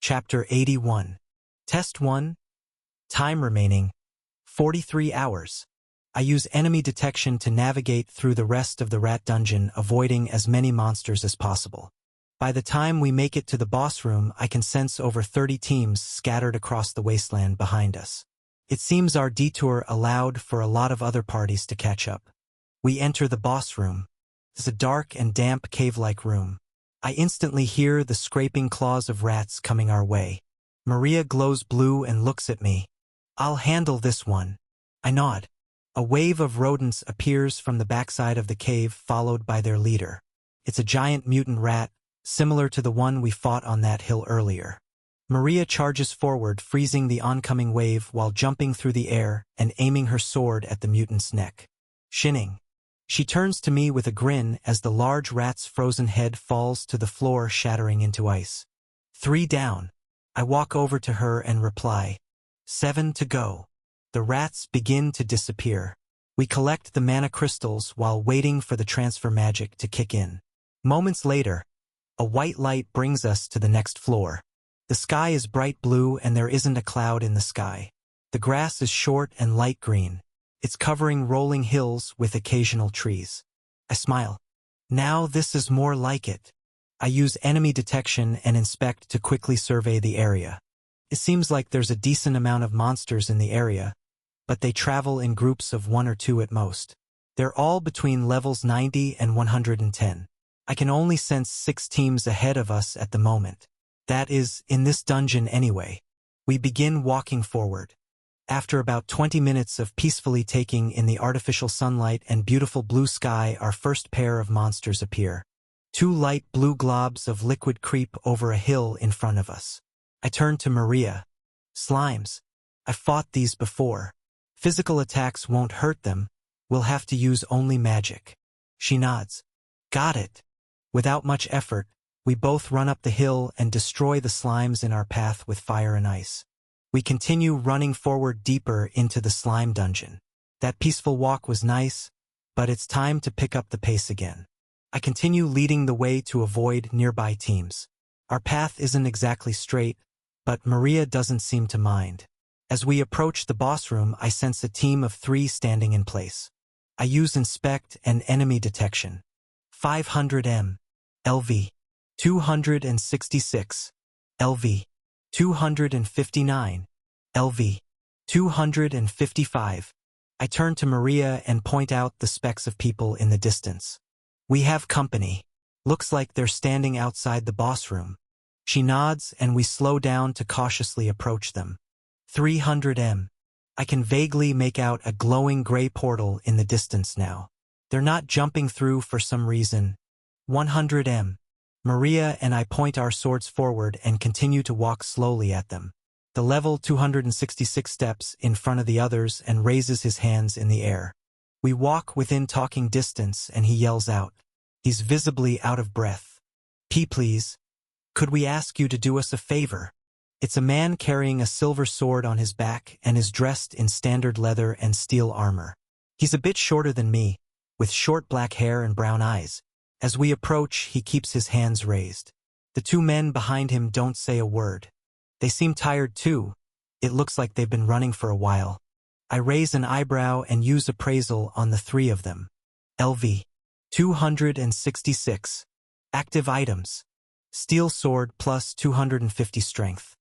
Chapter 81. Test 1. Time remaining, 43 hours. I use enemy detection to navigate through the rest of the rat dungeon, avoiding as many monsters as possible. By the time we make it to the boss room, I can sense over 30 teams scattered across the wasteland behind us. It seems our detour allowed for a lot of other parties to catch up. We enter the boss room. It's a dark and damp cave-like room. I instantly hear the scraping claws of rats coming our way. Maria glows blue and looks at me. "I'll handle this one." I nod. A wave of rodents appears from the backside of the cave, followed by their leader. It's a giant mutant rat, similar to the one we fought on that hill earlier. Maria charges forward, freezing the oncoming wave while jumping through the air and aiming her sword at the mutant's neck. Shinning. She turns to me with a grin as the large rat's frozen head falls to the floor, shattering into ice. 3 down. I walk over to her and reply, 7 to go. The rats begin to disappear. We collect the mana crystals while waiting for the transfer magic to kick in. Moments later, a white light brings us to the next floor. The sky is bright blue and there isn't a cloud in the sky. The grass is short and light green. It's covering rolling hills with occasional trees. I smile. Now this is more like it. I use enemy detection and inspect to quickly survey the area. It seems like there's a decent amount of monsters in the area, but they travel in groups of 1 or 2 at most. They're all between levels 90 and 110. I can only sense 6 teams ahead of us at the moment. That is, in this dungeon anyway. We begin walking forward. After about 20 minutes of peacefully taking in the artificial sunlight and beautiful blue sky, our first pair of monsters appear. 2 light blue globs of liquid creep over a hill in front of us. I turn to Maria. Slimes. I've fought these before. Physical attacks won't hurt them. We'll have to use only magic. She nods. Got it. Without much effort, we both run up the hill and destroy the slimes in our path with fire and ice. We continue running forward deeper into the slime dungeon. That peaceful walk was nice, but it's time to pick up the pace again. I continue leading the way to avoid nearby teams. Our path isn't exactly straight, but Maria doesn't seem to mind. As we approach the boss room, I sense a team of 3 standing in place. I use inspect and enemy detection. 500 m. LV. 266. LV. 259. LV. 255. I turn to Maria and point out the specks of people in the distance. We have company. Looks like they're standing outside the boss room. She nods and we slow down to cautiously approach them. 300 m. I can vaguely make out a glowing gray portal in the distance now. They're not jumping through for some reason. 100 m. Maria and I point our swords forward and continue to walk slowly at them. The level 266 steps in front of the others and raises his hands in the air. We walk within talking distance and he yells out. He's visibly out of breath. Please. Could we ask you to do us a favor? It's a man carrying a silver sword on his back and is dressed in standard leather and steel armor. He's a bit shorter than me, with short black hair and brown eyes. As we approach, he keeps his hands raised. The 2 men behind him don't say a word. They seem tired too. It looks like they've been running for a while. I raise an eyebrow and use appraisal on the 3 of them. LV. 266. Active items. Steel sword plus 250 strength.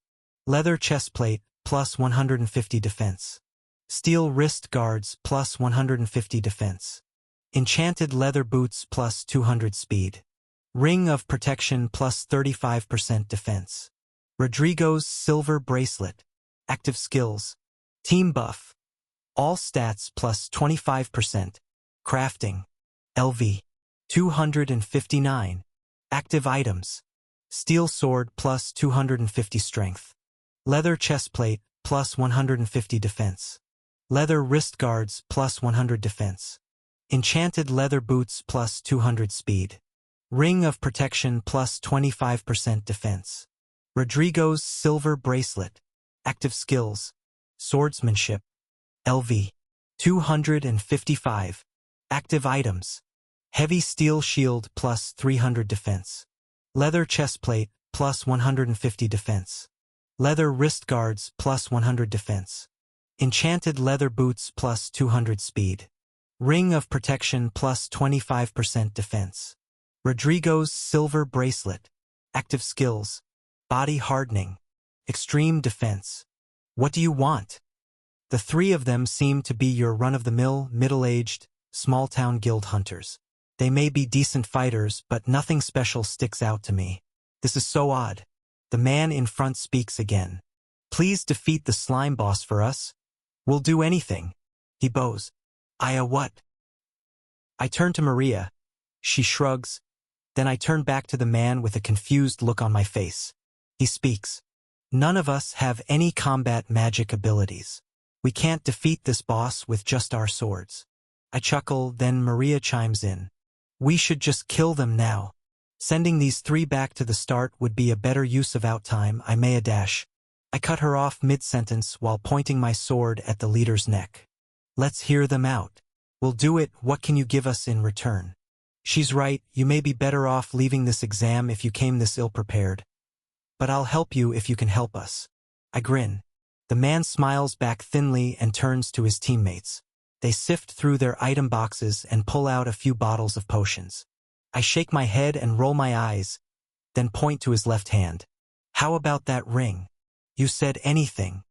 Leather chestplate plus 150 defense. Steel wrist guards plus 150 defense. Enchanted leather boots plus 200 speed. Ring of protection plus 35% defense. Rodrigo's silver bracelet. Active skills. Team buff. All stats plus 25%. Crafting. LV. 259. Active items. Steel sword plus 250 strength. Leather chestplate plus 150 defense. Leather wrist guards plus 100 defense. Enchanted leather boots plus 200 speed. Ring of protection plus 25% defense. Rodrigo's silver bracelet. Active skills. Swordsmanship. LV. 255. Active items. Heavy steel shield plus 300 defense. Leather chestplate plus 150 defense. Leather wrist guards plus 100 defense. Enchanted leather boots plus 200 speed. Ring of protection plus 25% defense. Rodrigo's silver bracelet. Active skills. Body hardening. Extreme defense. What do you want? The three of them seem to be your run-of-the-mill, middle-aged, small-town guild hunters. They may be decent fighters, but nothing special sticks out to me. This is so odd. The man in front speaks again. Please defeat the slime boss for us. We'll do anything. He bows. What? I turn to Maria. She shrugs. Then I turn back to the man with a confused look on my face. He speaks. None of us have any combat magic abilities. We can't defeat this boss with just our swords. I chuckle, then Maria chimes in. We should just kill them now. Sending these three back to the start would be a better use of out time. I cut her off mid-sentence while pointing my sword at the leader's neck. Let's hear them out. We'll do it. What can you give us in return? She's right. You may be better off leaving this exam if you came this ill-prepared. But I'll help you if you can help us. I grin. The man smiles back thinly and turns to his teammates. They sift through their item boxes and pull out a few bottles of potions. I shake my head and roll my eyes, then point to his left hand. How about that ring? You said anything.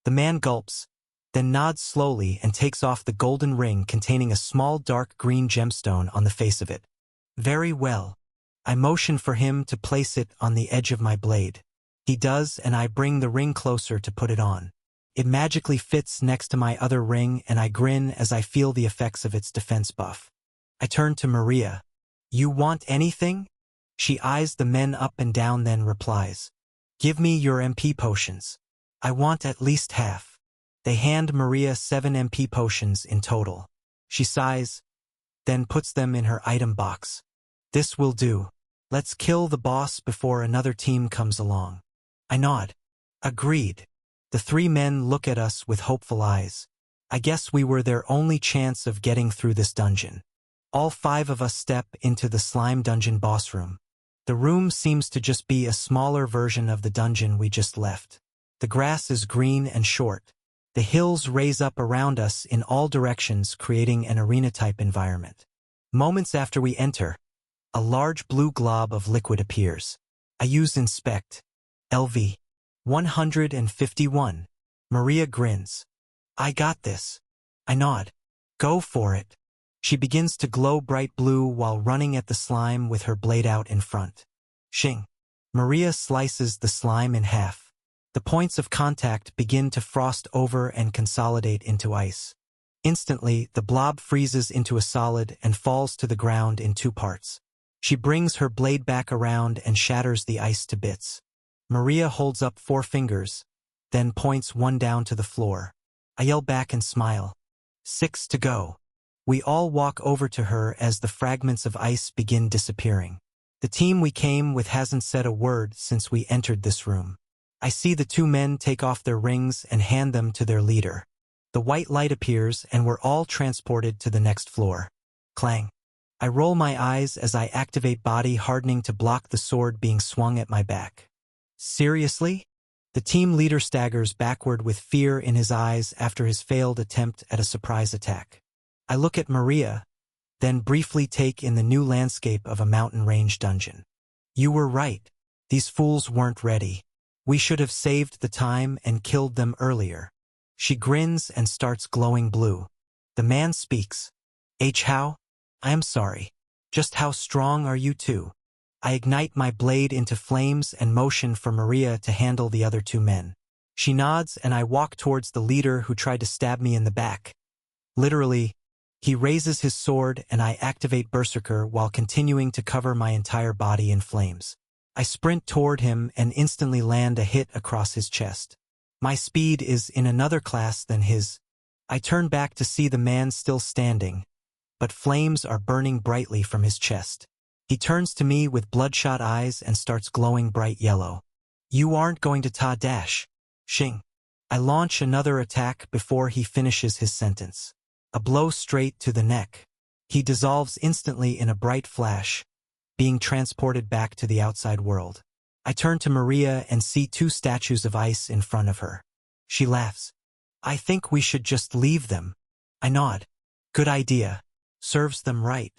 The man gulps, then nods slowly and takes off the golden ring containing a small dark green gemstone on the face of it. Very well. I motion for him to place it on the edge of my blade. He does, and I bring the ring closer to put it on. It magically fits next to my other ring, and I grin as I feel the effects of its defense buff. I turn to Maria. You want anything? She eyes the men up and down, then replies. Give me your MP potions. I want at least half. They hand Maria 7 MP potions in total. She sighs, then puts them in her item box. This will do. Let's kill the boss before another team comes along. I nod. Agreed. The three men look at us with hopeful eyes. I guess we were their only chance of getting through this dungeon. All 5 of us step into the slime dungeon boss room. The room seems to just be a smaller version of the dungeon we just left. The grass is green and short. The hills raise up around us in all directions, creating an arena-type environment. Moments after we enter, a large blue glob of liquid appears. I use Inspect. LV. 151. Maria grins. I got this. I nod. Go for it. She begins to glow bright blue while running at the slime with her blade out in front. Shing. Maria slices the slime in half. The points of contact begin to frost over and consolidate into ice. Instantly, the blob freezes into a solid and falls to the ground in 2 parts. She brings her blade back around and shatters the ice to bits. Maria holds up 4 fingers, then points one down to the floor. I yell back and smile. 6 to go. We all walk over to her as the fragments of ice begin disappearing. The team we came with hasn't said a word since we entered this room. I see the 2 men take off their rings and hand them to their leader. The white light appears and we're all transported to the next floor. Clang. I roll my eyes as I activate body hardening to block the sword being swung at my back. Seriously? The team leader staggers backward with fear in his eyes after his failed attempt at a surprise attack. I look at Maria, then briefly take in the new landscape of a mountain range dungeon. You were right. These fools weren't ready. We should have saved the time and killed them earlier. She grins and starts glowing blue. The man speaks. How? I am sorry. Just how strong are you two? I ignite my blade into flames and motion for Maria to handle the other 2 men. She nods and I walk towards the leader who tried to stab me in the back. Literally, he raises his sword and I activate Berserker while continuing to cover my entire body in flames. I sprint toward him and instantly land a hit across his chest. My speed is in another class than his. I turn back to see the man still standing, but flames are burning brightly from his chest. He turns to me with bloodshot eyes and starts glowing bright yellow. You aren't going to dash. Shing. I launch another attack before he finishes his sentence. A blow straight to the neck. He dissolves instantly in a bright flash, being transported back to the outside world. I turn to Maria and see two statues of ice in front of her. She laughs. I think we should just leave them. I nod. Good idea. Serves them right.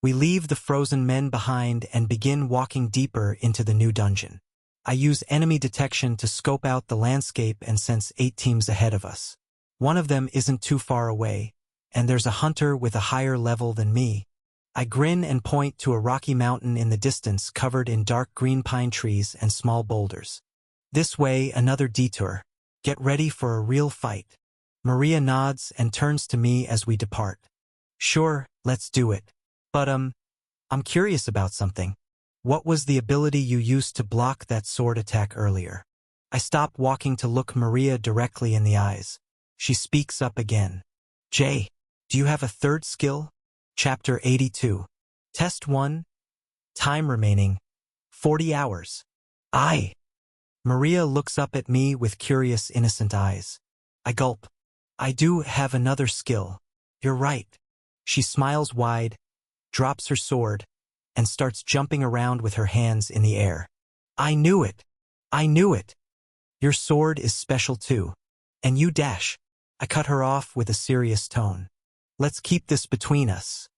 We leave the frozen men behind and begin walking deeper into the new dungeon. I use enemy detection to scope out the landscape and sense 8 teams ahead of us. One of them isn't too far away, and there's a hunter with a higher level than me. I grin and point to a rocky mountain in the distance covered in dark green pine trees and small boulders. This way, another detour. Get ready for a real fight. Maria nods and turns to me as we depart. Sure, let's do it. But I'm curious about something. What was the ability you used to block that sword attack earlier? I stop walking to look Maria directly in the eyes. She speaks up again. Jay, do you have a third skill? Chapter 82. Test 1. Time remaining. 40 hours. Maria looks up at me with curious, innocent eyes. I gulp. I do have another skill. You're right. She smiles wide, drops her sword, and starts jumping around with her hands in the air. I knew it. I knew it. Your sword is special too. And you dash. I cut her off with a serious tone. Let's keep this between us.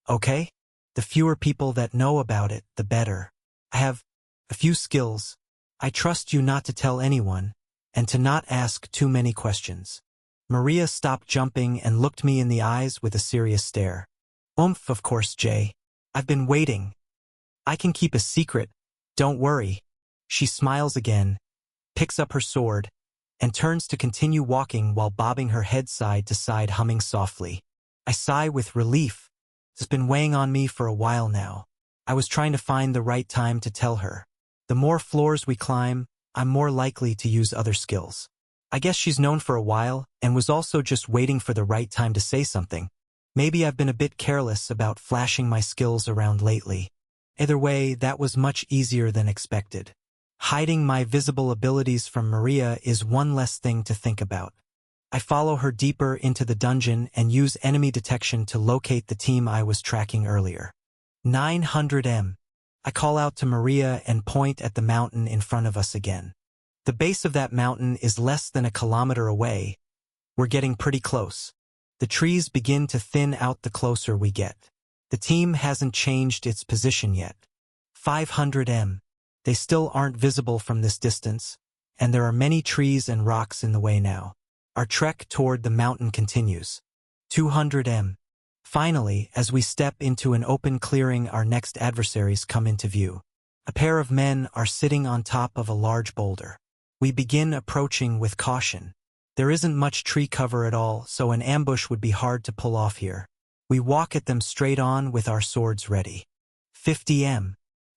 Okay? The fewer people that know about it, the better. I have a few skills. I trust you not to tell anyone, and to not ask too many questions. Maria stopped jumping and looked me in the eyes with a serious stare. Of course, Jay. I've been waiting. I can keep a secret. Don't worry. She smiles again, picks up her sword, and turns to continue walking while bobbing her head side to side, humming softly. I sigh with relief. It's been weighing on me for a while now. I was trying to find the right time to tell her. The more floors we climb, I'm more likely to use other skills. I guess she's known for a while and was also just waiting for the right time to say something. Maybe I've been a bit careless about flashing my skills around lately. Either way, that was much easier than expected. Hiding my visible abilities from Maria is one less thing to think about. I follow her deeper into the dungeon and use enemy detection to locate the team I was tracking earlier. 900 I call out to Maria and point at the mountain in front of us again. The base of that mountain is less than a kilometer away. We're getting pretty close. The trees begin to thin out the closer we get. The team hasn't changed its position yet. 500 They still aren't visible from this distance, and there are many trees and rocks in the way now. Our trek toward the mountain continues. 200 Finally, as we step into an open clearing, our next adversaries come into view. A pair of men are sitting on top of a large boulder. We begin approaching with caution. There isn't much tree cover at all, so an ambush would be hard to pull off here. We walk at them straight on with our swords ready. 50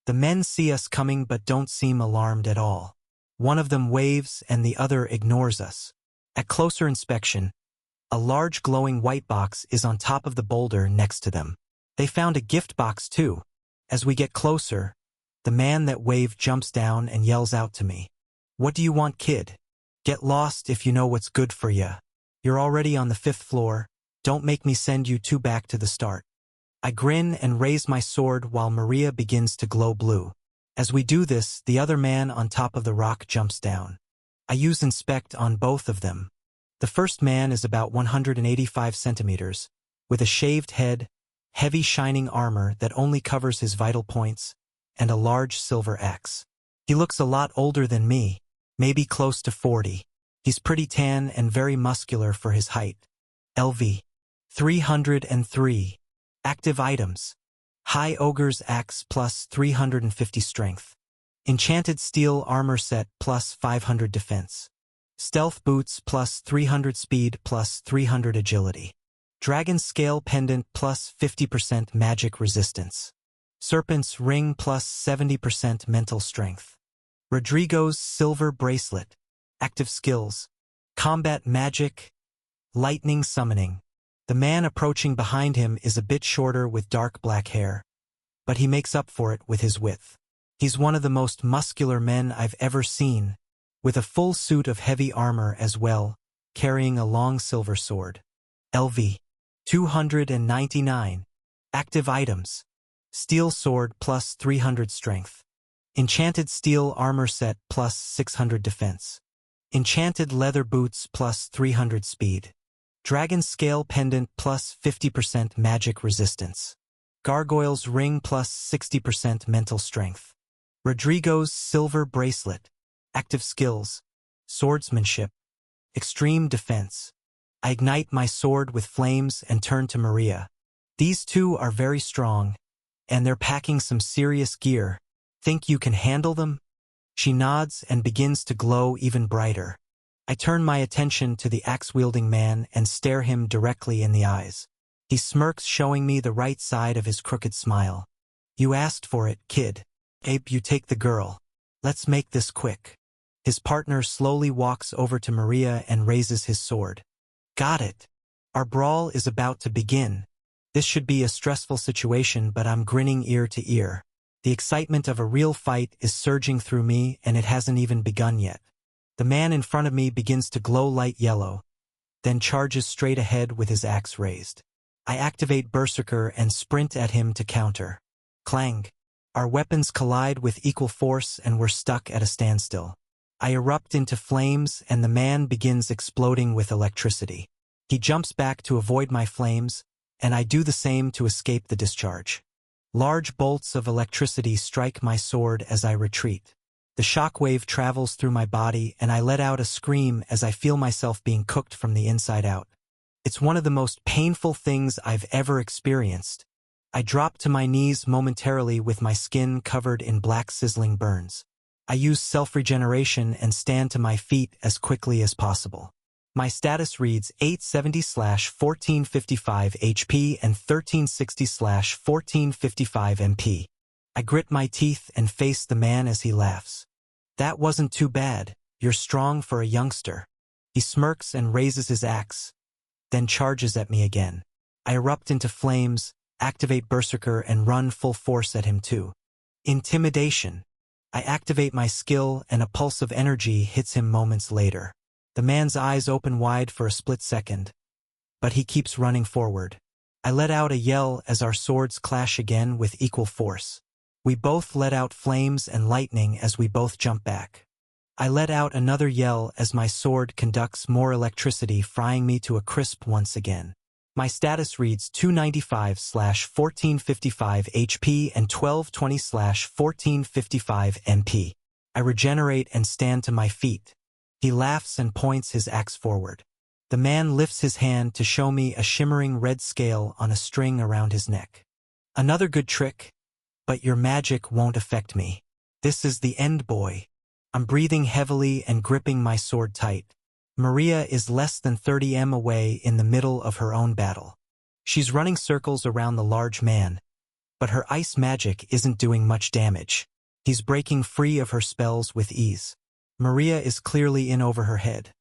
The men see us coming but don't seem alarmed at all. One of them waves and the other ignores us. At closer inspection, a large glowing white box is on top of the boulder next to them. They found a gift box too. As we get closer, the man that waved jumps down and yells out to me. What do you want, kid? Get lost if you know what's good for ya. You're already on the 5th floor. Don't make me send you 2 back to the start. I grin and raise my sword while Maria begins to glow blue. As we do this, the other man on top of the rock jumps down. I use inspect on both of them. The first man is about 185 centimeters, with a shaved head, heavy shining armor that only covers his vital points, and a large silver axe. He looks a lot older than me, maybe close to 40. He's pretty tan and very muscular for his height. LV. 303. Active items. High Ogre's Axe plus 350 strength. Enchanted Steel Armor Set plus 500 defense. Stealth Boots plus 300 speed plus 300 agility. Dragon Scale Pendant plus 50% magic resistance. Serpent's Ring plus 70% mental strength. Rodrigo's Silver Bracelet. Active skills. Combat Magic. Lightning Summoning. The man approaching behind him is a bit shorter with dark black hair, but he makes up for it with his width. He's one of the most muscular men I've ever seen, with a full suit of heavy armor as well, carrying a long silver sword. LV. 299. Active items. Steel Sword plus 300 strength. Enchanted steel armor set plus 600 defense. Enchanted leather boots plus 300 speed. Dragon scale pendant plus 50% magic resistance. Gargoyle's ring plus 60% mental strength. Rodrigo's silver bracelet. Active skills. Swordsmanship. Extreme defense. I ignite my sword with flames and turn to Maria. These two are very strong, and they're packing some serious gear. Think you can handle them? She nods and begins to glow even brighter. I turn my attention to the axe-wielding man and stare him directly in the eyes. He smirks, showing me the right side of his crooked smile. You asked for it, kid. Abe, you take the girl. Let's make this quick. His partner slowly walks over to Maria and raises his sword. Got it. Our brawl is about to begin. This should be a stressful situation, but I'm grinning ear to ear. The excitement of a real fight is surging through me, and it hasn't even begun yet. The man in front of me begins to glow light yellow, then charges straight ahead with his axe raised. I activate Berserker and sprint at him to counter. Clang. Our weapons collide with equal force and we're stuck at a standstill. I erupt into flames and the man begins exploding with electricity. He jumps back to avoid my flames, and I do the same to escape the discharge. Large bolts of electricity strike my sword as I retreat. The shockwave travels through my body and I let out a scream as I feel myself being cooked from the inside out. It's one of the most painful things I've ever experienced. I drop to my knees momentarily with my skin covered in black sizzling burns. I use self-regeneration and stand to my feet as quickly as possible. My status reads 870/1455 HP and 1360/1455 MP. I grit my teeth and face the man as he laughs. That wasn't too bad. You're strong for a youngster. He smirks and raises his axe, then charges at me again. I erupt into flames, activate Berserker and run full force at him too. Intimidation. I activate my skill and a pulse of energy hits him moments later. The man's eyes open wide for a split second, but he keeps running forward. I let out a yell as our swords clash again with equal force. We both let out flames and lightning as we both jump back. I let out another yell as my sword conducts more electricity, frying me to a crisp once again. My status reads 295/1455 HP and 1220/1455 MP. I regenerate and stand to my feet. He laughs and points his axe forward. The man lifts his hand to show me a shimmering red scale on a string around his neck. Another good trick, but your magic won't affect me. This is the end, boy. I'm breathing heavily and gripping my sword tight. Maria is less than 30 m away in the middle of her own battle. She's running circles around the large man, but her ice magic isn't doing much damage. He's breaking free of her spells with ease. Maria is clearly in over her head,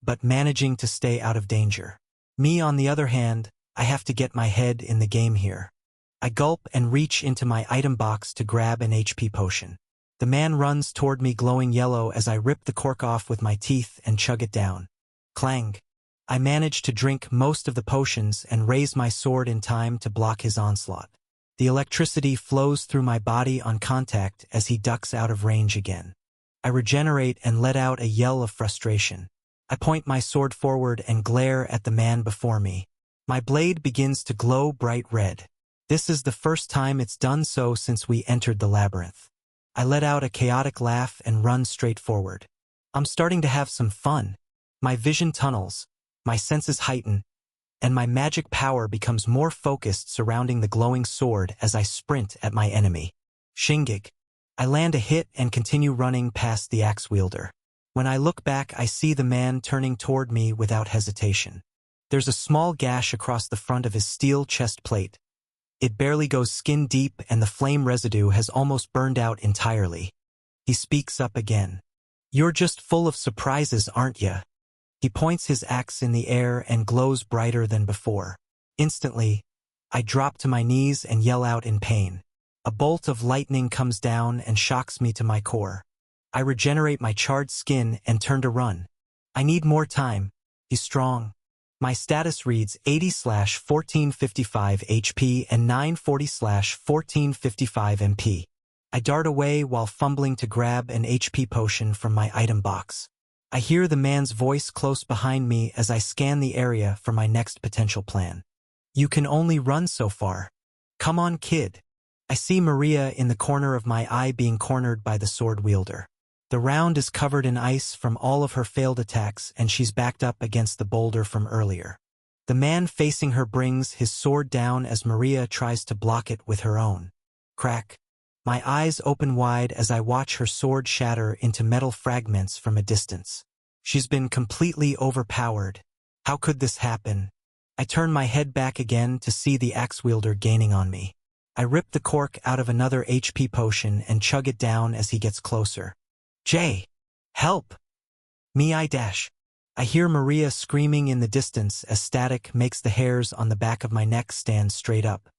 but managing to stay out of danger. Me, on the other hand, I have to get my head in the game here. I gulp and reach into my item box to grab an HP potion. The man runs toward me glowing yellow as I rip the cork off with my teeth and chug it down. Clang. I manage to drink most of the potions and raise my sword in time to block his onslaught. The electricity flows through my body on contact as he ducks out of range again. I regenerate and let out a yell of frustration. I point my sword forward and glare at the man before me. My blade begins to glow bright red. This is the first time it's done so since we entered the labyrinth. I let out a chaotic laugh and run straight forward. I'm starting to have some fun. My vision tunnels, my senses heighten, and my magic power becomes more focused surrounding the glowing sword as I sprint at my enemy. Shingig. I land a hit and continue running past the axe wielder. When I look back, I see the man turning toward me without hesitation. There's a small gash across the front of his steel chest plate. It barely goes skin deep and the flame residue has almost burned out entirely. He speaks up again. You're just full of surprises, aren't ya? He points his axe in the air and glows brighter than before. Instantly, I drop to my knees and yell out in pain. A bolt of lightning comes down and shocks me to my core. I regenerate my charred skin and turn to run. I need more time. He's strong. My status reads 80/1455 HP and 940/1455 MP. I dart away while fumbling to grab an HP potion from my item box. I hear the man's voice close behind me as I scan the area for my next potential plan. You can only run so far. Come on, kid. I see Maria in the corner of my eye being cornered by the sword wielder. The round is covered in ice from all of her failed attacks and she's backed up against the boulder from earlier. The man facing her brings his sword down as Maria tries to block it with her own. Crack. My eyes open wide as I watch her sword shatter into metal fragments from a distance. She's been completely overpowered. How could this happen? I turn my head back again to see the axe wielder gaining on me. I rip the cork out of another HP potion and chug it down as he gets closer. Jay! Help! Me I dash. I hear Maria screaming in the distance as static makes the hairs on the back of my neck stand straight up.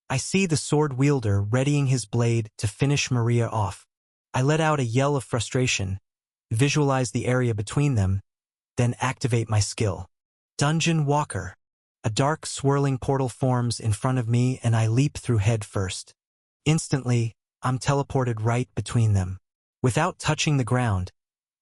I see the sword wielder readying his blade to finish Maria off. I let out a yell of frustration, visualize the area between them, then activate my skill. Dungeon Walker. A dark, swirling portal forms in front of me and I leap through head first. Instantly, I'm teleported right between them. Without touching the ground,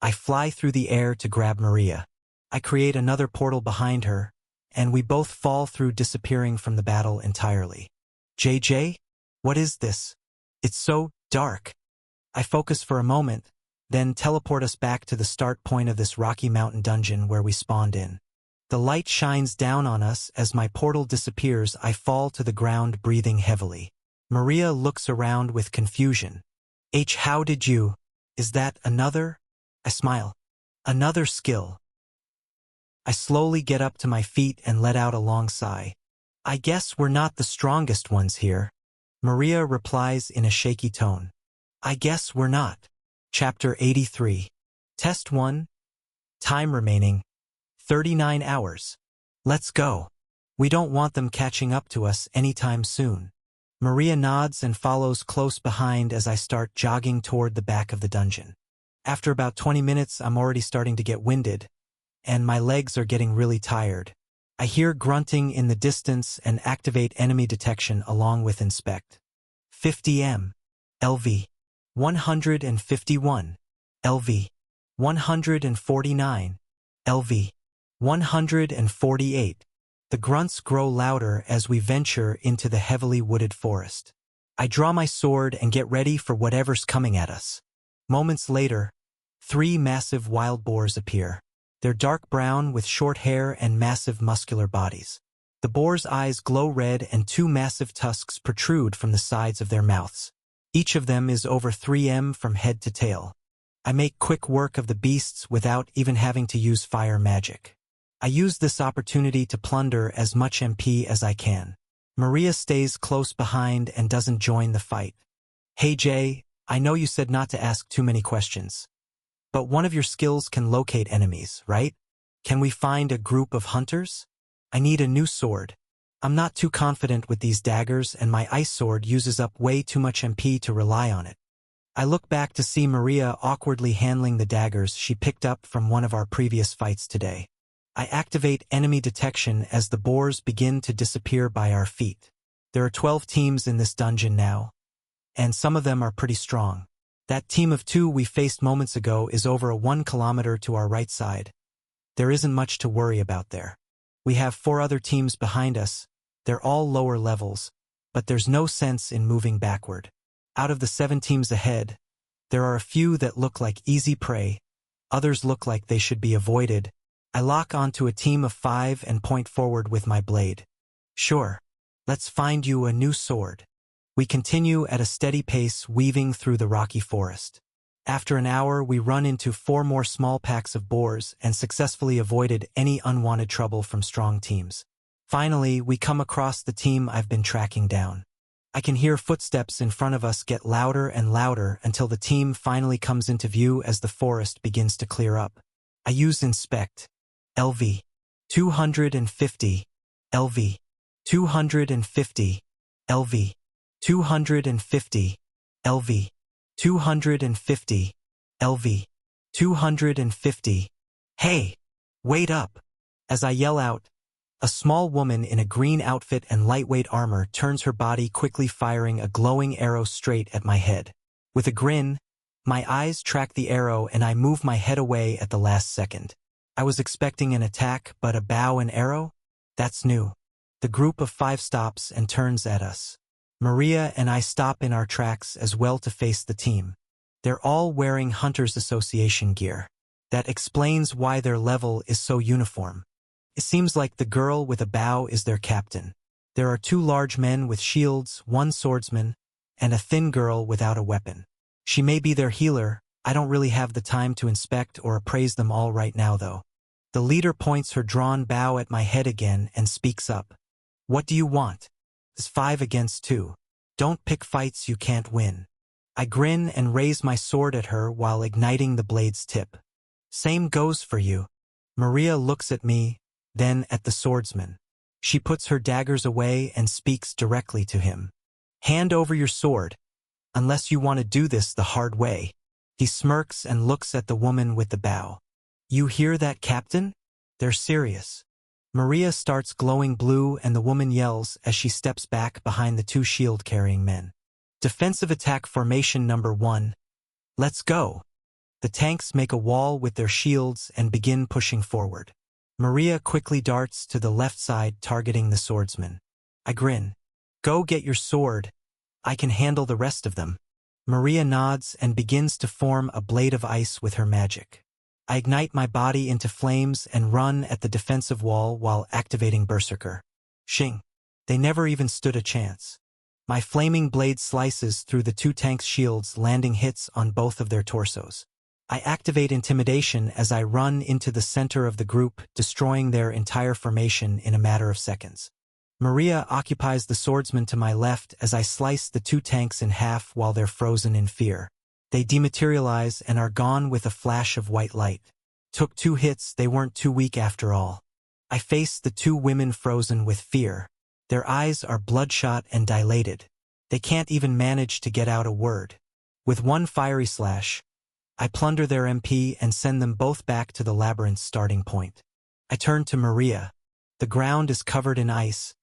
I fly through the air to grab Maria. I create another portal behind her, and we both fall through, disappearing from the battle entirely. JJ? What is this? It's so dark. I focus for a moment, then teleport us back to the start point of this Rocky Mountain dungeon where we spawned in. The light shines down on us as my portal disappears. I fall to the ground, breathing heavily. Maria looks around with confusion. How did you? Is that another? I smile. Another skill. I slowly get up to my feet and let out a long sigh. I guess we're not the strongest ones here. Maria replies in a shaky tone. I guess we're not. Chapter 83. Test 1. Time remaining 39 hours. Let's go. We don't want them catching up to us anytime soon. Maria nods and follows close behind as I start jogging toward the back of the dungeon. After about 20 minutes, I'm already starting to get winded, and my legs are getting really tired. I hear grunting in the distance and activate enemy detection along with inspect. 50M. LV. 151. LV. 149. LV. 148. The grunts grow louder as we venture into the heavily wooded forest. I draw my sword and get ready for whatever's coming at us. Moments later, 3 massive wild boars appear. They're dark brown with short hair and massive muscular bodies. The boars' eyes glow red and 2 massive tusks protrude from the sides of their mouths. Each of them is over 3M from head to tail. I make quick work of the beasts without even having to use fire magic. I use this opportunity to plunder as much MP as I can. Maria stays close behind and doesn't join the fight. Hey Jay, I know you said not to ask too many questions. But one of your skills can locate enemies, right? Can we find a group of hunters? I need a new sword. I'm not too confident with these daggers and my ice sword uses up way too much MP to rely on it. I look back to see Maria awkwardly handling the daggers she picked up from one of our previous fights today. I activate enemy detection as the boars begin to disappear by our feet. There are 12 teams in this dungeon now, and some of them are pretty strong. That team of 2 we faced moments ago is over 1 kilometer to our right side. There isn't much to worry about there. We have 4 other teams behind us. They're all lower levels, but there's no sense in moving backward. Out of the 7 teams ahead, there are a few that look like easy prey. Others look like they should be avoided. I lock onto a team of 5 and point forward with my blade. Sure, let's find you a new sword. We continue at a steady pace, weaving through the rocky forest. After an hour, we run into 4 more small packs of boars and successfully avoided any unwanted trouble from strong teams. Finally, we come across the team I've been tracking down. I can hear footsteps in front of us get louder and louder until the team finally comes into view as the forest begins to clear up. I use Inspect. LV. 250. LV. 250. LV. 250. LV. 250. LV. 250. Hey! Wait up! As I yell out, a small woman in a green outfit and lightweight armor turns her body quickly, firing a glowing arrow straight at my head. With a grin, my eyes track the arrow and I move my head away at the last second. I was expecting an attack, but a bow and arrow? That's new. The group of 5 stops and turns at us. Maria and I stop in our tracks as well to face the team. They're all wearing Hunters Association gear. That explains why their level is so uniform. It seems like the girl with a bow is their captain. There are 2 large men with shields, 1 swordsman, and a thin girl without a weapon. She may be their healer. I don't really have the time to inspect or appraise them all right now, though. The leader points her drawn bow at my head again and speaks up. What do you want? It's 5 against 2. Don't pick fights you can't win. I grin and raise my sword at her while igniting the blade's tip. Same goes for you. Maria looks at me, then at the swordsman. She puts her daggers away and speaks directly to him. Hand over your sword, unless you want to do this the hard way. He smirks and looks at the woman with the bow. You hear that, Captain? They're serious. Maria starts glowing blue and the woman yells as she steps back behind the 2 shield-carrying men. Defensive attack formation number 1. Let's go. The tanks make a wall with their shields and begin pushing forward. Maria quickly darts to the left side, targeting the swordsman. I grin. Go get your sword. I can handle the rest of them. Maria nods and begins to form a blade of ice with her magic. I ignite my body into flames and run at the defensive wall while activating Berserker. Shing. They never even stood a chance. My flaming blade slices through the 2 tanks' shields, landing hits on both of their torsos. I activate Intimidation as I run into the center of the group, destroying their entire formation in a matter of seconds. Maria occupies the swordsman to my left as I slice the 2 tanks in half while they're frozen in fear. They dematerialize and are gone with a flash of white light. Took 2 hits, they weren't too weak after all. I face the 2 women frozen with fear. Their eyes are bloodshot and dilated. They can't even manage to get out a word. With 1 fiery slash, I plunder their MP and send them both back to the labyrinth's starting point. I turn to Maria. The ground is covered in ice,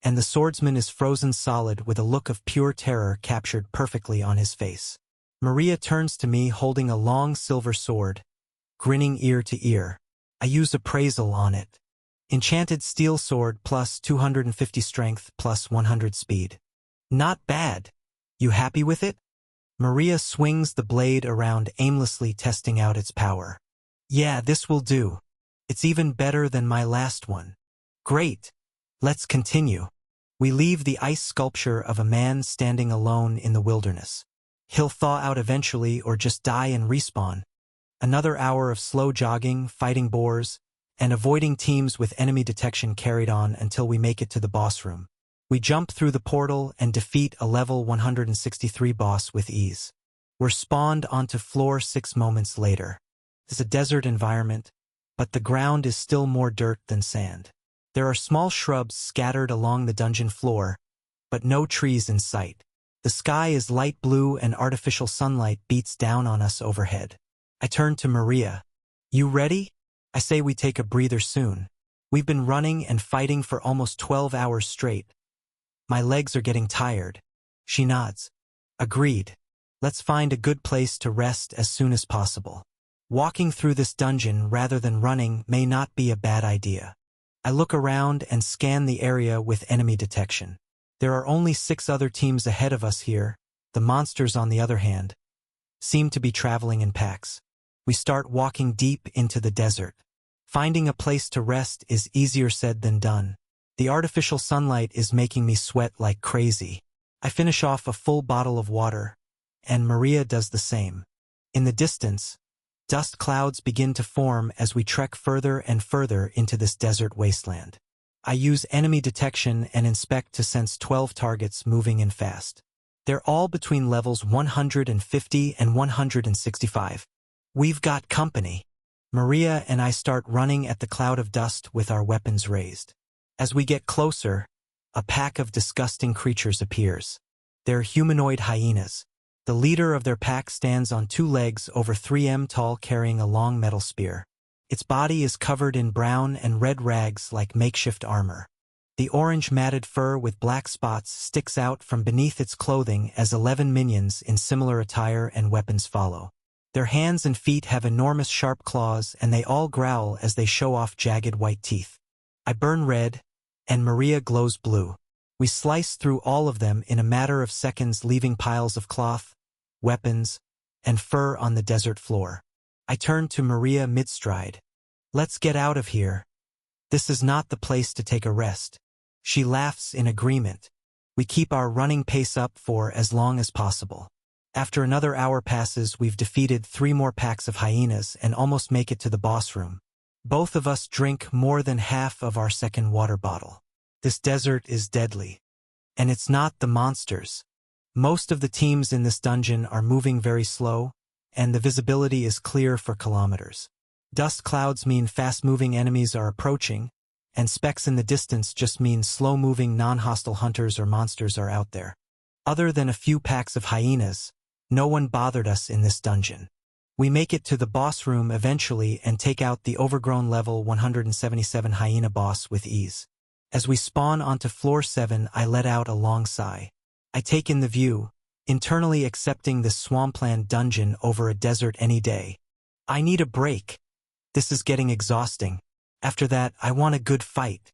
and the swordsman is frozen solid with a look of pure terror captured perfectly on his face. Maria turns to me holding a long silver sword, grinning ear to ear. I use appraisal on it. Enchanted steel sword plus 250 strength plus 100 speed. Not bad. You happy with it? Maria swings the blade around aimlessly, testing out its power. Yeah, this will do. It's even better than my last one. Great. Let's continue. We leave the ice sculpture of a man standing alone in the wilderness. He'll thaw out eventually or just die and respawn. Another hour of slow jogging, fighting boars, and avoiding teams with enemy detection carried on until we make it to the boss room. We jump through the portal and defeat a level 163 boss with ease. We're spawned onto floor 6 moments later. It's a desert environment, but the ground is still more dirt than sand. There are small shrubs scattered along the dungeon floor, but no trees in sight. The sky is light blue and artificial sunlight beats down on us overhead. I turn to Maria. You ready? I say we take a breather soon. We've been running and fighting for almost 12 hours straight. My legs are getting tired. She nods. Agreed. Let's find a good place to rest as soon as possible. Walking through this dungeon rather than running may not be a bad idea. I look around and scan the area with enemy detection. There are only 6 other teams ahead of us here. The monsters, on the other hand, seem to be traveling in packs. We start walking deep into the desert. Finding a place to rest is easier said than done. The artificial sunlight is making me sweat like crazy. I finish off a full bottle of water, and Maria does the same. In the distance, dust clouds begin to form as we trek further and further into this desert wasteland. I use enemy detection and inspect to sense 12 targets moving in fast. They're all between levels 150 and 165. We've got company. Maria and I start running at the cloud of dust with our weapons raised. As we get closer, a pack of disgusting creatures appears. They're humanoid hyenas. The leader of their pack stands on 2 legs over 3 m tall, carrying a long metal spear. Its body is covered in brown and red rags like makeshift armor. The orange matted fur with black spots sticks out from beneath its clothing as 11 minions in similar attire and weapons follow. Their hands and feet have enormous sharp claws and they all growl as they show off jagged white teeth. I burn red, and Maria glows blue. We slice through all of them in a matter of seconds, leaving piles of cloth, weapons, and fur on the desert floor. I turn to Maria mid-stride. Let's get out of here. This is not the place to take a rest. She laughs in agreement. We keep our running pace up for as long as possible. After another hour passes, we've defeated 3 more packs of hyenas and almost make it to the boss room. Both of us drink more than half of our second water bottle. This desert is deadly. And it's not the monsters. Most of the teams in this dungeon are moving very slow, and the visibility is clear for kilometers. Dust clouds mean fast-moving enemies are approaching, and specks in the distance just mean slow-moving non-hostile hunters or monsters are out there. Other than a few packs of hyenas, no one bothered us in this dungeon. We make it to the boss room eventually and take out the overgrown level 177 hyena boss with ease. As we spawn onto floor 7, I let out a long sigh. I take in the view, internally accepting this swampland dungeon over a desert any day. I need a break. This is getting exhausting. After that, I want a good fight.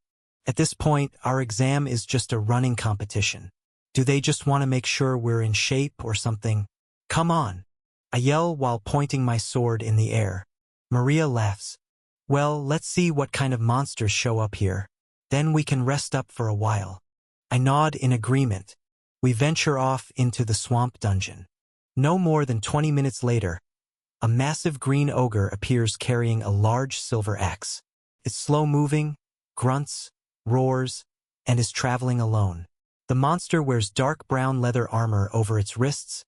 At this point, our exam is just a running competition. Do they just want to make sure we're in shape or something? Come on. I yell while pointing my sword in the air. Maria laughs. Well, let's see what kind of monsters show up here. Then we can rest up for a while. I nod in agreement. We venture off into the swamp dungeon. No more than 20 minutes later, a massive green ogre appears carrying a large silver axe. It's slow-moving, grunts, roars, and is traveling alone. The monster wears dark brown leather armor over its wrists,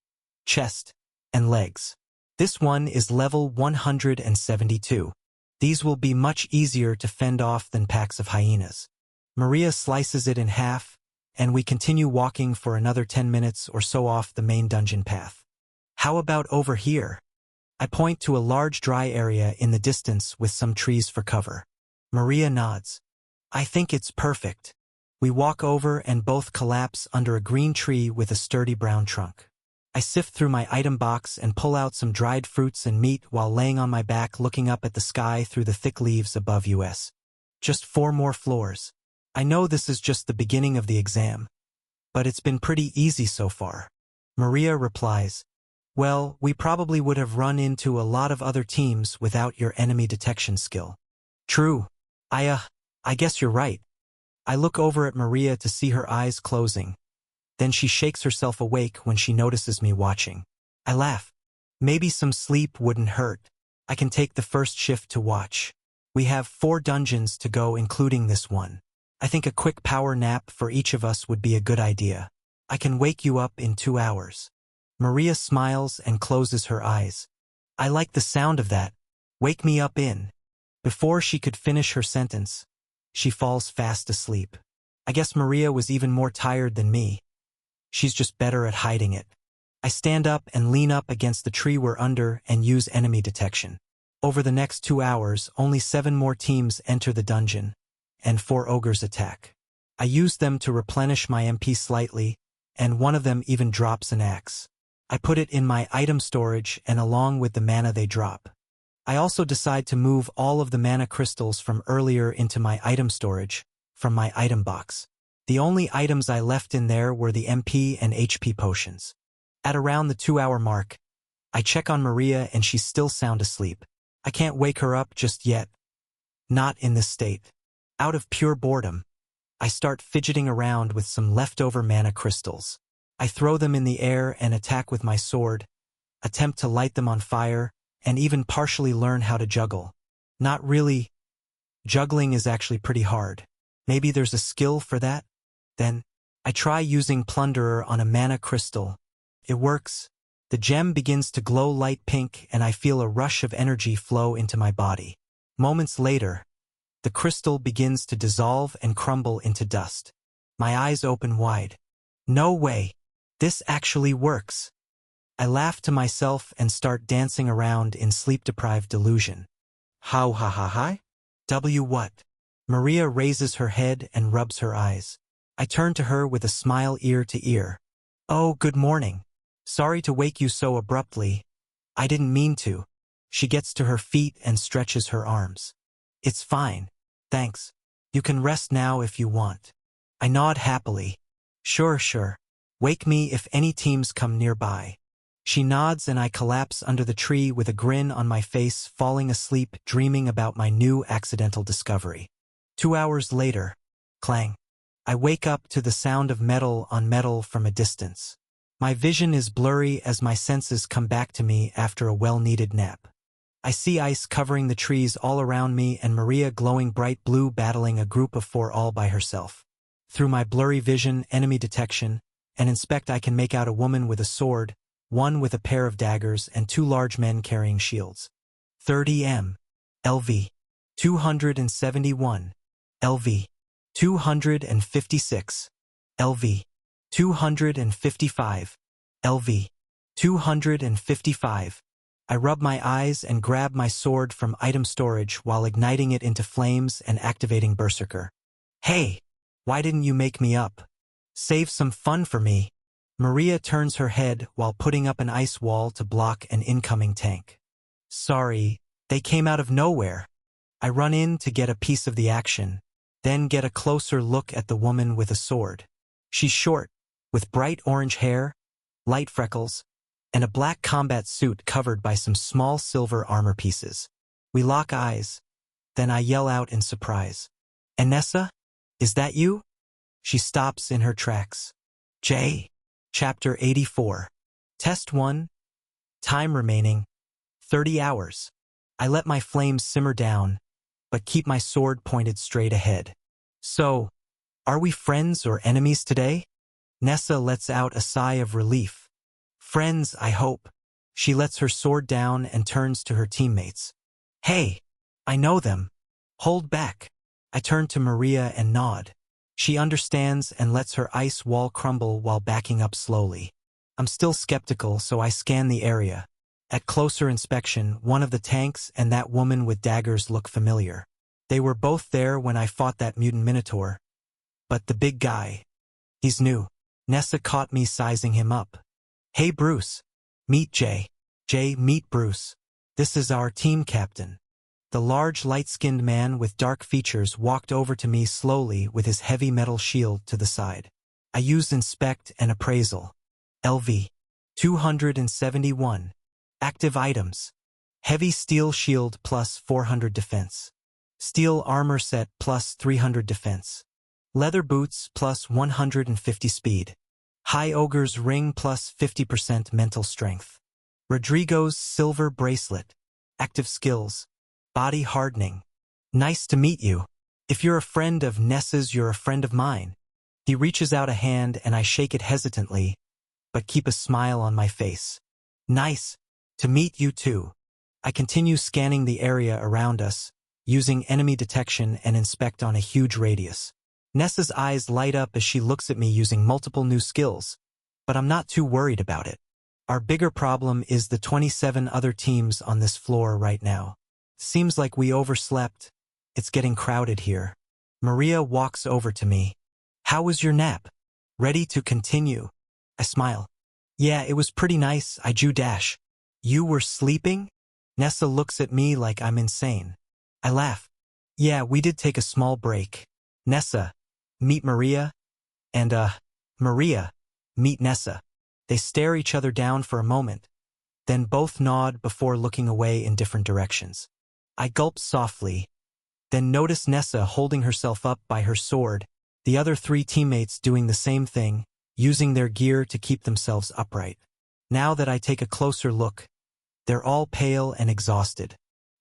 chest, and legs. This one is level 172. These will be much easier to fend off than packs of hyenas. Maria slices it in half, and we continue walking for another 10 minutes or so off the main dungeon path. How about over here? I point to a large dry area in the distance with some trees for cover. Maria nods. I think it's perfect. We walk over and both collapse under a green tree with a sturdy brown trunk. I sift through my item box and pull out some dried fruits and meat while laying on my back looking up at the sky through the thick leaves above us. Just 4 more floors. I know this is just the beginning of the exam, but it's been pretty easy so far. Maria replies, well, we probably would have run into a lot of other teams without your enemy detection skill. True. I guess you're right. I look over at Maria to see her eyes closing. Then she shakes herself awake when she notices me watching. I laugh. Maybe some sleep wouldn't hurt. I can take the first shift to watch. We have 4 dungeons to go, including this one. I think a quick power nap for each of us would be a good idea. I can wake you up in 2 hours. Maria smiles and closes her eyes. I like the sound of that. Wake me up in. Before she could finish her sentence, she falls fast asleep. I guess Maria was even more tired than me. She's just better at hiding it. I stand up and lean up against the tree we're under and use enemy detection. Over the next 2 hours, only 7 more teams enter the dungeon, and 4 ogres attack. I use them to replenish my MP slightly, and one of them even drops an axe. I put it in my item storage and along with the mana they drop. I also decide to move all of the mana crystals from earlier into my item storage, from my item box. The only items I left in there were the MP and HP potions. At around the 2-hour mark, I check on Maria and she's still sound asleep. I can't wake her up just yet. Not in this state. Out of pure boredom, I start fidgeting around with some leftover mana crystals. I throw them in the air and attack with my sword, attempt to light them on fire, and even partially learn how to juggle. Not really. Juggling is actually pretty hard. Maybe there's a skill for that? Then, I try using Plunderer on a mana crystal. It works. The gem begins to glow light pink and I feel a rush of energy flow into my body. Moments later, the crystal begins to dissolve and crumble into dust. My eyes open wide. No way. This actually works. I laugh to myself and start dancing around in sleep-deprived delusion. How ha ha hi? W what? Maria raises her head and rubs her eyes. I turn to her with a smile ear to ear. Oh, good morning. Sorry to wake you so abruptly. I didn't mean to. She gets to her feet and stretches her arms. It's fine. Thanks. You can rest now if you want. I nod happily. Sure. Wake me if any teams come nearby. She nods and I collapse under the tree with a grin on my face, falling asleep, dreaming about my new accidental discovery. 2 hours later. Clang. I wake up to the sound of metal on metal from a distance. My vision is blurry as my senses come back to me after a well-needed nap. I see ice covering the trees all around me and Maria glowing bright blue battling a group of 4 all by herself. Through my blurry vision, enemy detection, and inspect, I can make out a woman with a sword, one with a pair of daggers, and 2 large men carrying shields. 30 M. LV. 271. LV. 256. LV. 255. LV. 255. I rub my eyes and grab my sword from item storage while igniting it into flames and activating Berserker. Hey! Why didn't you make me up? Save some fun for me. Maria turns her head while putting up an ice wall to block an incoming tank. Sorry, they came out of nowhere. I run in to get a piece of the action, then get a closer look at the woman with a sword. She's short, with bright orange hair, light freckles, and a black combat suit covered by some small silver armor pieces. We lock eyes, then I yell out in surprise. Anessa? Is that you? She stops in her tracks. J. Chapter 84. Test 1. Time remaining. 30 hours. I let my flames simmer down, but keep my sword pointed straight ahead. So, are we friends or enemies today? Nessa lets out a sigh of relief. Friends, I hope. She lets her sword down and turns to her teammates. Hey, I know them. Hold back. I turn to Maria and nod. She understands and lets her ice wall crumble while backing up slowly. I'm still skeptical, so I scan the area. At closer inspection, one of the tanks and that woman with daggers look familiar. They were both there when I fought that mutant minotaur. But the big guy, he's new. Nessa caught me sizing him up. Hey Bruce, meet Jay. Jay, meet Bruce. This is our team captain. The large, light-skinned man with dark features walked over to me slowly with his heavy metal shield to the side. I used Inspect and Appraisal. LV. 271. Active items. Heavy steel shield plus 400 defense. Steel armor set plus 300 defense. Leather boots plus 150 speed. High Ogre's ring plus 50% mental strength. Rodrigo's silver bracelet. Active skills. Body hardening. Nice to meet you. If you're a friend of Nessa's, you're a friend of mine. He reaches out a hand and I shake it hesitantly, but keep a smile on my face. Nice to meet you too. I continue scanning the area around us, using enemy detection and inspect on a huge radius. Nessa's eyes light up as she looks at me using multiple new skills, but I'm not too worried about it. Our bigger problem is the 27 other teams on this floor right now. Seems like we overslept. It's getting crowded here. Maria walks over to me. How was your nap? Ready to continue? I smile. Yeah, it was pretty nice. I Jew dash. You were sleeping? Nessa looks at me like I'm insane. I laugh. Yeah, we did take a small break. Nessa, meet Maria. And, Maria, meet Nessa. They stare each other down for a moment, then both nod before looking away in different directions. I gulp softly, then notice Nessa holding herself up by her sword, the other 3 teammates doing the same thing, using their gear to keep themselves upright. Now that I take a closer look, they're all pale and exhausted.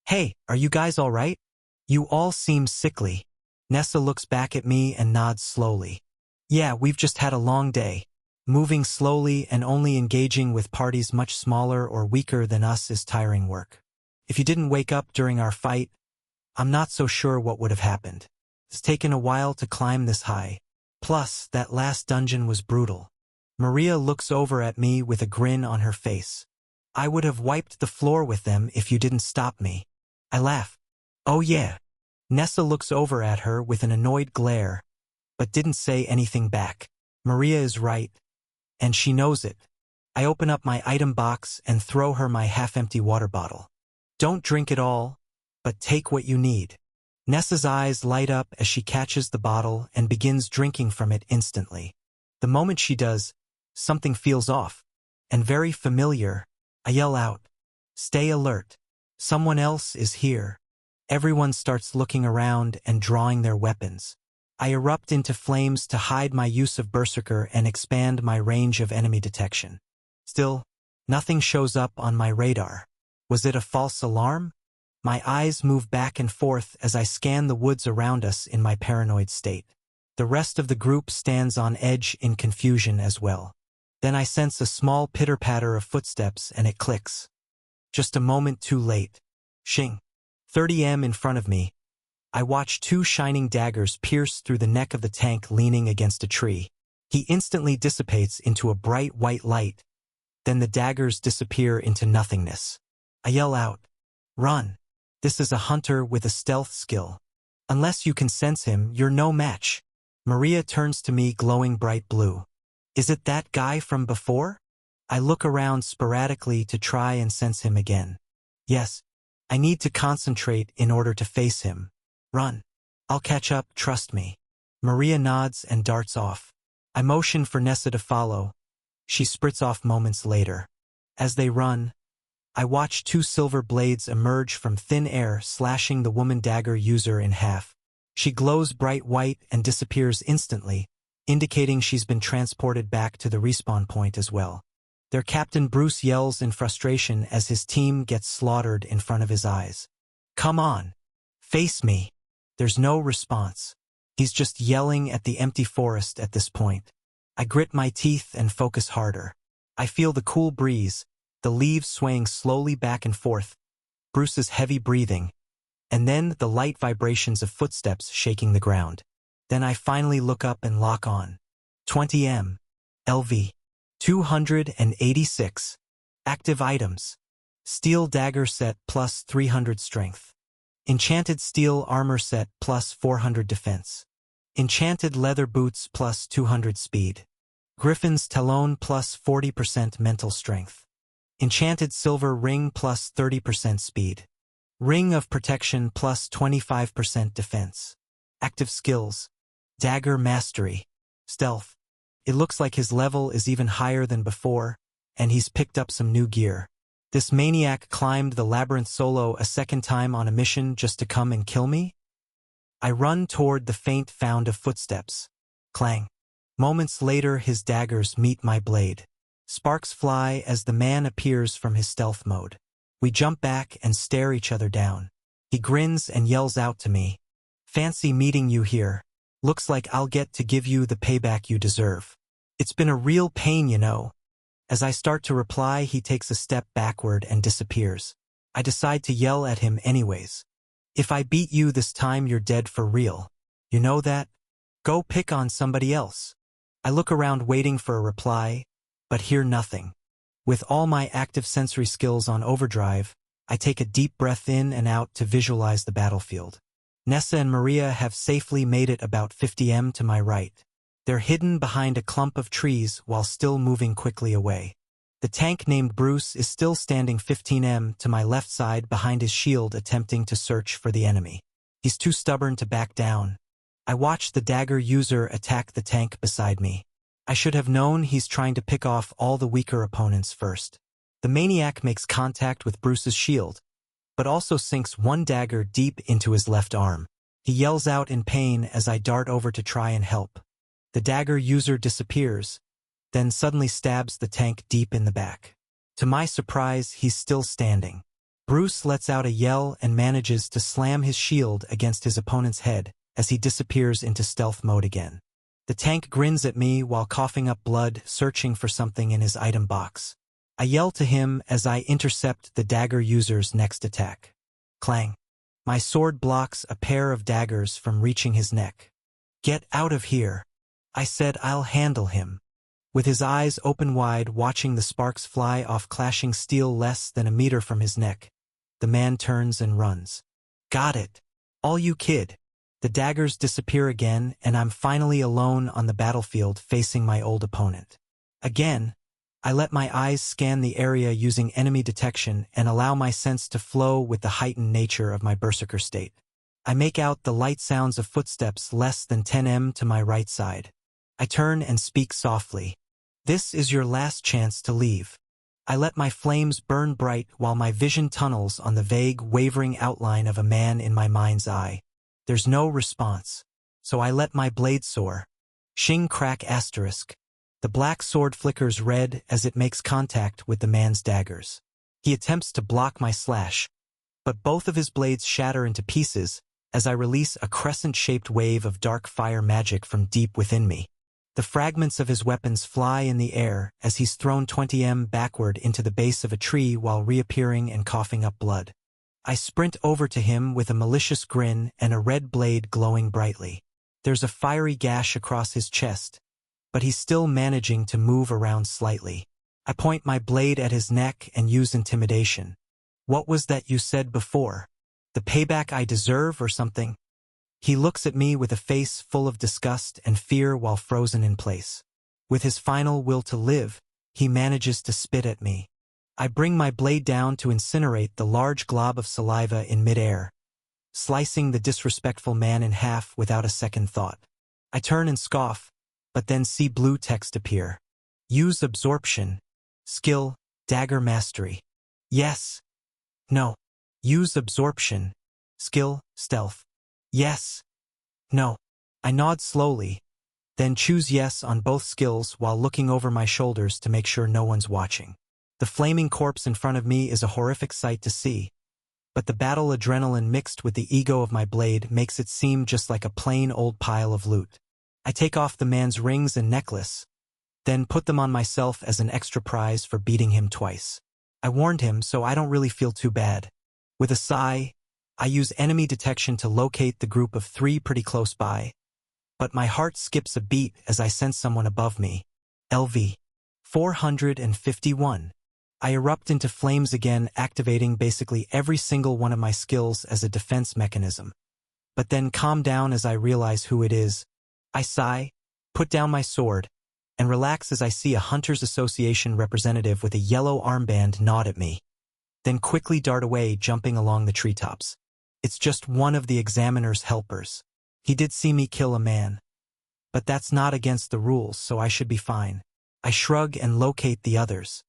Hey, are you guys all right? You all seem sickly. Nessa looks back at me and nods slowly. Yeah, we've just had a long day. Moving slowly and only engaging with parties much smaller or weaker than us is tiring work. If you didn't wake up during our fight, I'm not so sure what would have happened. It's taken a while to climb this high. Plus, that last dungeon was brutal. Maria looks over at me with a grin on her face. I would have wiped the floor with them if you didn't stop me. I laugh. Oh yeah. Nessa looks over at her with an annoyed glare, but didn't say anything back. Maria is right, and she knows it. I open up my item box and throw her my half-empty water bottle. Don't drink it all, but take what you need. Nessa's eyes light up as she catches the bottle and begins drinking from it instantly. The moment she does, something feels off, and very familiar. I yell out, "Stay alert. Someone else is here." Everyone starts looking around and drawing their weapons. I erupt into flames to hide my use of Berserker and expand my range of enemy detection. Still, nothing shows up on my radar. Was it a false alarm? My eyes move back and forth as I scan the woods around us in my paranoid state. The rest of the group stands on edge in confusion as well. Then I sense a small pitter-patter of footsteps and it clicks. Just a moment too late. Shing. 30 in front of me. I watch two shining daggers pierce through the neck of the tank leaning against a tree. He instantly dissipates into a bright white light. Then the daggers disappear into nothingness. I yell out, "Run! This is a hunter with a stealth skill. Unless you can sense him, you're no match." Maria turns to me glowing bright blue. "Is it that guy from before?" I look around sporadically to try and sense him again. Yes, I need to concentrate in order to face him. "Run. I'll catch up, trust me." Maria nods and darts off. I motion for Nessa to follow. She sprints off moments later. As they run, I watch two silver blades emerge from thin air, slashing the woman dagger user in half. She glows bright white and disappears instantly, indicating she's been transported back to the respawn point as well. Their captain Bruce yells in frustration as his team gets slaughtered in front of his eyes. "Come on. Face me." There's no response. He's just yelling at the empty forest at this point. I grit my teeth and focus harder. I feel the cool breeze, the leaves swaying slowly back and forth, Bruce's heavy breathing, and then the light vibrations of footsteps shaking the ground. Then I finally look up and lock on. 20 LV. 286. Active items. Steel dagger set plus 300 strength. Enchanted steel armor set plus 400 defense. Enchanted leather boots plus 200 speed. Griffin's talon plus 40% mental strength. Enchanted silver ring plus 30% speed. Ring of protection plus 25% defense. Active skills. Dagger mastery. Stealth. It looks like his level is even higher than before, and he's picked up some new gear. This maniac climbed the labyrinth solo a second time on a mission just to come and kill me? I run toward the faint sound of footsteps. Clang. Moments later, his daggers meet my blade. Sparks fly as the man appears from his stealth mode. We jump back and stare each other down. He grins and yells out to me, "Fancy meeting you here. Looks like I'll get to give you the payback you deserve. It's been a real pain, you know." As I start to reply, he takes a step backward and disappears. I decide to yell at him anyways. "If I beat you this time, you're dead for real. You know that? Go pick on somebody else." I look around waiting for a reply, but hear nothing. With all my active sensory skills on overdrive, I take a deep breath in and out to visualize the battlefield. Nessa and Maria have safely made it about 50 to my right. They're hidden behind a clump of trees while still moving quickly away. The tank named Bruce is still standing 15 to my left side behind his shield, attempting to search for the enemy. He's too stubborn to back down. I watch the dagger user attack the tank beside me. I should have known he's trying to pick off all the weaker opponents first. The maniac makes contact with Bruce's shield, but also sinks one dagger deep into his left arm. He yells out in pain as I dart over to try and help. The dagger user disappears, then suddenly stabs the tank deep in the back. To my surprise, he's still standing. Bruce lets out a yell and manages to slam his shield against his opponent's head as he disappears into stealth mode again. The tank grins at me while coughing up blood, searching for something in his item box. I yell to him as I intercept the dagger user's next attack. Clang. My sword blocks a pair of daggers from reaching his neck. "Get out of here." I said I'll handle him. With his eyes open wide, watching the sparks fly off clashing steel less than a meter from his neck, the man turns and runs. "Got it." All you kid. The daggers disappear again, and I'm finally alone on the battlefield facing my old opponent. Again, I let my eyes scan the area using enemy detection and allow my sense to flow with the heightened nature of my berserker state. I make out the light sounds of footsteps less than 10 m to my right side. I turn and speak softly. This is your last chance to leave. I let my flames burn bright while my vision tunnels on the vague, wavering outline of a man in my mind's eye. There's no response, so I let my blade soar. Shing crack asterisk. The black sword flickers red as it makes contact with the man's daggers. He attempts to block my slash, but both of his blades shatter into pieces as I release a crescent-shaped wave of dark fire magic from deep within me. The fragments of his weapons fly in the air as he's thrown 20 m backward into the base of a tree while reappearing and coughing up blood. I sprint over to him with a malicious grin and a red blade glowing brightly. There's a fiery gash across his chest, but he's still managing to move around slightly. I point my blade at his neck and use intimidation. What was that you said before? The payback I deserve or something? He looks at me with a face full of disgust and fear while frozen in place. With his final will to live, he manages to spit at me. I bring my blade down to incinerate the large glob of saliva in midair, slicing the disrespectful man in half without a second thought. I turn and scoff, but then see blue text appear. Use absorption. Skill, dagger mastery. Yes. No. Use absorption. Skill, stealth. Yes. No. I nod slowly, then choose yes on both skills while looking over my shoulders to make sure no one's watching. The flaming corpse in front of me is a horrific sight to see, but the battle adrenaline mixed with the ego of my blade makes it seem just like a plain old pile of loot. I take off the man's rings and necklace, then put them on myself as an extra prize for beating him twice. I warned him, so I don't really feel too bad. With a sigh, I use enemy detection to locate the group of 3 pretty close by, but my heart skips a beat as I sense someone above me. LV 451. I erupt into flames again, activating basically every single one of my skills as a defense mechanism, but then calm down as I realize who it is. I sigh, put down my sword, and relax as I see a Hunters Association representative with a yellow armband nod at me, then quickly dart away, jumping along the treetops. It's just one of the examiner's helpers. He did see me kill a man, but that's not against the rules, so I should be fine. I shrug and locate the others.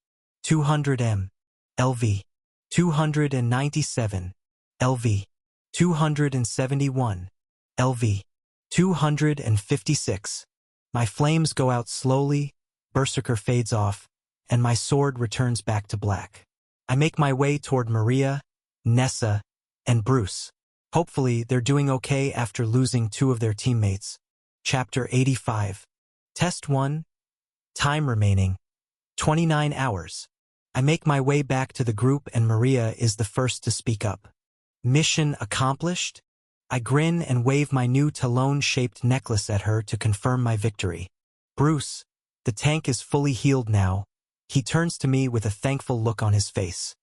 200 m. LV 297. LV 271. LV 256. My flames go out slowly, Berserker fades off, and my sword returns back to black. I make my way toward Maria, Nessa, and Bruce. Hopefully, they're doing okay after losing 2 of their teammates. Chapter 85. Test 1. Time remaining 29 hours. I make my way back to the group and Maria is the first to speak up. Mission accomplished? I grin and wave my new talon-shaped necklace at her to confirm my victory. Bruce, the tank is fully healed now. He turns to me with a thankful look on his face.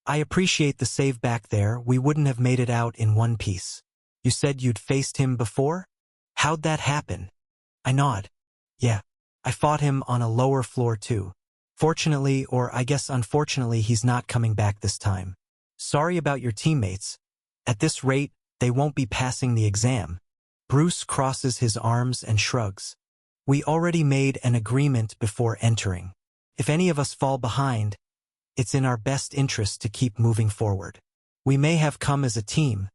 I appreciate the save back there. We wouldn't have made it out in one piece. You said you'd faced him before? How'd that happen? I nod. Yeah, I fought him on a lower floor too. Fortunately, or I guess unfortunately, he's not coming back this time. Sorry about your teammates. At this rate, they won't be passing the exam. Bruce crosses his arms and shrugs. We already made an agreement before entering. If any of us fall behind, it's in our best interest to keep moving forward. We may have come as a team,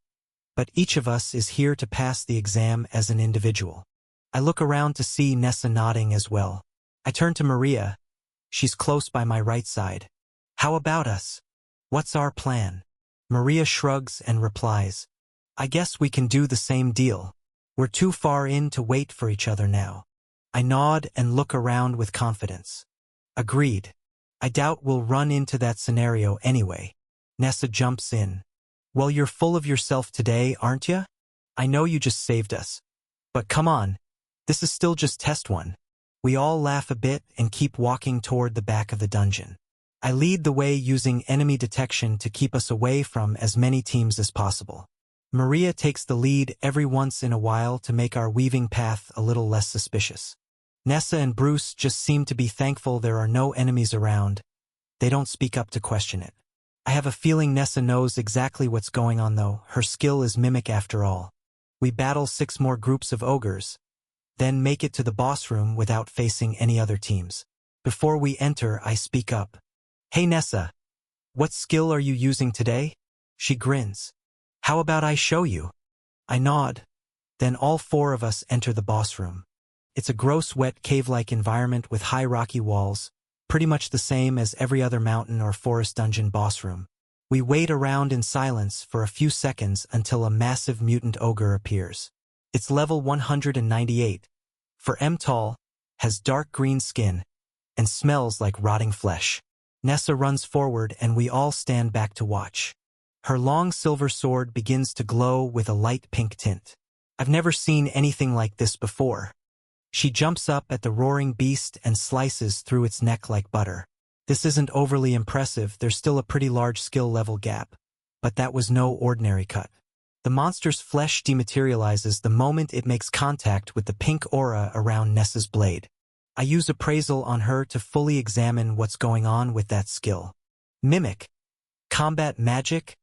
but each of us is here to pass the exam as an individual. I look around to see Nessa nodding as well. I turn to Maria. She's close by my right side. How about us? What's our plan? Maria shrugs and replies, I guess we can do the same deal. We're too far in to wait for each other now. I nod and look around with confidence. Agreed. I doubt we'll run into that scenario anyway. Nessa jumps in. Well, you're full of yourself today, aren't you? I know you just saved us. But come on, this is still just test 1. We all laugh a bit and keep walking toward the back of the dungeon. I lead the way using enemy detection to keep us away from as many teams as possible. Maria takes the lead every once in a while to make our weaving path a little less suspicious. Nessa and Bruce just seem to be thankful there are no enemies around. They don't speak up to question it. I have a feeling Nessa knows exactly what's going on though. Her skill is mimic after all. We battle 6 more groups of ogres, then make it to the boss room without facing any other teams. Before we enter, I speak up. Hey Nessa, what skill are you using today? She grins. How about I show you? I nod. Then all 4 of us enter the boss room. It's a gross, wet, cave-like environment with high rocky walls, pretty much the same as every other mountain or forest dungeon boss room. We wait around in silence for a few seconds until a massive mutant ogre appears. It's level 198. For tall, has dark green skin, and smells like rotting flesh. Nessa runs forward and we all stand back to watch. Her long silver sword begins to glow with a light pink tint. I've never seen anything like this before. She jumps up at the roaring beast and slices through its neck like butter. This isn't overly impressive, there's still a pretty large skill level gap. But that was no ordinary cut. The monster's flesh dematerializes the moment it makes contact with the pink aura around Nessa's blade. I use appraisal on her to fully examine what's going on with that skill. Mimic. Combat magic.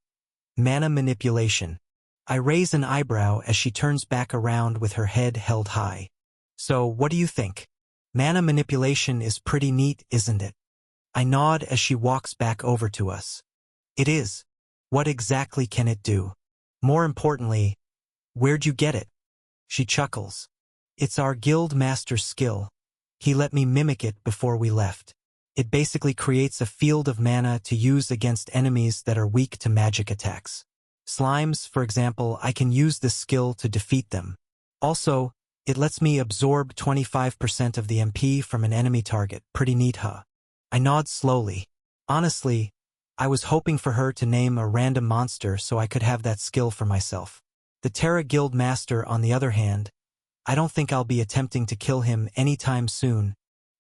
Mana manipulation. I raise an eyebrow as she turns back around with her head held high. So, what do you think? Mana manipulation is pretty neat, isn't it? I nod as she walks back over to us. It is. What exactly can it do? More importantly, where'd you get it? She chuckles. It's our guild master's skill. He let me mimic it before we left. It basically creates a field of mana to use against enemies that are weak to magic attacks. Slimes, for example, I can use this skill to defeat them. Also, it lets me absorb 25% of the MP from an enemy target. Pretty neat, huh? I nod slowly. Honestly, I was hoping for her to name a random monster so I could have that skill for myself. The Terra Guild Master, on the other hand, I don't think I'll be attempting to kill him anytime soon.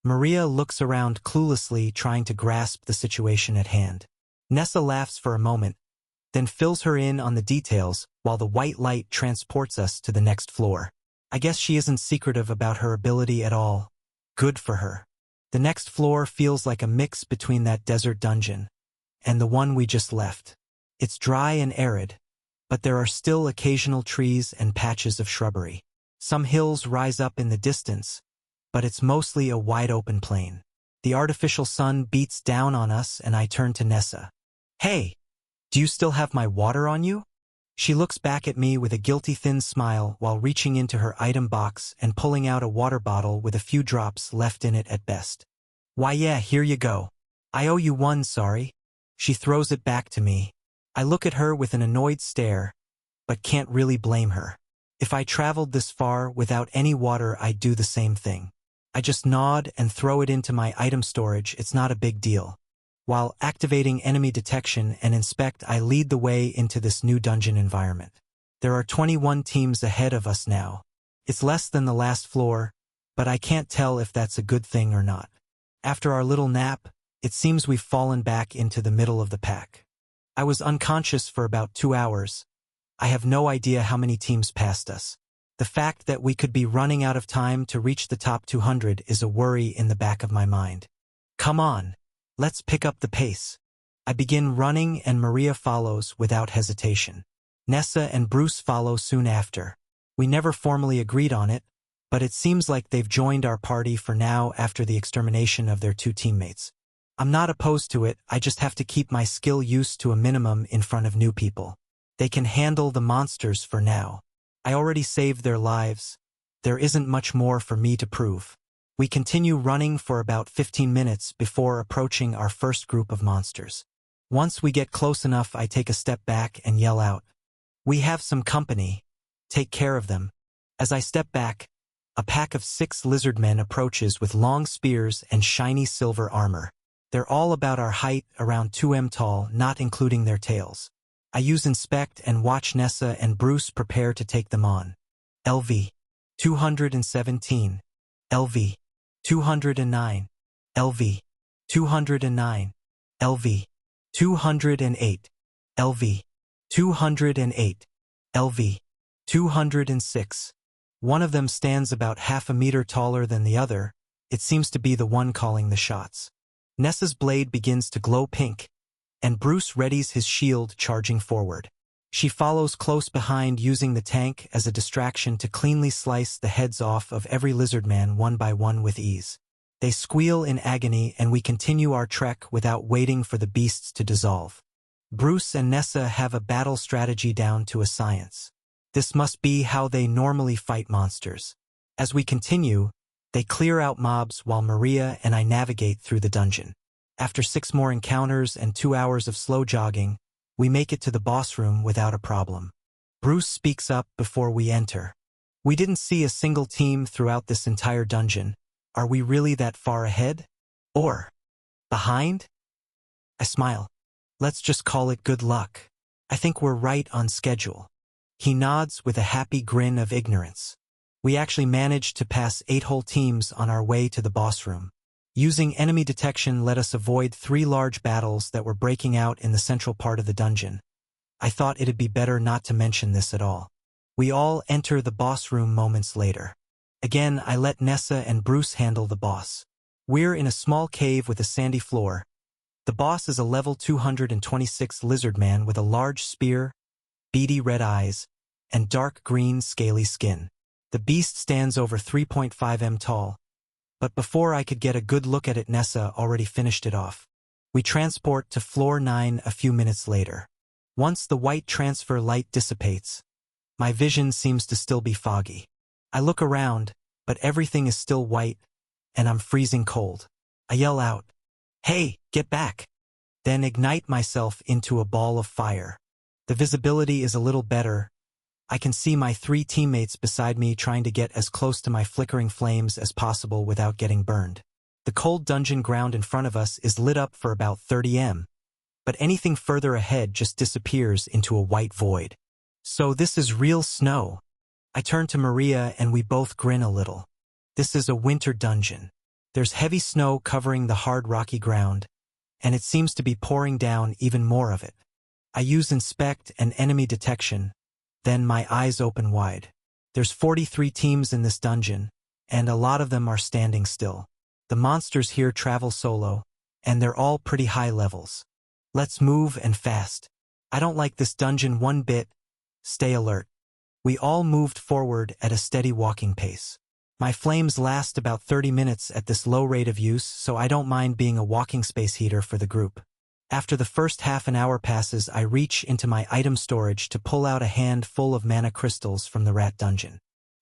Maria looks around cluelessly, trying to grasp the situation at hand. Nessa laughs for a moment, then fills her in on the details while the white light transports us to the next floor. I guess she isn't secretive about her ability at all. Good for her. The next floor feels like a mix between that desert dungeon and the one we just left. It's dry and arid, but there are still occasional trees and patches of shrubbery. Some hills rise up in the distance, but it's mostly a wide-open plain. The artificial sun beats down on us and I turn to Nessa. Hey, do you still have my water on you? She looks back at me with a guilty thin smile while reaching into her item box and pulling out a water bottle with a few drops left in it at best. Why yeah, here you go. I owe you one, sorry. She throws it back to me. I look at her with an annoyed stare, but can't really blame her. If I traveled this far without any water, I'd do the same thing. I just nod and throw it into my item storage. It's not a big deal. While activating enemy detection and inspect, I lead the way into this new dungeon environment. There are 21 teams ahead of us now. It's less than the last floor, but I can't tell if that's a good thing or not. After our little nap, it seems we've fallen back into the middle of the pack. I was unconscious for about 2 hours. I have no idea how many teams passed us. The fact that we could be running out of time to reach the top 200 is a worry in the back of my mind. Come on, let's pick up the pace. I begin running and Maria follows without hesitation. Nessa and Bruce follow soon after. We never formally agreed on it, but it seems like they've joined our party for now after the extermination of their 2 teammates. I'm not opposed to it, I just have to keep my skill use to a minimum in front of new people. They can handle the monsters for now. I already saved their lives. There isn't much more for me to prove. We continue running for about 15 minutes before approaching our first group of monsters. Once we get close enough, I take a step back and yell out, "We have some company. Take care of them." As I step back, a pack of 6 lizard men approaches with long spears and shiny silver armor. They're all about our height, around 2 m tall, not including their tails. I use inspect and watch Nessa and Bruce prepare to take them on. LV 217, LV 209, LV 209, LV 208, LV 208, LV. 206. One of them stands about half a meter taller than the other. It seems to be the one calling the shots. Nessa's blade begins to glow pink, and Bruce readies his shield, charging forward. She follows close behind, using the tank as a distraction to cleanly slice the heads off of every lizardman one by one with ease. They squeal in agony, and we continue our trek without waiting for the beasts to dissolve. Bruce and Nessa have a battle strategy down to a science. This must be how they normally fight monsters. As we continue, they clear out mobs while Maria and I navigate through the dungeon. After 6 more encounters and 2 hours of slow jogging, we make it to the boss room without a problem. Bruce speaks up before we enter. We didn't see a single team throughout this entire dungeon. Are we really that far ahead? Or behind? I smile. Let's just call it good luck. I think we're right on schedule. He nods with a happy grin of ignorance. We actually managed to pass 8 whole teams on our way to the boss room. Using enemy detection let us avoid 3 large battles that were breaking out in the central part of the dungeon. I thought it'd be better not to mention this at all. We all enter the boss room moments later. Again, I let Nessa and Bruce handle the boss. We're in a small cave with a sandy floor. The boss is a level 226 lizard man with a large spear, beady red eyes, and dark green scaly skin. The beast stands over 3.5 m tall. But before I could get a good look at it, Nessa already finished it off. We transport to floor 9 a few minutes later. Once the white transfer light dissipates, my vision seems to still be foggy. I look around, but everything is still white, and I'm freezing cold. I yell out, "Hey, get back!" Then ignite myself into a ball of fire. The visibility is a little better. I can see my 3 teammates beside me trying to get as close to my flickering flames as possible without getting burned. The cold dungeon ground in front of us is lit up for about 30 m, but anything further ahead just disappears into a white void. So this is real snow. I turn to Maria and we both grin a little. This is a winter dungeon. There's heavy snow covering the hard rocky ground, and it seems to be pouring down even more of it. I use inspect and enemy detection. Then my eyes open wide. There's 43 teams in this dungeon, and a lot of them are standing still. The monsters here travel solo, and they're all pretty high levels. Let's move and fast. I don't like this dungeon one bit. Stay alert. We all moved forward at a steady walking pace. My flames last about 30 minutes at this low rate of use, so I don't mind being a walking space heater for the group. After the first half an hour passes, I reach into my item storage to pull out a handful of mana crystals from the rat dungeon.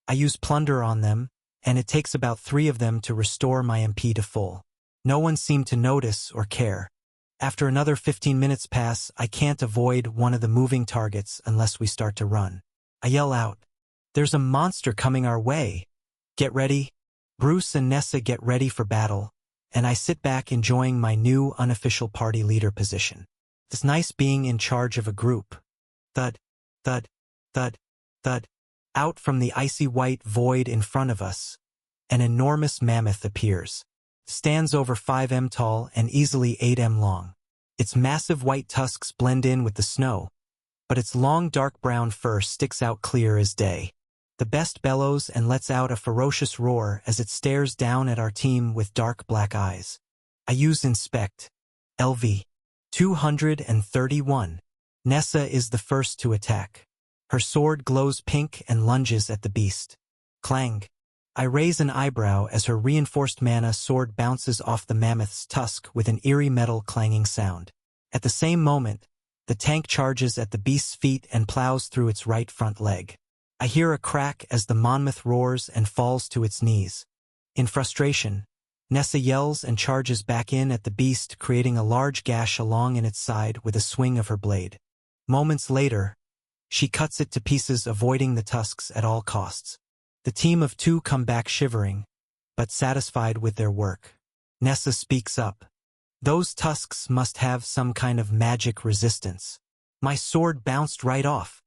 I use plunder on them, and it takes about 3 of them to restore my MP to full. No one seemed to notice or care. After another 15 minutes pass, I can't avoid one of the moving targets unless we start to run. I yell out, "There's a monster coming our way. Get ready." Bruce and Nessa get ready for battle, and I sit back enjoying my new unofficial party leader position. It's nice being in charge of a group. Thud, thud, thud, thud. Out from the icy white void in front of us, an enormous mammoth appears. It stands over 5 m tall and easily 8 m long. Its massive white tusks blend in with the snow, but its long dark brown fur sticks out clear as day. The best bellows and lets out a ferocious roar as it stares down at our team with dark black eyes. I use inspect. LV. 231. Nessa is the first to attack. Her sword glows pink and lunges at the beast. Clang. I raise an eyebrow as her reinforced mana sword bounces off the mammoth's tusk with an eerie metal clanging sound. At the same moment, the tank charges at the beast's feet and plows through its right front leg. I hear a crack as the monmouth roars and falls to its knees. In frustration, Nessa yells and charges back in at the beast, creating a large gash along in its side with a swing of her blade. Moments later, she cuts it to pieces, avoiding the tusks at all costs. The team of 2 come back shivering, but satisfied with their work. Nessa speaks up. "Those tusks must have some kind of magic resistance. My sword bounced right off."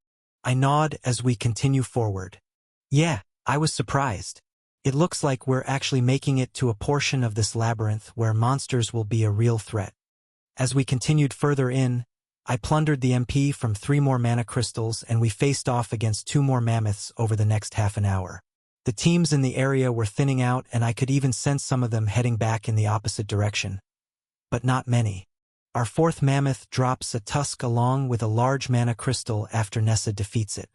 I nod as we continue forward. "Yeah, I was surprised. It looks like we're actually making it to a portion of this labyrinth where monsters will be a real threat." As we continued further in, I plundered the MP from 3 more mana crystals and we faced off against 2 more mammoths over the next half an hour. The teams in the area were thinning out and I could even sense some of them heading back in the opposite direction. But not many. Our 4th mammoth drops a tusk along with a large mana crystal after Nessa defeats it.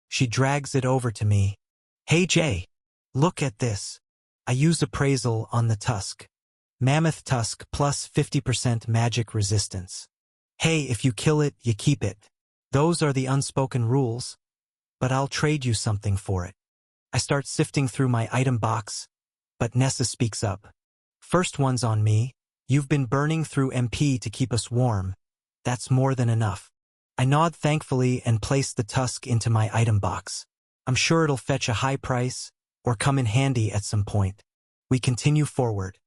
She drags it over to me. "Hey Jay, look at this." I use appraisal on the tusk. Mammoth tusk plus 50% magic resistance. Hey, if you kill it, you keep it. Those are the unspoken rules. But I'll trade you something for it. I start sifting through my item box, but Nessa speaks up. "First one's on me. You've been burning through MP to keep us warm. That's more than enough." I nod thankfully and place the tusk into my item box. I'm sure it'll fetch a high price, or come in handy at some point. We continue forward.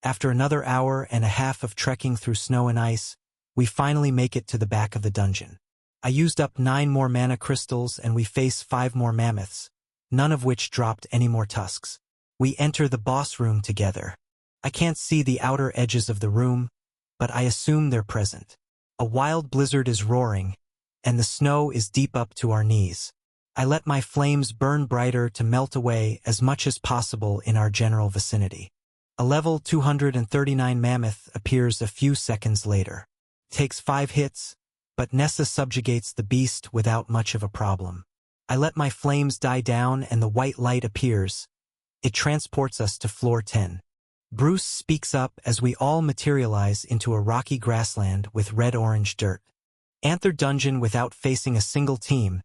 After another hour and a half of trekking through snow and ice, we finally make it to the back of the dungeon. I used up 9 more mana crystals and we face 5 more mammoths, none of which dropped any more tusks. We enter the boss room together. I can't see the outer edges of the room, but I assume they're present. A wild blizzard is roaring, and the snow is deep up to our knees. I let my flames burn brighter to melt away as much as possible in our general vicinity. A level 239 mammoth appears a few seconds later. Takes 5 hits, but Nessa subjugates the beast without much of a problem. I let my flames die down and the white light appears. It transports us to floor 10. Bruce speaks up as we all materialize into a rocky grassland with red-orange dirt. "Anther dungeon without facing a single team.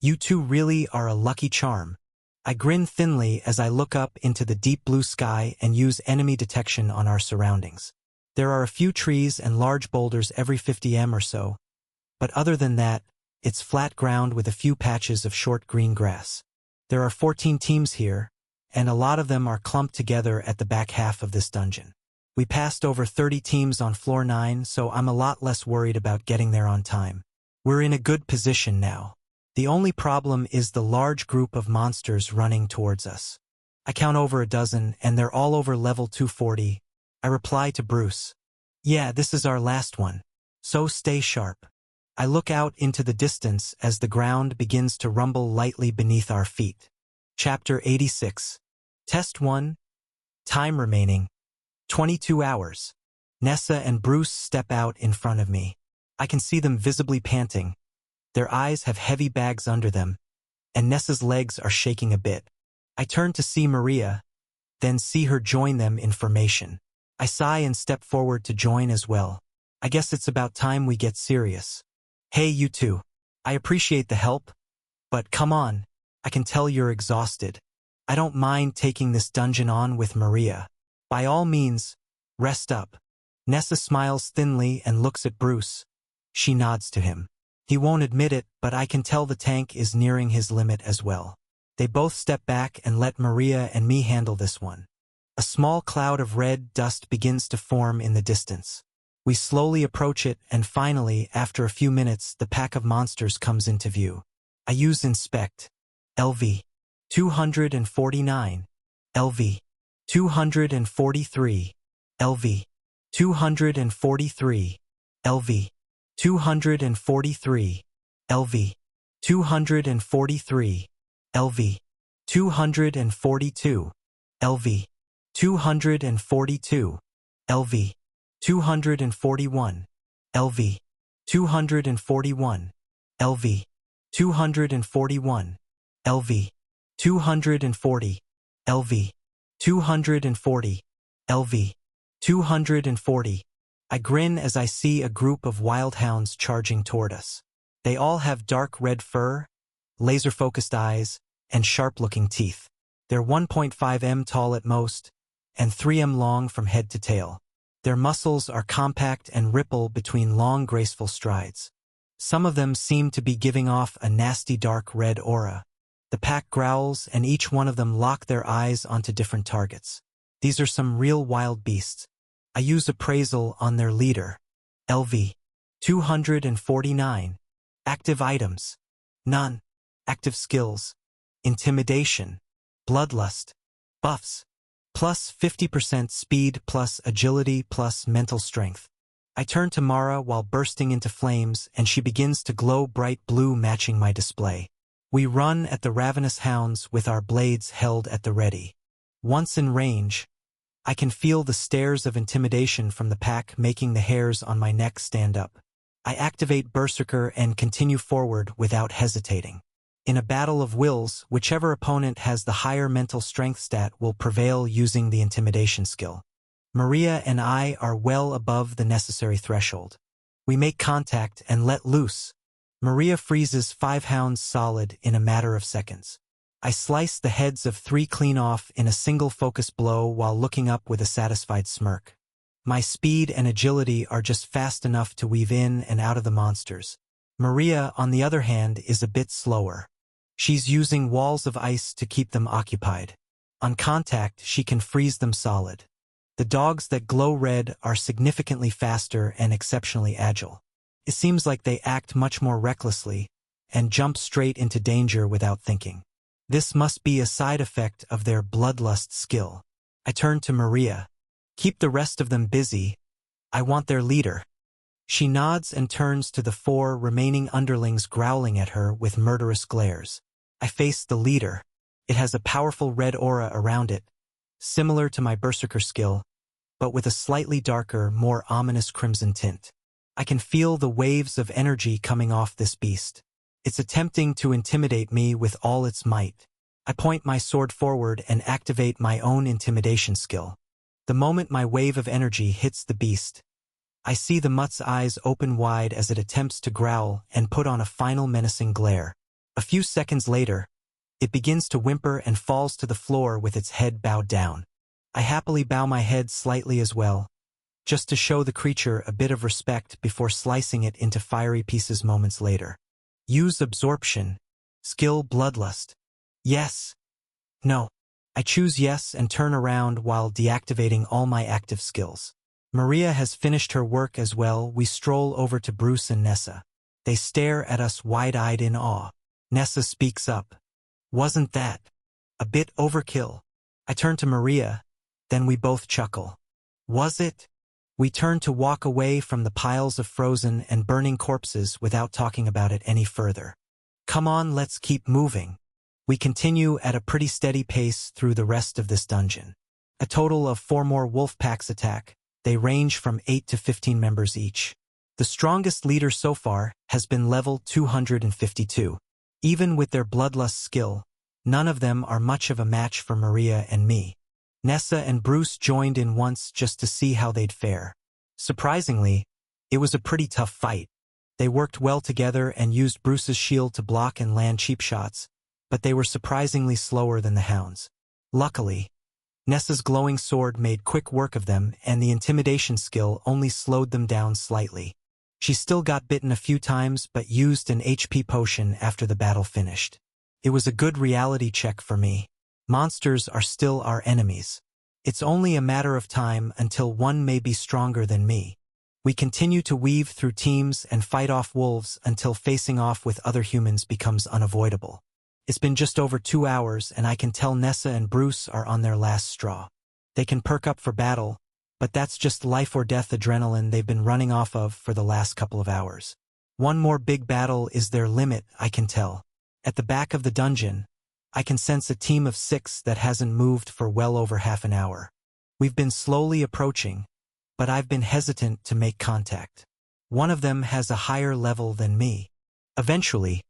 You two really are a lucky charm." I grin thinly as I look up into the deep blue sky and use enemy detection on our surroundings. There are a few trees and large boulders every 50 m or so, but other than that, it's flat ground with a few patches of short green grass. There are 14 teams here, and a lot of them are clumped together at the back half of this dungeon. We passed over 30 teams on floor 9, so I'm a lot less worried about getting there on time. We're in a good position now. The only problem is the large group of monsters running towards us. I count over a dozen, and they're all over level 240. I reply to Bruce. "Yeah, this is our last one. So stay sharp." I look out into the distance as the ground begins to rumble lightly beneath our feet. Chapter 86. Test 1. Time remaining. 22 hours. Nessa and Bruce step out in front of me. I can see them visibly panting. Their eyes have heavy bags under them, and Nessa's legs are shaking a bit. I turn to see Maria, then see her join them in formation. I sigh and step forward to join as well. I guess it's about time we get serious. "Hey, you two. I appreciate the help, but come on. I can tell you're exhausted. I don't mind taking this dungeon on with Maria. By all means, rest up." Nessa smiles thinly and looks at Bruce. She nods to him. He won't admit it, but I can tell the tank is nearing his limit as well. They both step back and let Maria and me handle this one. A small cloud of red dust begins to form in the distance. We slowly approach it, and finally, after a few minutes, the pack of monsters comes into view. I use Inspect. LV 249, LV 243, LV 243, LV 243, LV 243, LV 242, LV 242, LV 241, LV 241, LV 241, LV 240, LV 240, LV 240. I grin as I see a group of wild hounds charging toward us. They all have dark red fur, laser-focused eyes, and sharp-looking teeth. They're 1.5 m tall at most, and 3 m long from head to tail. Their muscles are compact and ripple between long, graceful strides. Some of them seem to be giving off a nasty dark red aura. The pack growls, and each one of them lock their eyes onto different targets. These are some real wild beasts. I use appraisal on their leader. LV 249. Active items. None. Active skills. Intimidation. Bloodlust. Buffs. Plus 50% speed plus agility plus mental strength. I turn to Mara while bursting into flames, and she begins to glow bright blue, matching my display. We run at the ravenous hounds with our blades held at the ready. Once in range, I can feel the stares of intimidation from the pack, making the hairs on my neck stand up. I activate Berserker and continue forward without hesitating. In a battle of wills, whichever opponent has the higher mental strength stat will prevail using the intimidation skill. Maria and I are well above the necessary threshold. We make contact and let loose. Maria freezes 5 hounds solid in a matter of seconds. I slice the heads of 3 clean off in a single focus blow while looking up with a satisfied smirk. My speed and agility are just fast enough to weave in and out of the monsters. Maria, on the other hand, is a bit slower. She's using walls of ice to keep them occupied. On contact, she can freeze them solid. The dogs that glow red are significantly faster and exceptionally agile. It seems like they act much more recklessly and jump straight into danger without thinking. This must be a side effect of their bloodlust skill. I turn to Maria. Keep the rest of them busy. I want their leader. She nods and turns to the 4 remaining underlings growling at her with murderous glares. I face the leader. It has a powerful red aura around it, similar to my Berserker skill, but with a slightly darker, more ominous crimson tint. I can feel the waves of energy coming off this beast. It's attempting to intimidate me with all its might. I point my sword forward and activate my own intimidation skill. The moment my wave of energy hits the beast, I see the mutt's eyes open wide as it attempts to growl and put on a final menacing glare. A few seconds later, it begins to whimper and falls to the floor with its head bowed down. I happily bow my head slightly as well, just to show the creature a bit of respect before slicing it into fiery pieces moments later. Use absorption. Skill bloodlust. Yes. No. I choose yes and turn around while deactivating all my active skills. Maria has finished her work as well. We stroll over to Bruce and Nessa. They stare at us wide-eyed in awe. Nessa speaks up. Wasn't that a bit overkill? I turn to Maria, then we both chuckle. Was it? We turn to walk away from the piles of frozen and burning corpses without talking about it any further. Come on, let's keep moving. We continue at a pretty steady pace through the rest of this dungeon. A total of 4 more wolf packs attack. They range from 8 to 15 members each. The strongest leader so far has been level 252. Even with their bloodlust skill, none of them are much of a match for Maria and me. Nessa and Bruce joined in once just to see how they'd fare. Surprisingly, it was a pretty tough fight. They worked well together and used Bruce's shield to block and land cheap shots, but they were surprisingly slower than the hounds. Luckily, Nessa's glowing sword made quick work of them, and the intimidation skill only slowed them down slightly. She still got bitten a few times but used an HP potion after the battle finished. It was a good reality check for me. Monsters are still our enemies. It's only a matter of time until one may be stronger than me. We continue to weave through teams and fight off wolves until facing off with other humans becomes unavoidable. It's been just over 2 hours, and I can tell Nessa and Bruce are on their last straw. They can perk up for battle, but that's just life or death adrenaline they've been running off of for the last couple of hours. One more big battle is their limit, I can tell. At the back of the dungeon, I can sense a team of 6 that hasn't moved for well over half an hour. We've been slowly approaching, but I've been hesitant to make contact. One of them has a higher level than me. Eventually,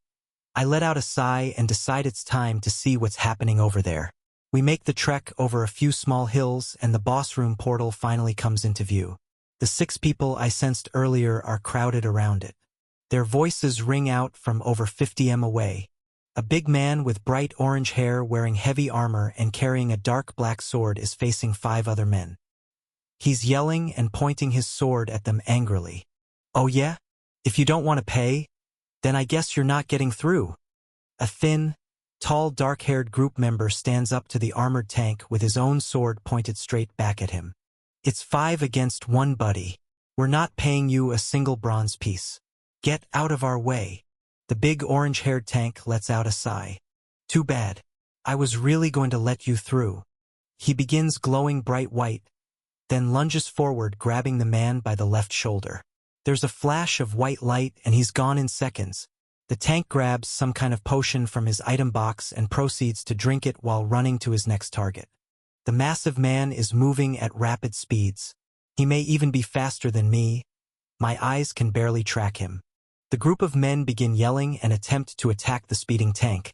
I let out a sigh and decide it's time to see what's happening over there. We make the trek over a few small hills, and the boss room portal finally comes into view. The 6 people I sensed earlier are crowded around it. Their voices ring out from over 50 m away. A big man with bright orange hair wearing heavy armor and carrying a dark black sword is facing 5 other men. He's yelling and pointing his sword at them angrily. Oh yeah? If you don't want to pay, then I guess you're not getting through. A thin, tall, dark-haired group member stands up to the armored tank with his own sword pointed straight back at him. It's 5 against 1, buddy. We're not paying you a single bronze piece. Get out of our way. The big orange-haired tank lets out a sigh. Too bad. I was really going to let you through. He begins glowing bright white, then lunges forward, grabbing the man by the left shoulder. There's a flash of white light and he's gone in seconds. The tank grabs some kind of potion from his item box and proceeds to drink it while running to his next target. The massive man is moving at rapid speeds. He may even be faster than me. My eyes can barely track him. The group of men begin yelling and attempt to attack the speeding tank.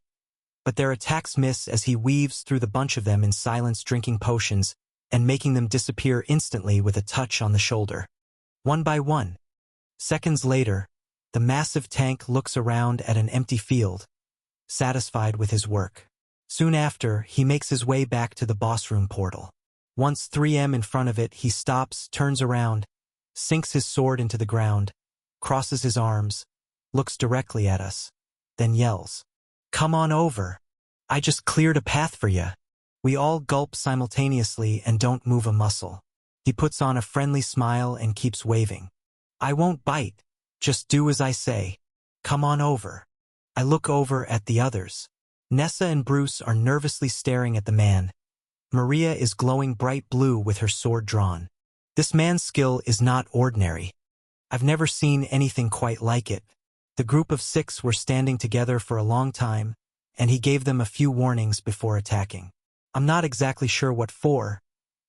But their attacks miss as he weaves through the bunch of them in silence, drinking potions and making them disappear instantly with a touch on the shoulder. One by one. Seconds later, the massive tank looks around at an empty field, satisfied with his work. Soon after, he makes his way back to the boss room portal. Once 3M in front of it, he stops, turns around, sinks his sword into the ground, crosses his arms, looks directly at us, then yells, "Come on over. I just cleared a path for ya." We all gulp simultaneously and don't move a muscle. He puts on a friendly smile and keeps waving. "I won't bite. Just do as I say. Come on over." I look over at the others. Nessa and Bruce are nervously staring at the man. Maria is glowing bright blue with her sword drawn. This man's skill is not ordinary. I've never seen anything quite like it. The group of 6 were standing together for a long time, and he gave them a few warnings before attacking. I'm not exactly sure what for,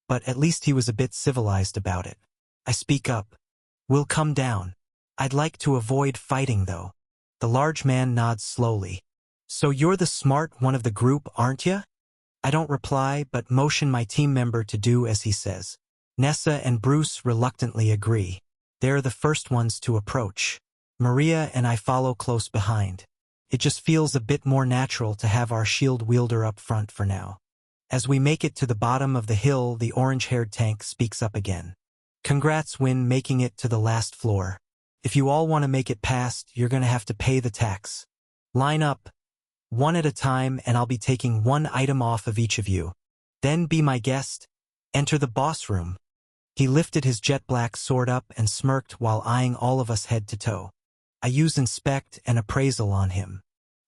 but at least he was a bit civilized about it. I speak up. "We'll come down. I'd like to avoid fighting, though." The large man nods slowly. "So you're the smart one of the group, aren't ya?" I don't reply, but motion my team member to do as he says. Nessa and Bruce reluctantly agree. They're the first ones to approach. Maria and I follow close behind. It just feels a bit more natural to have our shield wielder up front for now. As we make it to the bottom of the hill, the orange-haired tank speaks up again. "Congrats, Win, making it to the last floor. If you all want to make it past, you're gonna have to pay the tax. Line up, one at a time, and I'll be taking one item off of each of you. Then be my guest. Enter the boss room." He lifted his jet black sword up and smirked while eyeing all of us head to toe. I use Inspect and Appraisal on him.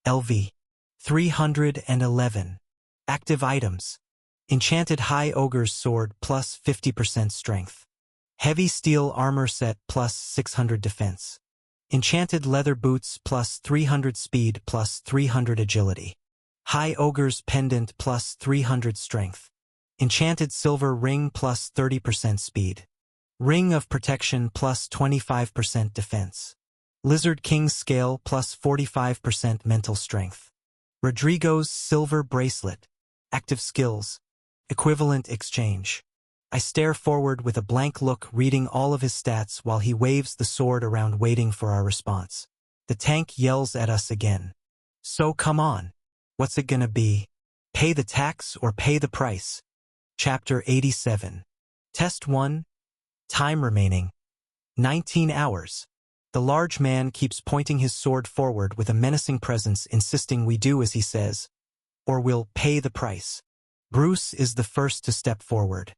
LV. 311. Active items. Enchanted High Ogre's Sword plus 50% strength. Heavy Steel Armor Set plus 600 defense. Enchanted Leather Boots plus 300 speed plus 300 agility. High Ogre's Pendant plus 300 strength. Enchanted Silver Ring plus 30% speed. Ring of Protection plus 25% defense. Lizard King's Scale plus 45% mental strength. Rodrigo's Silver Bracelet. Active skills. Equivalent exchange. I stare forward with a blank look, reading all of his stats while he waves the sword around, waiting for our response. The tank yells at us again. "So come on. What's it gonna be? Pay the tax or pay the price?" Chapter 87. Test 1. Time remaining. 19 hours. The large man keeps pointing his sword forward with a menacing presence, insisting we do as he says, or we'll pay the price. Bruce is the first to step forward.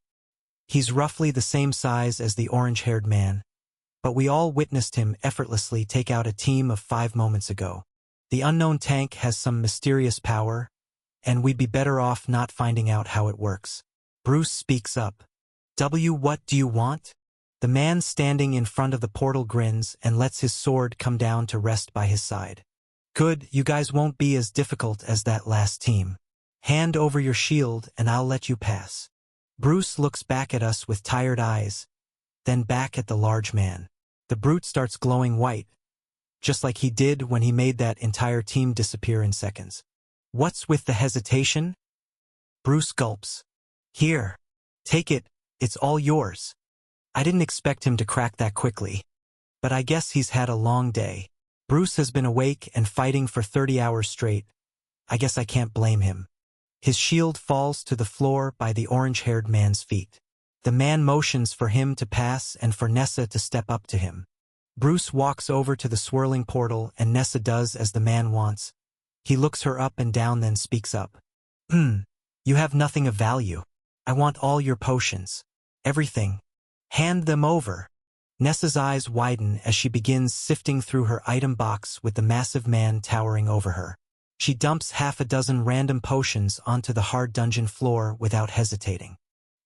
He's roughly the same size as the orange-haired man, but we all witnessed him effortlessly take out a team of 5 moments ago. The unknown tank has some mysterious power, and we'd be better off not finding out how it works. Bruce speaks up. What do you want?" The man standing in front of the portal grins and lets his sword come down to rest by his side. "Good, you guys won't be as difficult as that last team. Hand over your shield and I'll let you pass." Bruce looks back at us with tired eyes, then back at the large man. The brute starts glowing white, just like he did when he made that entire team disappear in seconds. "What's with the hesitation?" Bruce gulps. "Here. Take it, it's all yours." I didn't expect him to crack that quickly, but I guess he's had a long day. Bruce has been awake and fighting for 30 hours straight. I guess I can't blame him. His shield falls to the floor by the orange-haired man's feet. The man motions for him to pass and for Nessa to step up to him. Bruce walks over to the swirling portal and Nessa does as the man wants. He looks her up and down, then speaks up. You have nothing of value. I want all your potions. Everything. Hand them over." Nessa's eyes widen as she begins sifting through her item box with the massive man towering over her. She dumps half a dozen random potions onto the hard dungeon floor without hesitating.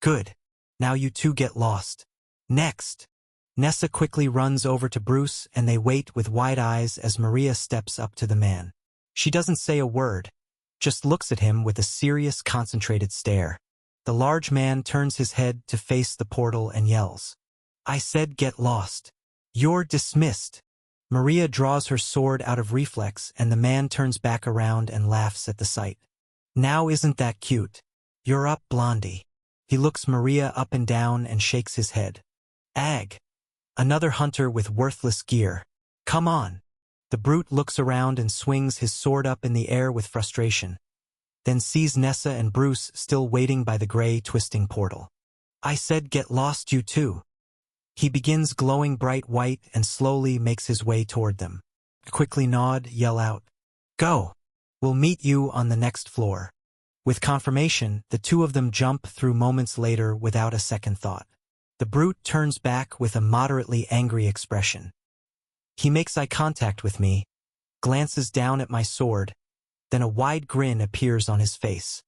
"Good. Now you two get lost. Next." Nessa quickly runs over to Bruce and they wait with wide eyes as Maria steps up to the man. She doesn't say a word, just looks at him with a serious, concentrated stare. The large man turns his head to face the portal and yells, "I said get lost. You're dismissed." Maria draws her sword out of reflex and the man turns back around and laughs at the sight. "Now isn't that cute? You're up, Blondie." He looks Maria up and down and shakes his head. "Ag. Another hunter with worthless gear. Come on." The brute looks around and swings his sword up in the air with frustration, then sees Nessa and Bruce still waiting by the gray, twisting portal. "I said get lost, you too." He begins glowing bright white and slowly makes his way toward them. Quickly nod, yell out, "Go! We'll meet you on the next floor." With confirmation, the two of them jump through moments later without a second thought. The brute turns back with a moderately angry expression. He makes eye contact with me, glances down at my sword, then a wide grin appears on his face.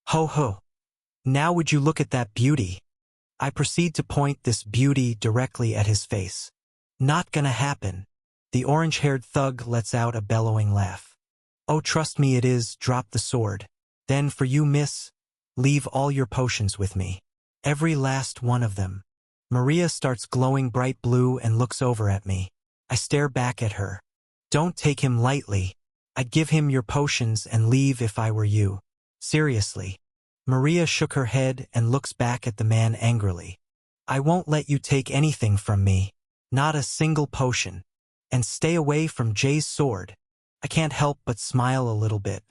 "Ho ho! Now would you look at that beauty?" I proceed to point this beauty directly at his face. "Not gonna happen." The orange-haired thug lets out a bellowing laugh. "Oh, trust me it is, drop the sword. Then for you, miss, leave all your potions with me. Every last one of them." Maria starts glowing bright blue and looks over at me. I stare back at her. "Don't take him lightly. I'd give him your potions and leave if I were you. Seriously." Maria shook her head and looks back at the man angrily. "I won't let you take anything from me. Not a single potion. And stay away from Jay's sword." I can't help but smile a little bit.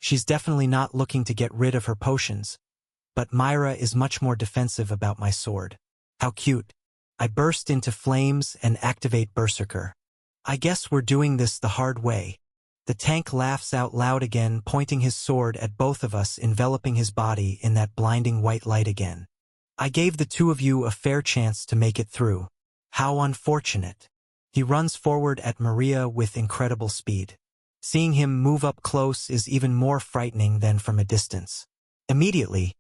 She's definitely not looking to get rid of her potions, but Myra is much more defensive about my sword. How cute. I burst into flames and activate Berserker. "I guess we're doing this the hard way." The tank laughs out loud again, pointing his sword at both of us, enveloping his body in that blinding white light again. "I gave the two of you a fair chance to make it through. How unfortunate." He runs forward at Maria with incredible speed. Seeing him move up close is even more frightening than from a distance. Immediately,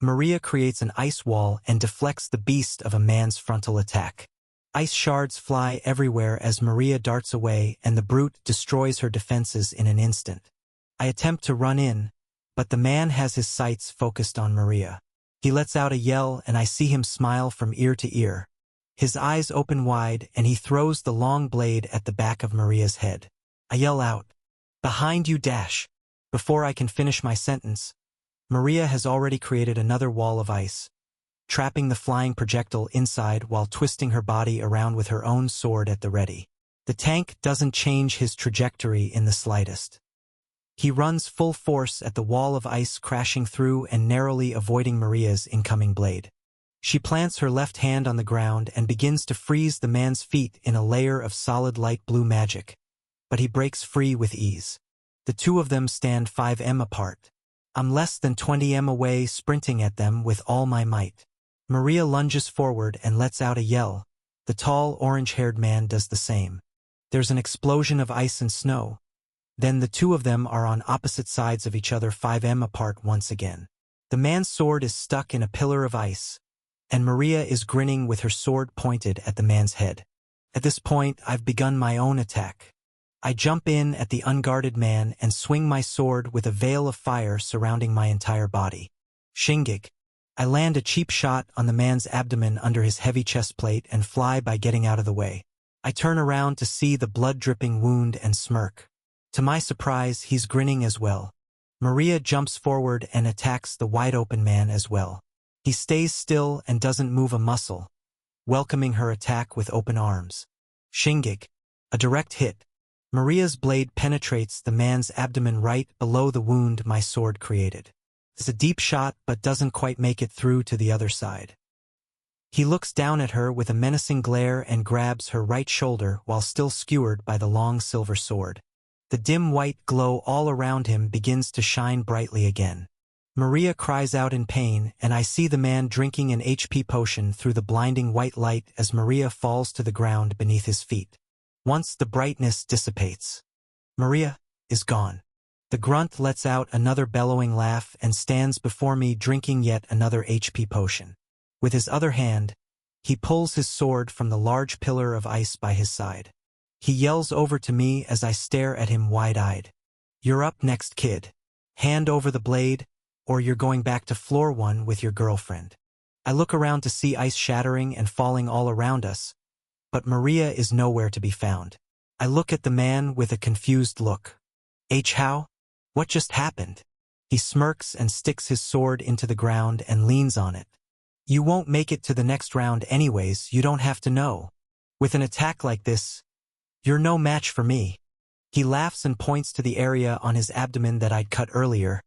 Maria creates an ice wall and deflects the beast of a man's frontal attack. Ice shards fly everywhere as Maria darts away and the brute destroys her defenses in an instant. I attempt to run in, but the man has his sights focused on Maria. He lets out a yell and I see him smile from ear to ear. His eyes open wide and he throws the long blade at the back of Maria's head. I yell out, "Behind you, dash!" Before I can finish my sentence, Maria has already created another wall of ice, trapping the flying projectile inside while twisting her body around with her own sword at the ready. The tank doesn't change his trajectory in the slightest. He runs full force at the wall of ice, crashing through and narrowly avoiding Maria's incoming blade. She plants her left hand on the ground and begins to freeze the man's feet in a layer of solid light blue magic, but he breaks free with ease. The two of them stand 5 m apart. I'm less than 20 m away, sprinting at them with all my might. Maria lunges forward and lets out a yell. The tall, orange-haired man does the same. There's an explosion of ice and snow. Then the two of them are on opposite sides of each other, 5 m apart once again. The man's sword is stuck in a pillar of ice, and Maria is grinning with her sword pointed at the man's head. At this point, I've begun my own attack. I jump in at the unguarded man and swing my sword with a veil of fire surrounding my entire body. Shingig. I land a cheap shot on the man's abdomen under his heavy chest plate and fly by getting out of the way. I turn around to see the blood-dripping wound and smirk. To my surprise, he's grinning as well. Maria jumps forward and attacks the wide-open man as well. He stays still and doesn't move a muscle, welcoming her attack with open arms. Shingig. A direct hit. Maria's blade penetrates the man's abdomen right below the wound my sword created. It's a deep shot but doesn't quite make it through to the other side. He looks down at her with a menacing glare and grabs her right shoulder while still skewered by the long silver sword. The dim white glow all around him begins to shine brightly again. Maria cries out in pain and I see the man drinking an HP potion through the blinding white light as Maria falls to the ground beneath his feet. Once the brightness dissipates, Maria is gone. The grunt lets out another bellowing laugh and stands before me drinking yet another HP potion. With his other hand, He pulls his sword from the large pillar of ice by his side. He yells over to me as I stare at him wide-eyed. "You're up next, kid. Hand over the blade, or you're going back to floor 1 with your girlfriend." I look around to see ice shattering and falling all around us, but Maria is nowhere to be found. I look at the man with a confused look. "How? What just happened?" He smirks and sticks his sword into the ground and leans on it. "You won't make it to the next round anyways, you don't have to know. With an attack like this, you're no match for me." He laughs and points to the area on his abdomen that I'd cut earlier.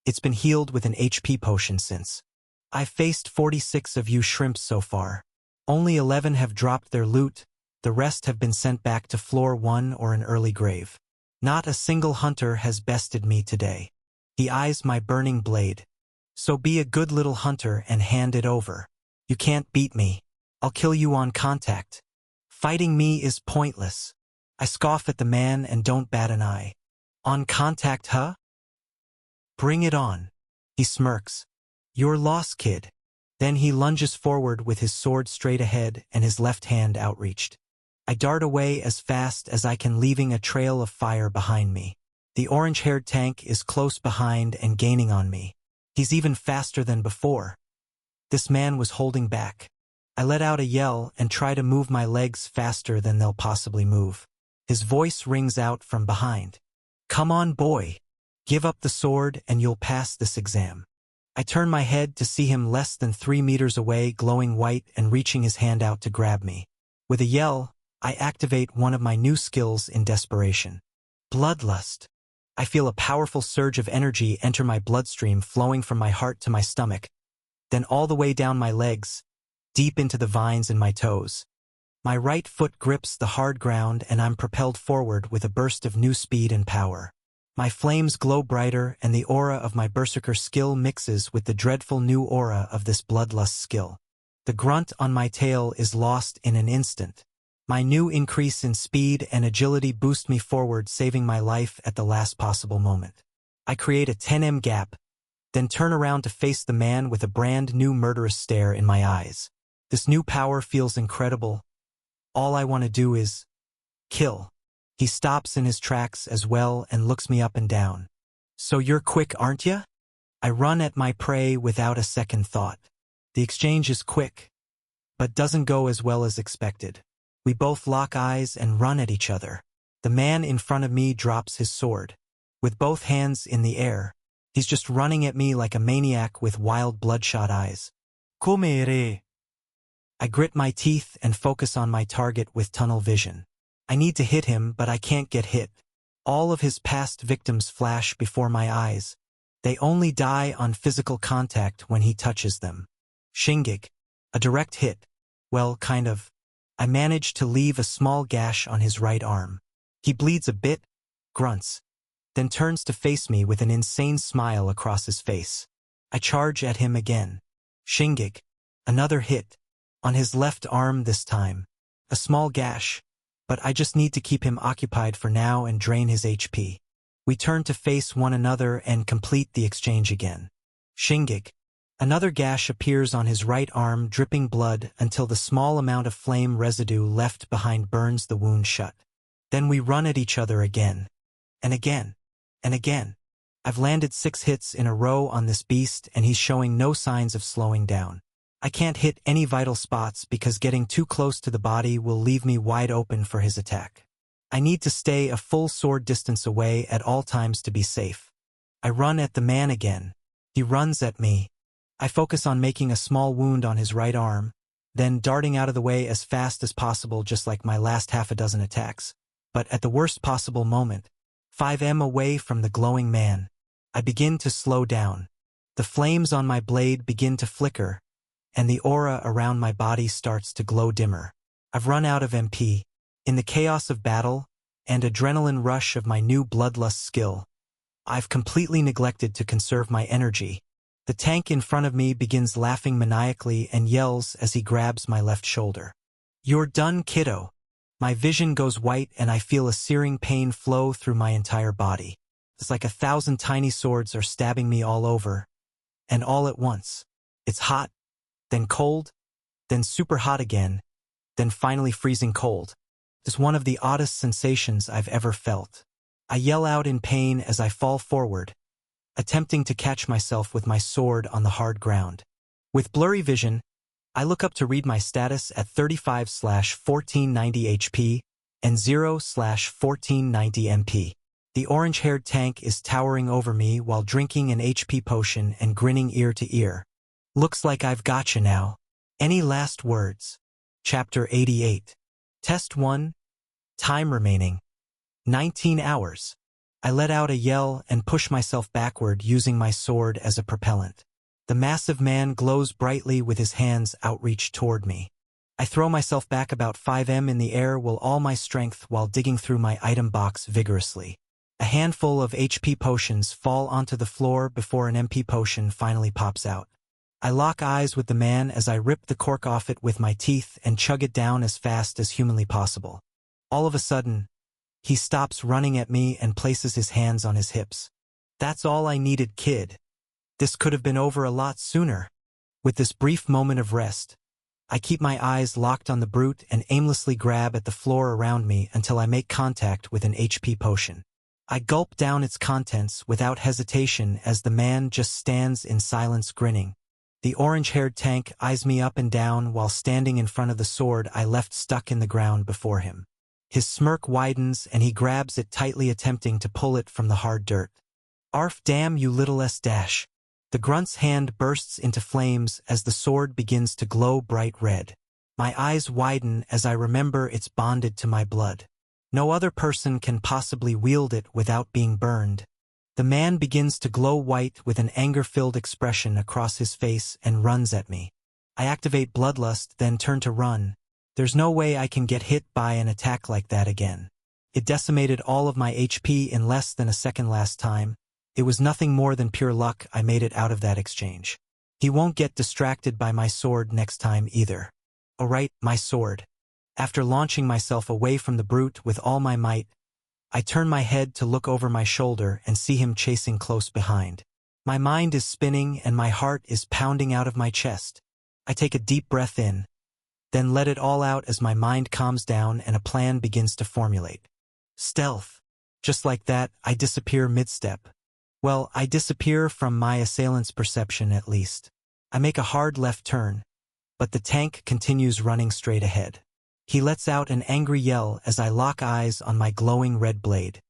It's been healed with an HP potion since. I've faced 46 of you shrimps so far. Only 11 have dropped their loot, the rest have been sent back to floor 1 or an early grave. Not a single hunter has bested me today. He eyes my burning blade. "So be a good little hunter and hand it over. You can't beat me. I'll kill you on contact. Fighting me is pointless." I scoff at the man and don't bat an eye. "On contact, huh? Bring it on." He smirks. "You're lost, kid." Then he lunges forward with his sword straight ahead and his left hand outreached. I dart away as fast as I can, leaving a trail of fire behind me. The orange-haired tank is close behind and gaining on me. He's even faster than before. This man was holding back. I let out a yell and try to move my legs faster than they'll possibly move. His voice rings out from behind. "Come on, boy. Give up the sword and you'll pass this exam." I turn my head to see him less than 3 meters away, glowing white and reaching his hand out to grab me. With a yell, I activate one of my new skills in desperation. Bloodlust. I feel a powerful surge of energy enter my bloodstream, flowing from my heart to my stomach, then all the way down my legs, deep into the vines in my toes. My right foot grips the hard ground and I'm propelled forward with a burst of new speed and power. My flames glow brighter and the aura of my berserker skill mixes with the dreadful new aura of this bloodlust skill. The grunt on my tail is lost in an instant. My new increase in speed and agility boost me forward, saving my life at the last possible moment. I create a 10m gap, then turn around to face the man with a brand new murderous stare in my eyes. This new power feels incredible. All I want to do is kill. He stops in his tracks as well and looks me up and down. "So you're quick, aren't ya?" I run at my prey without a second thought. The exchange is quick, but doesn't go as well as expected. We both lock eyes and run at each other. The man in front of me drops his sword. With both hands in the air, he's just running at me like a maniac with wild bloodshot eyes. "Come here." I grit my teeth and focus on my target with tunnel vision. I need to hit him, but I can't get hit. All of his past victims flash before my eyes. They only die on physical contact when he touches them. Shingig. A direct hit. Well, kind of. I manage to leave a small gash on his right arm. He bleeds a bit, grunts, then turns to face me with an insane smile across his face. I charge at him again. Shingig. Another hit. On his left arm this time. A small gash. But I just need to keep him occupied for now and drain his HP. We turn to face one another and complete the exchange again. Shingig. Another gash appears on his right arm, dripping blood until the small amount of flame residue left behind burns the wound shut. Then we run at each other again. And again. And again. I've landed 6 hits in a row on this beast and he's showing no signs of slowing down. I can't hit any vital spots because getting too close to the body will leave me wide open for his attack. I need to stay a full sword distance away at all times to be safe. I run at the man again. He runs at me. I focus on making a small wound on his right arm, then darting out of the way as fast as possible, just like my last half a dozen attacks. But at the worst possible moment, 5m away from the glowing man, I begin to slow down. The flames on my blade begin to flicker, and the aura around my body starts to glow dimmer. I've run out of MP. In the chaos of battle and adrenaline rush of my new bloodlust skill, I've completely neglected to conserve my energy. The tank in front of me begins laughing maniacally and yells as he grabs my left shoulder. "You're done, kiddo." My vision goes white and I feel a searing pain flow through my entire body. It's like 1,000 tiny swords are stabbing me all over, and all at once. It's hot, then cold, then super hot again, then finally freezing cold. It's one of the oddest sensations I've ever felt. I yell out in pain as I fall forward, attempting to catch myself with my sword on the hard ground. With blurry vision, I look up to read my status at 35/1490 HP and 0/1490 MP. The orange-haired tank is towering over me while drinking an HP potion and grinning ear to ear. Looks like I've gotcha now. Any last words? Chapter 88. Test 1. Time remaining. 19 hours. I let out a yell and push myself backward using my sword as a propellant. The massive man glows brightly with his hands outreached toward me. I throw myself back about 5 m in the air with all my strength while digging through my item box vigorously. A handful of HP potions fall onto the floor before an MP potion finally pops out. I lock eyes with the man as I rip the cork off it with my teeth and chug it down as fast as humanly possible. All of a sudden, he stops running at me and places his hands on his hips. That's all I needed, kid. This could have been over a lot sooner. With this brief moment of rest, I keep my eyes locked on the brute and aimlessly grab at the floor around me until I make contact with an HP potion. I gulp down its contents without hesitation as the man just stands in silence grinning. The orange-haired tank eyes me up and down while standing in front of the sword I left stuck in the ground before him. His smirk widens and he grabs it tightly, attempting to pull it from the hard dirt. Arf, damn you little s-. The grunt's hand bursts into flames as the sword begins to glow bright red. My eyes widen as I remember it's bonded to my blood. No other person can possibly wield it without being burned. The man begins to glow white with an anger-filled expression across his face and runs at me. I activate Bloodlust, then turn to run. There's no way I can get hit by an attack like that again. It decimated all of my HP in less than a second last time. It was nothing more than pure luck I made it out of that exchange. He won't get distracted by my sword next time either. Alright, my sword. After launching myself away from the brute with all my might, I turn my head to look over my shoulder and see him chasing close behind. My mind is spinning and my heart is pounding out of my chest. I take a deep breath in, then let it all out as my mind calms down and a plan begins to formulate. Stealth. Just like that, I disappear mid-step. Well, I disappear from my assailant's perception at least. I make a hard left turn, but the tank continues running straight ahead. He lets out an angry yell as I lock eyes on my glowing red blade.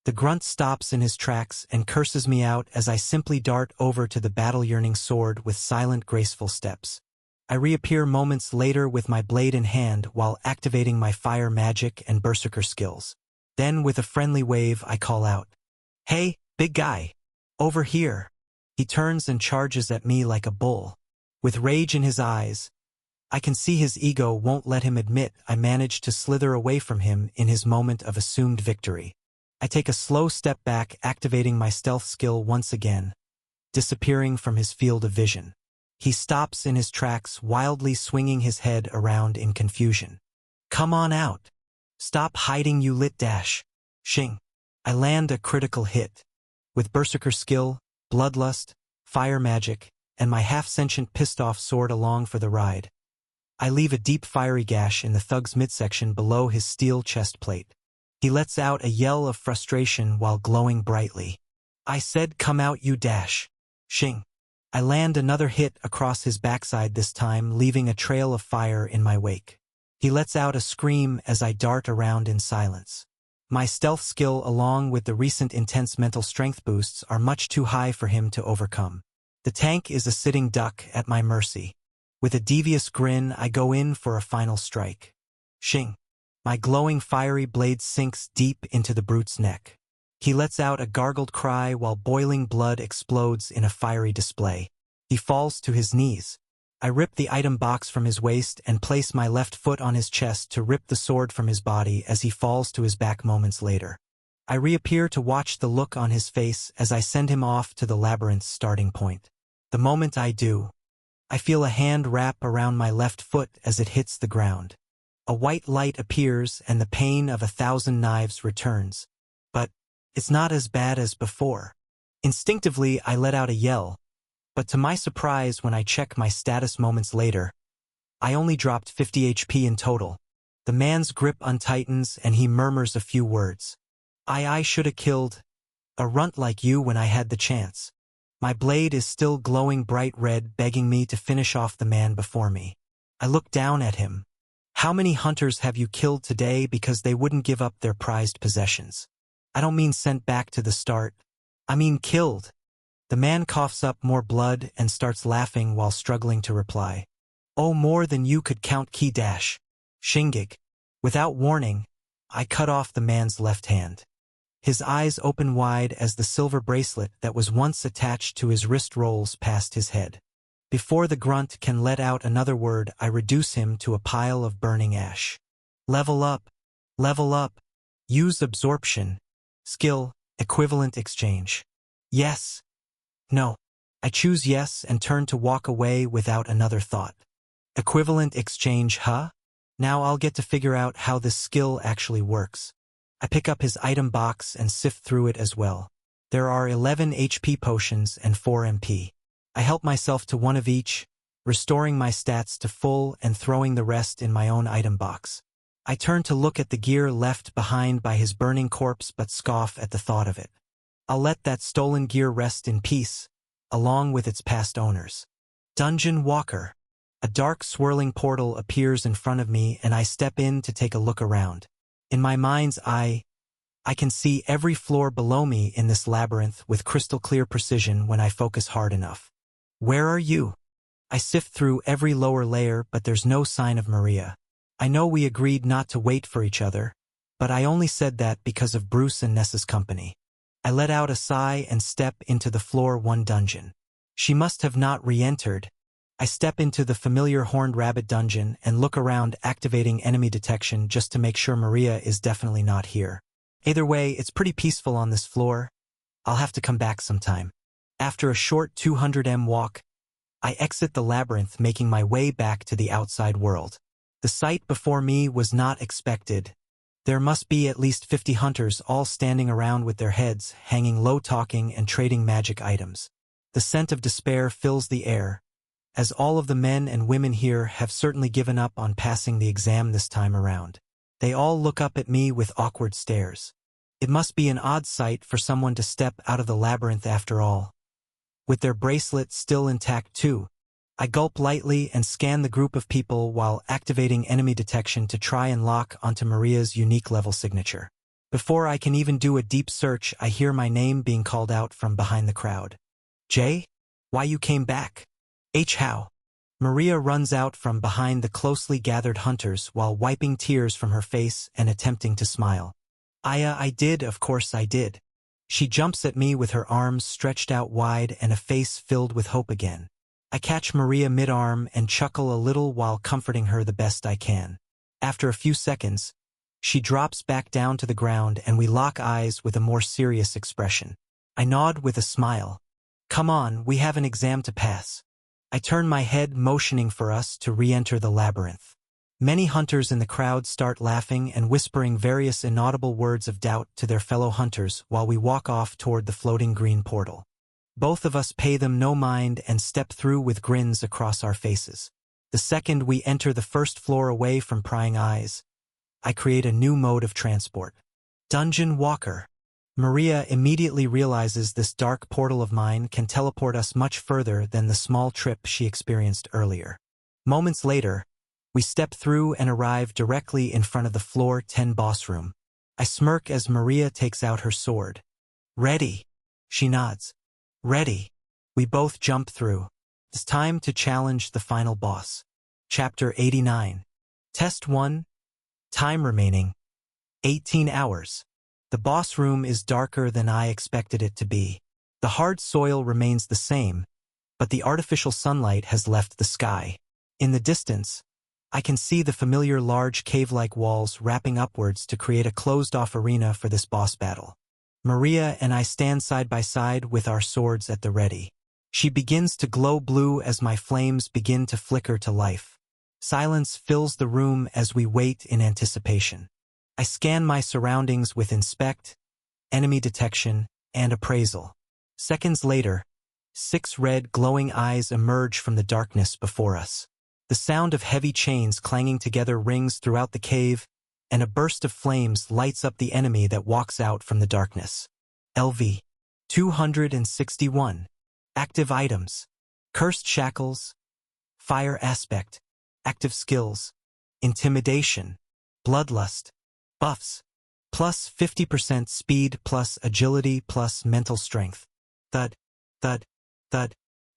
The grunt stops in his tracks and curses me out as I simply dart over to the battle-yearning sword with silent, graceful steps. I reappear moments later with my blade in hand while activating my fire magic and berserker skills. Then, with a friendly wave, I call out, "Hey, big guy! Over here!" He turns and charges at me like a bull. With rage in his eyes, I can see his ego won't let him admit I managed to slither away from him in his moment of assumed victory. I take a slow step back, activating my stealth skill once again, disappearing from his field of vision. He stops in his tracks, wildly swinging his head around in confusion. "Come on out. Stop hiding, you lit dash." Shing. I land a critical hit. With berserker skill, bloodlust, fire magic, and my half-sentient pissed-off sword along for the ride, I leave a deep fiery gash in the thug's midsection below his steel chest plate. He lets out a yell of frustration while glowing brightly. "I said come out, you dash." Shing. I land another hit across his backside, this time leaving a trail of fire in my wake. He lets out a scream as I dart around in silence. My stealth skill along with the recent intense mental strength boosts are much too high for him to overcome. The tank is a sitting duck at my mercy. With a devious grin, I go in for a final strike. Shing. My glowing fiery blade sinks deep into the brute's neck. He lets out a gargled cry while boiling blood explodes in a fiery display. He falls to his knees. I rip the item box from his waist and place my left foot on his chest to rip the sword from his body as he falls to his back moments later. I reappear to watch the look on his face as I send him off to the labyrinth's starting point. The moment I do, I feel a hand wrap around my left foot as it hits the ground. A white light appears and the pain of 1,000 knives returns. But it's not as bad as before. Instinctively, I let out a yell, but to my surprise when I check my status moments later, I only dropped 50 HP in total. The man's grip untightens and he murmurs a few words. I shoulda killed a runt like you when I had the chance. My blade is still glowing bright red, begging me to finish off the man before me. I look down at him. How many hunters have you killed today because they wouldn't give up their prized possessions? I don't mean sent back to the start. I mean killed. The man coughs up more blood and starts laughing while struggling to reply. Oh, more than you could count. Shingig. Without warning, I cut off the man's left hand. His eyes open wide as the silver bracelet that was once attached to his wrist rolls past his head. Before the grunt can let out another word, I reduce him to a pile of burning ash. Level up. Level up. Use absorption. Skill, equivalent exchange. Yes. No. I choose yes and turn to walk away without another thought. Equivalent exchange, huh? Now I'll get to figure out how this skill actually works. I pick up his item box and sift through it as well. There are 11 HP potions and 4 MP. I help myself to one of each, restoring my stats to full and throwing the rest in my own item box. I turn to look at the gear left behind by his burning corpse but scoff at the thought of it. I'll let that stolen gear rest in peace, along with its past owners. Dungeon Walker. A dark swirling portal appears in front of me and I step in to take a look around. In my mind's eye, I can see every floor below me in this labyrinth with crystal clear precision when I focus hard enough. Where are you? I sift through every lower layer, but there's no sign of Maria. I know we agreed not to wait for each other, but I only said that because of Bruce and Nessa's company. I let out a sigh and step into the floor 1 dungeon. She must have not re-entered. I step into the familiar Horned Rabbit dungeon and look around, activating enemy detection just to make sure Maria is definitely not here. Either way, it's pretty peaceful on this floor. I'll have to come back sometime. After a short 200m walk, I exit the labyrinth, making my way back to the outside world. The sight before me was not expected. There must be at least 50 hunters, all standing around with their heads hanging low, talking and trading magic items. The scent of despair fills the air, as all of the men and women here have certainly given up on passing the exam this time around. They all look up at me with awkward stares. It must be an odd sight for someone to step out of the labyrinth after all. With their bracelets still intact too, I gulp lightly and scan the group of people while activating enemy detection to try and lock onto Maria's unique level signature. Before I can even do a deep search, I hear my name being called out from behind the crowd. Jay? Why you came back? How? Maria runs out from behind the closely gathered hunters while wiping tears from her face and attempting to smile. I did, of course I did. She jumps at me with her arms stretched out wide and a face filled with hope again. I catch Maria mid-arm and chuckle a little while comforting her the best I can. After a few seconds, she drops back down to the ground and we lock eyes with a more serious expression. I nod with a smile. Come on, we have an exam to pass. I turn my head, motioning for us to re-enter the labyrinth. Many hunters in the crowd start laughing and whispering various inaudible words of doubt to their fellow hunters while we walk off toward the floating green portal. Both of us pay them no mind and step through with grins across our faces. The second we enter the first floor away from prying eyes, I create a new mode of transport. Dungeon Walker. Maria immediately realizes this dark portal of mine can teleport us much further than the small trip she experienced earlier. Moments later, we step through and arrive directly in front of the floor 10 boss room. I smirk as Maria takes out her sword. Ready? She nods. Ready. We both jump through. It's time to challenge the final boss. Chapter 89. Test 1. Time remaining 18 hours. The boss room is darker than I expected it to be. The hard soil remains the same, but the artificial sunlight has left the sky. In the distance, I can see the familiar large cave-like walls wrapping upwards to create a closed-off arena for this boss battle. Maria and I stand side by side with our swords at the ready. She begins to glow blue as my flames begin to flicker to life. Silence fills the room as we wait in anticipation. I scan my surroundings with inspect, enemy detection, and appraisal. Seconds later, 6 red glowing eyes emerge from the darkness before us. The sound of heavy chains clanging together rings throughout the cave, and a burst of flames lights up the enemy that walks out from the darkness. LV 261. Active items. Cursed shackles. Fire aspect. Active skills. Intimidation. Bloodlust. Buffs. Plus 50% speed plus agility plus mental strength. Thud. Thud. Thud.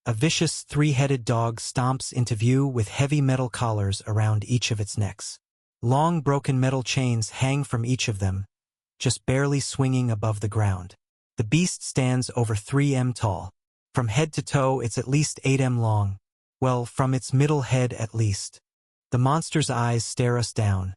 A vicious three-headed dog stomps into view with heavy metal collars around each of its necks. Long broken metal chains hang from each of them, just barely swinging above the ground. The beast stands over 3 m tall. From head to toe it's at least 8 m long. Well, from its middle head at least. The monster's eyes stare us down,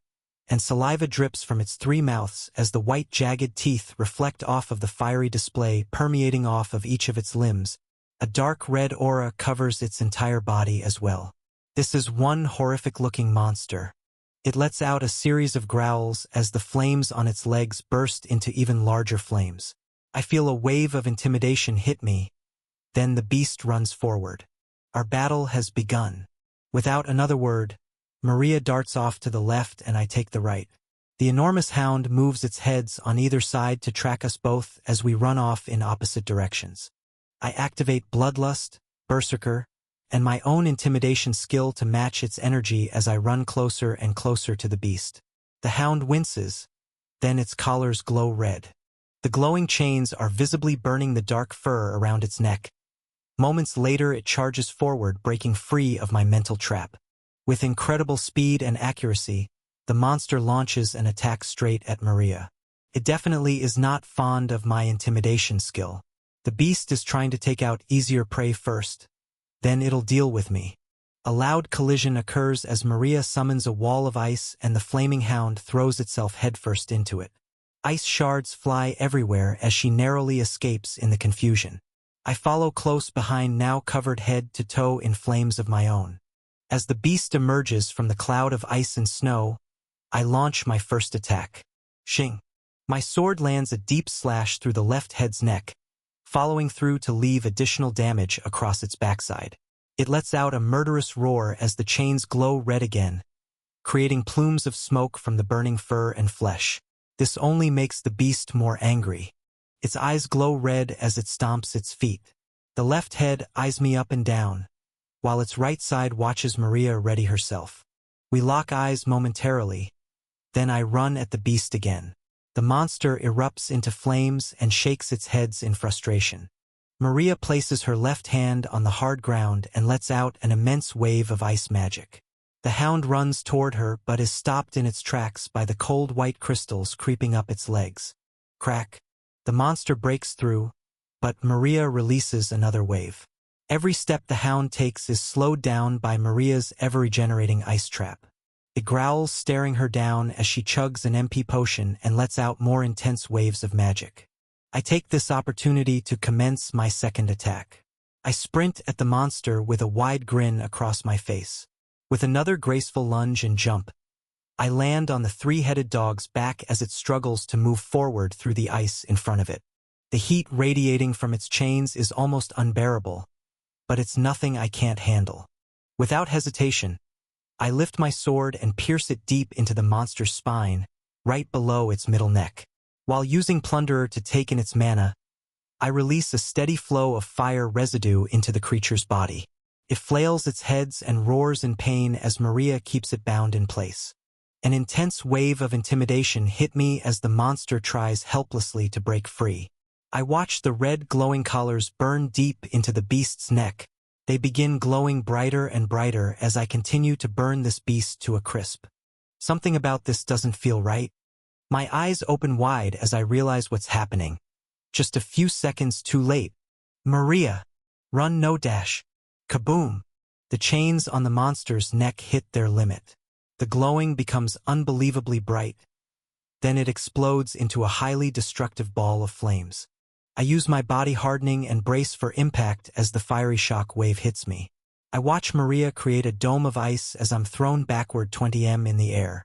and saliva drips from its 3 mouths as the white jagged teeth reflect off of the fiery display permeating off of each of its limbs. A dark red aura covers its entire body as well. This is one horrific-looking monster. It lets out a series of growls as the flames on its legs burst into even larger flames. I feel a wave of intimidation hit me. Then the beast runs forward. Our battle has begun. Without another word, Maria darts off to the left and I take the right. The enormous hound moves its heads on either side to track us both as we run off in opposite directions. I activate Bloodlust, Berserker, and my own intimidation skill to match its energy as I run closer and closer to the beast. The hound winces, then its collars glow red. The glowing chains are visibly burning the dark fur around its neck. Moments later it charges forward, breaking free of my mental trap. With incredible speed and accuracy, the monster launches an attack straight at Maria. It definitely is not fond of my intimidation skill. The beast is trying to take out easier prey first. Then it'll deal with me. A loud collision occurs as Maria summons a wall of ice and the flaming hound throws itself headfirst into it. Ice shards fly everywhere as she narrowly escapes in the confusion. I follow close behind, now covered head to toe in flames of my own. As the beast emerges from the cloud of ice and snow, I launch my first attack. Shing! My sword lands a deep slash through the left head's neck, following through to leave additional damage across its backside. It lets out a murderous roar as the chains glow red again, creating plumes of smoke from the burning fur and flesh. This only makes the beast more angry. Its eyes glow red as it stomps its feet. The left head eyes me up and down, while its right side watches Maria ready herself. We lock eyes momentarily, then I run at the beast again. The monster erupts into flames and shakes its heads in frustration. Maria places her left hand on the hard ground and lets out an immense wave of ice magic. The hound runs toward her but is stopped in its tracks by the cold white crystals creeping up its legs. Crack! The monster breaks through, but Maria releases another wave. Every step the hound takes is slowed down by Maria's ever-regenerating ice trap. It growls, staring her down as she chugs an MP potion and lets out more intense waves of magic. I take this opportunity to commence my second attack. I sprint at the monster with a wide grin across my face. With another graceful lunge and jump, I land on the 3-headed dog's back as it struggles to move forward through the ice in front of it. The heat radiating from its chains is almost unbearable, but it's nothing I can't handle. Without hesitation, I lift my sword and pierce it deep into the monster's spine, right below its middle neck. While using Plunderer to take in its mana, I release a steady flow of fire residue into the creature's body. It flails its heads and roars in pain as Maria keeps it bound in place. An intense wave of intimidation hit me as the monster tries helplessly to break free. I watch the red glowing collars burn deep into the beast's neck. They begin glowing brighter and brighter as I continue to burn this beast to a crisp. Something about this doesn't feel right. My eyes open wide as I realize what's happening. Just a few seconds too late. Maria! Run, no dash. Kaboom! The chains on the monster's neck hit their limit. The glowing becomes unbelievably bright. Then it explodes into a highly destructive ball of flames. I use my body hardening and brace for impact as the fiery shock wave hits me. I watch Maria create a dome of ice as I'm thrown backward 20 m in the air.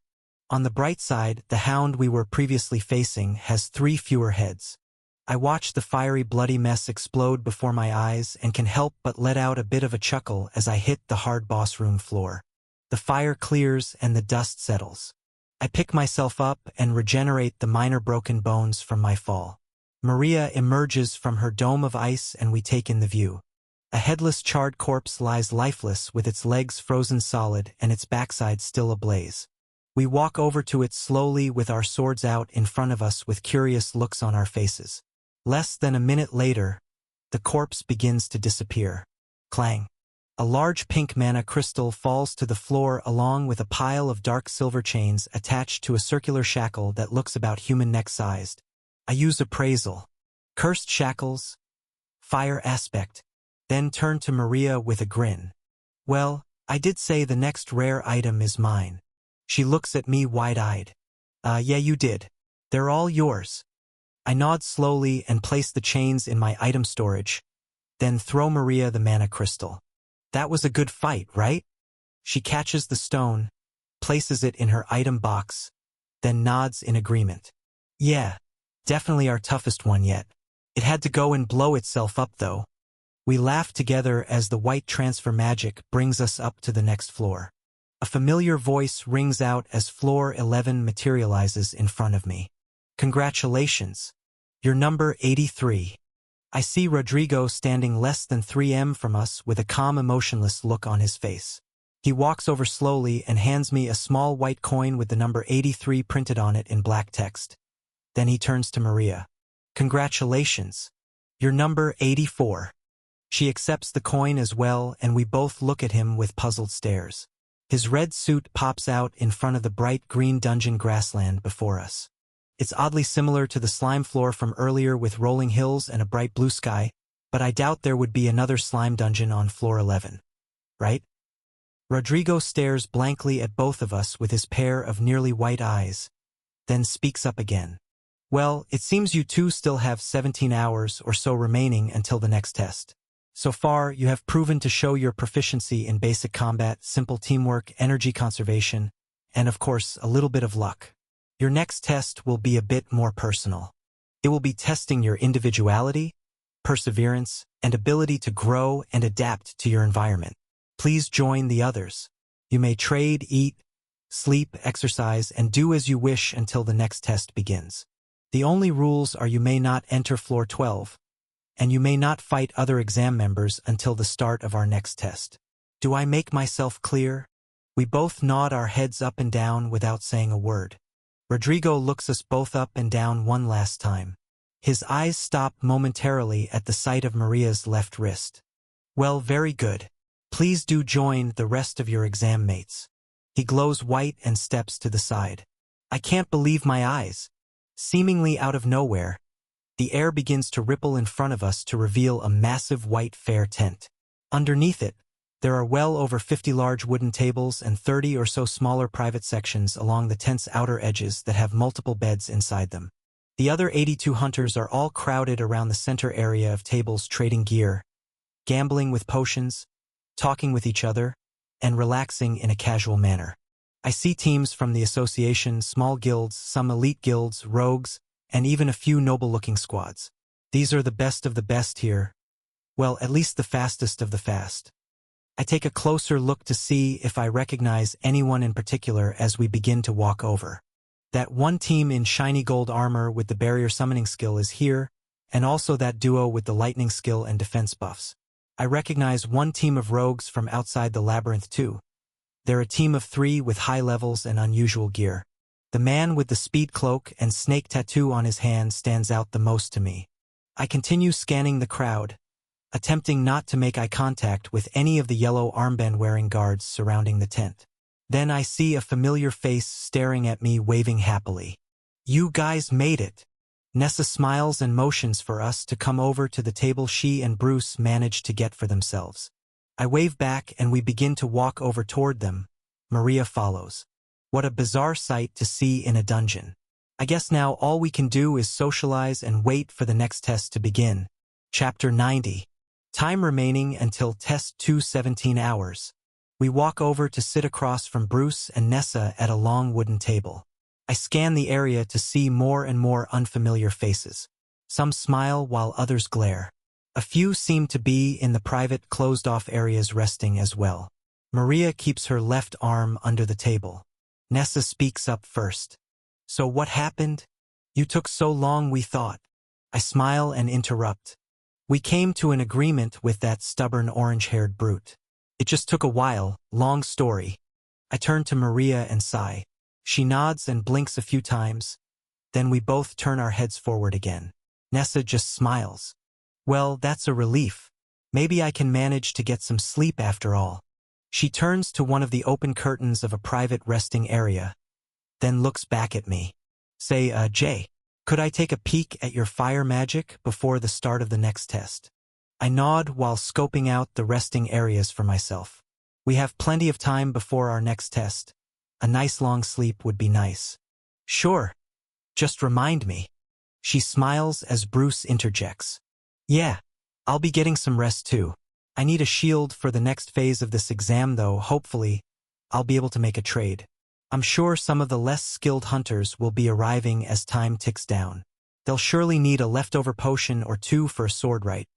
On the bright side, the hound we were previously facing has 3 fewer heads. I watch the fiery bloody mess explode before my eyes and can help but let out a bit of a chuckle as I hit the hard boss room floor. The fire clears and the dust settles. I pick myself up and regenerate the minor broken bones from my fall. Maria emerges from her dome of ice and we take in the view. A headless charred corpse lies lifeless with its legs frozen solid and its backside still ablaze. We walk over to it slowly with our swords out in front of us with curious looks on our faces. Less than a minute later, the corpse begins to disappear. Clang. A large pink mana crystal falls to the floor along with a pile of dark silver chains attached to a circular shackle that looks about human neck-sized. I use appraisal. Cursed shackles. Fire aspect. Then turn to Maria with a grin. Well, I did say the next rare item is mine. She looks at me wide-eyed. Yeah, you did. They're all yours. I nod slowly and place the chains in my item storage, then throw Maria the mana crystal. That was a good fight, right? She catches the stone, places it in her item box, then nods in agreement. Yeah, definitely our toughest one yet. It had to go and blow itself up though. We laugh together as the white transfer magic brings us up to the next floor. A familiar voice rings out as floor 11 materializes in front of me. Congratulations. You're number 83. I see Rodrigo standing less than 3 m from us with a calm, emotionless look on his face. He walks over slowly and hands me a small white coin with the number 83 printed on it in black text. Then he turns to Maria. Congratulations. You're number 84. She accepts the coin as well and we both look at him with puzzled stares. His red suit pops out in front of the bright green dungeon grassland before us. It's oddly similar to the slime floor from earlier with rolling hills and a bright blue sky, but I doubt there would be another slime dungeon on floor 11. Right? Rodrigo stares blankly at both of us with his pair of nearly white eyes, then speaks up again. Well, it seems you two still have 17 hours or so remaining until the next test. So far, you have proven to show your proficiency in basic combat, simple teamwork, energy conservation, and of course, a little bit of luck. Your next test will be a bit more personal. It will be testing your individuality, perseverance, and ability to grow and adapt to your environment. Please join the others. You may trade, eat, sleep, exercise, and do as you wish until the next test begins. The only rules are you may not enter floor 12, and you may not fight other exam members until the start of our next test. Do I make myself clear? We both nod our heads up and down without saying a word. Rodrigo looks us both up and down one last time. His eyes stop momentarily at the sight of Maria's left wrist. Well, very good. Please do join the rest of your exam mates. He glows white and steps to the side. I can't believe my eyes. Seemingly out of nowhere, the air begins to ripple in front of us to reveal a massive white fair tent. Underneath it, there are well over 50 large wooden tables and 30 or so smaller private sections along the tent's outer edges that have multiple beds inside them. The other 82 hunters are all crowded around the center area of tables trading gear, gambling with potions, talking with each other, and relaxing in a casual manner. I see teams from the association, small guilds, some elite guilds, rogues, and even a few noble-looking squads. These are the best here. Well, at least the fastest of the fast. I take a closer look to see if I recognize anyone in particular as we begin to walk over. That one team in shiny gold armor with the barrier summoning skill is here, and also that duo with the lightning skill and defense buffs. I recognize one team of rogues from outside the labyrinth too. They're a team of 3 with high levels and unusual gear. The man with the speed cloak and snake tattoo on his hand stands out the most to me. I continue scanning the crowd, attempting not to make eye contact with any of the yellow armband-wearing guards surrounding the tent. Then I see a familiar face staring at me, waving happily. You guys made it. Nessa smiles and motions for us to come over to the table she and Bruce managed to get for themselves. I wave back and we begin to walk over toward them. Maria follows. What a bizarre sight to see in a dungeon. I guess now all we can do is socialize and wait for the next test to begin. Chapter 90. Time remaining until test 2, 17 hours. We walk over to sit across from Bruce and Nessa at a long wooden table. I scan the area to see more and more unfamiliar faces. Some smile while others glare. A few seem to be in the private, closed-off areas resting as well. Maria keeps her left arm under the table. Nessa speaks up first. So what happened? You took so long we thought. I smile and interrupt. We came to an agreement with that stubborn orange-haired brute. It just took a while, long story. I turn to Maria and sigh. She nods and blinks a few times. Then we both turn our heads forward again. Nessa just smiles. Well, that's a relief. Maybe I can manage to get some sleep after all. She turns to one of the open curtains of a private resting area, then looks back at me. Say, Jay, could I take a peek at your fire magic before the start of the next test? I nod while scoping out the resting areas for myself. We have plenty of time before our next test. A nice long sleep would be nice. Sure. Just remind me. She smiles as Bruce interjects. Yeah, I'll be getting some rest too. I need a shield for the next phase of this exam though. Hopefully, I'll be able to make a trade. I'm sure some of the less skilled hunters will be arriving as time ticks down. They'll surely need a leftover potion or two for a sword right.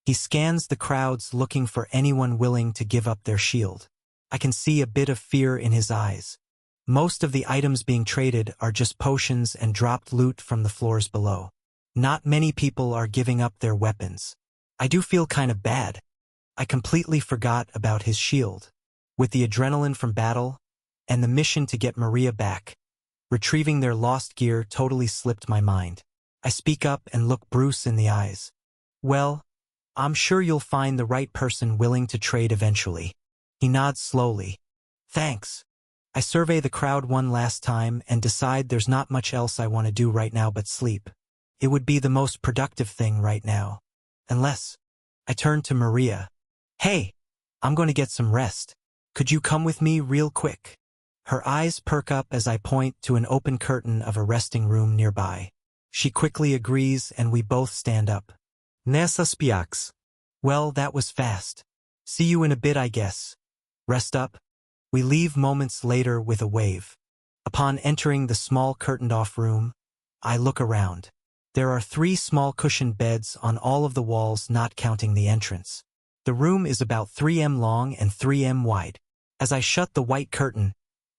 He scans the crowds looking for anyone willing to give up their shield. I can see a bit of fear in his eyes. Most of the items being traded are just potions and dropped loot from the floors below. Not many people are giving up their weapons. I do feel kind of bad. I completely forgot about his shield. With the adrenaline from battle and the mission to get Maria back, retrieving their lost gear totally slipped my mind. I speak up and look Bruce in the eyes. Well, I'm sure you'll find the right person willing to trade eventually. He nods slowly. Thanks. I survey the crowd one last time and decide there's not much else I want to do right now but sleep. It would be the most productive thing right now. Unless I turn to Maria. Hey, I'm going to get some rest. Could you come with me real quick? Her eyes perk up as I point to an open curtain of a resting room nearby. She quickly agrees and we both stand up. Nessa spiaks. Well, that was fast. See you in a bit, I guess. Rest up. We leave moments later with a wave. Upon entering the small curtained-off room, I look around. There are 3 small cushioned beds on all of the walls, not counting the entrance. The room is about 3 m long and 3 m wide. As I shut the white curtain,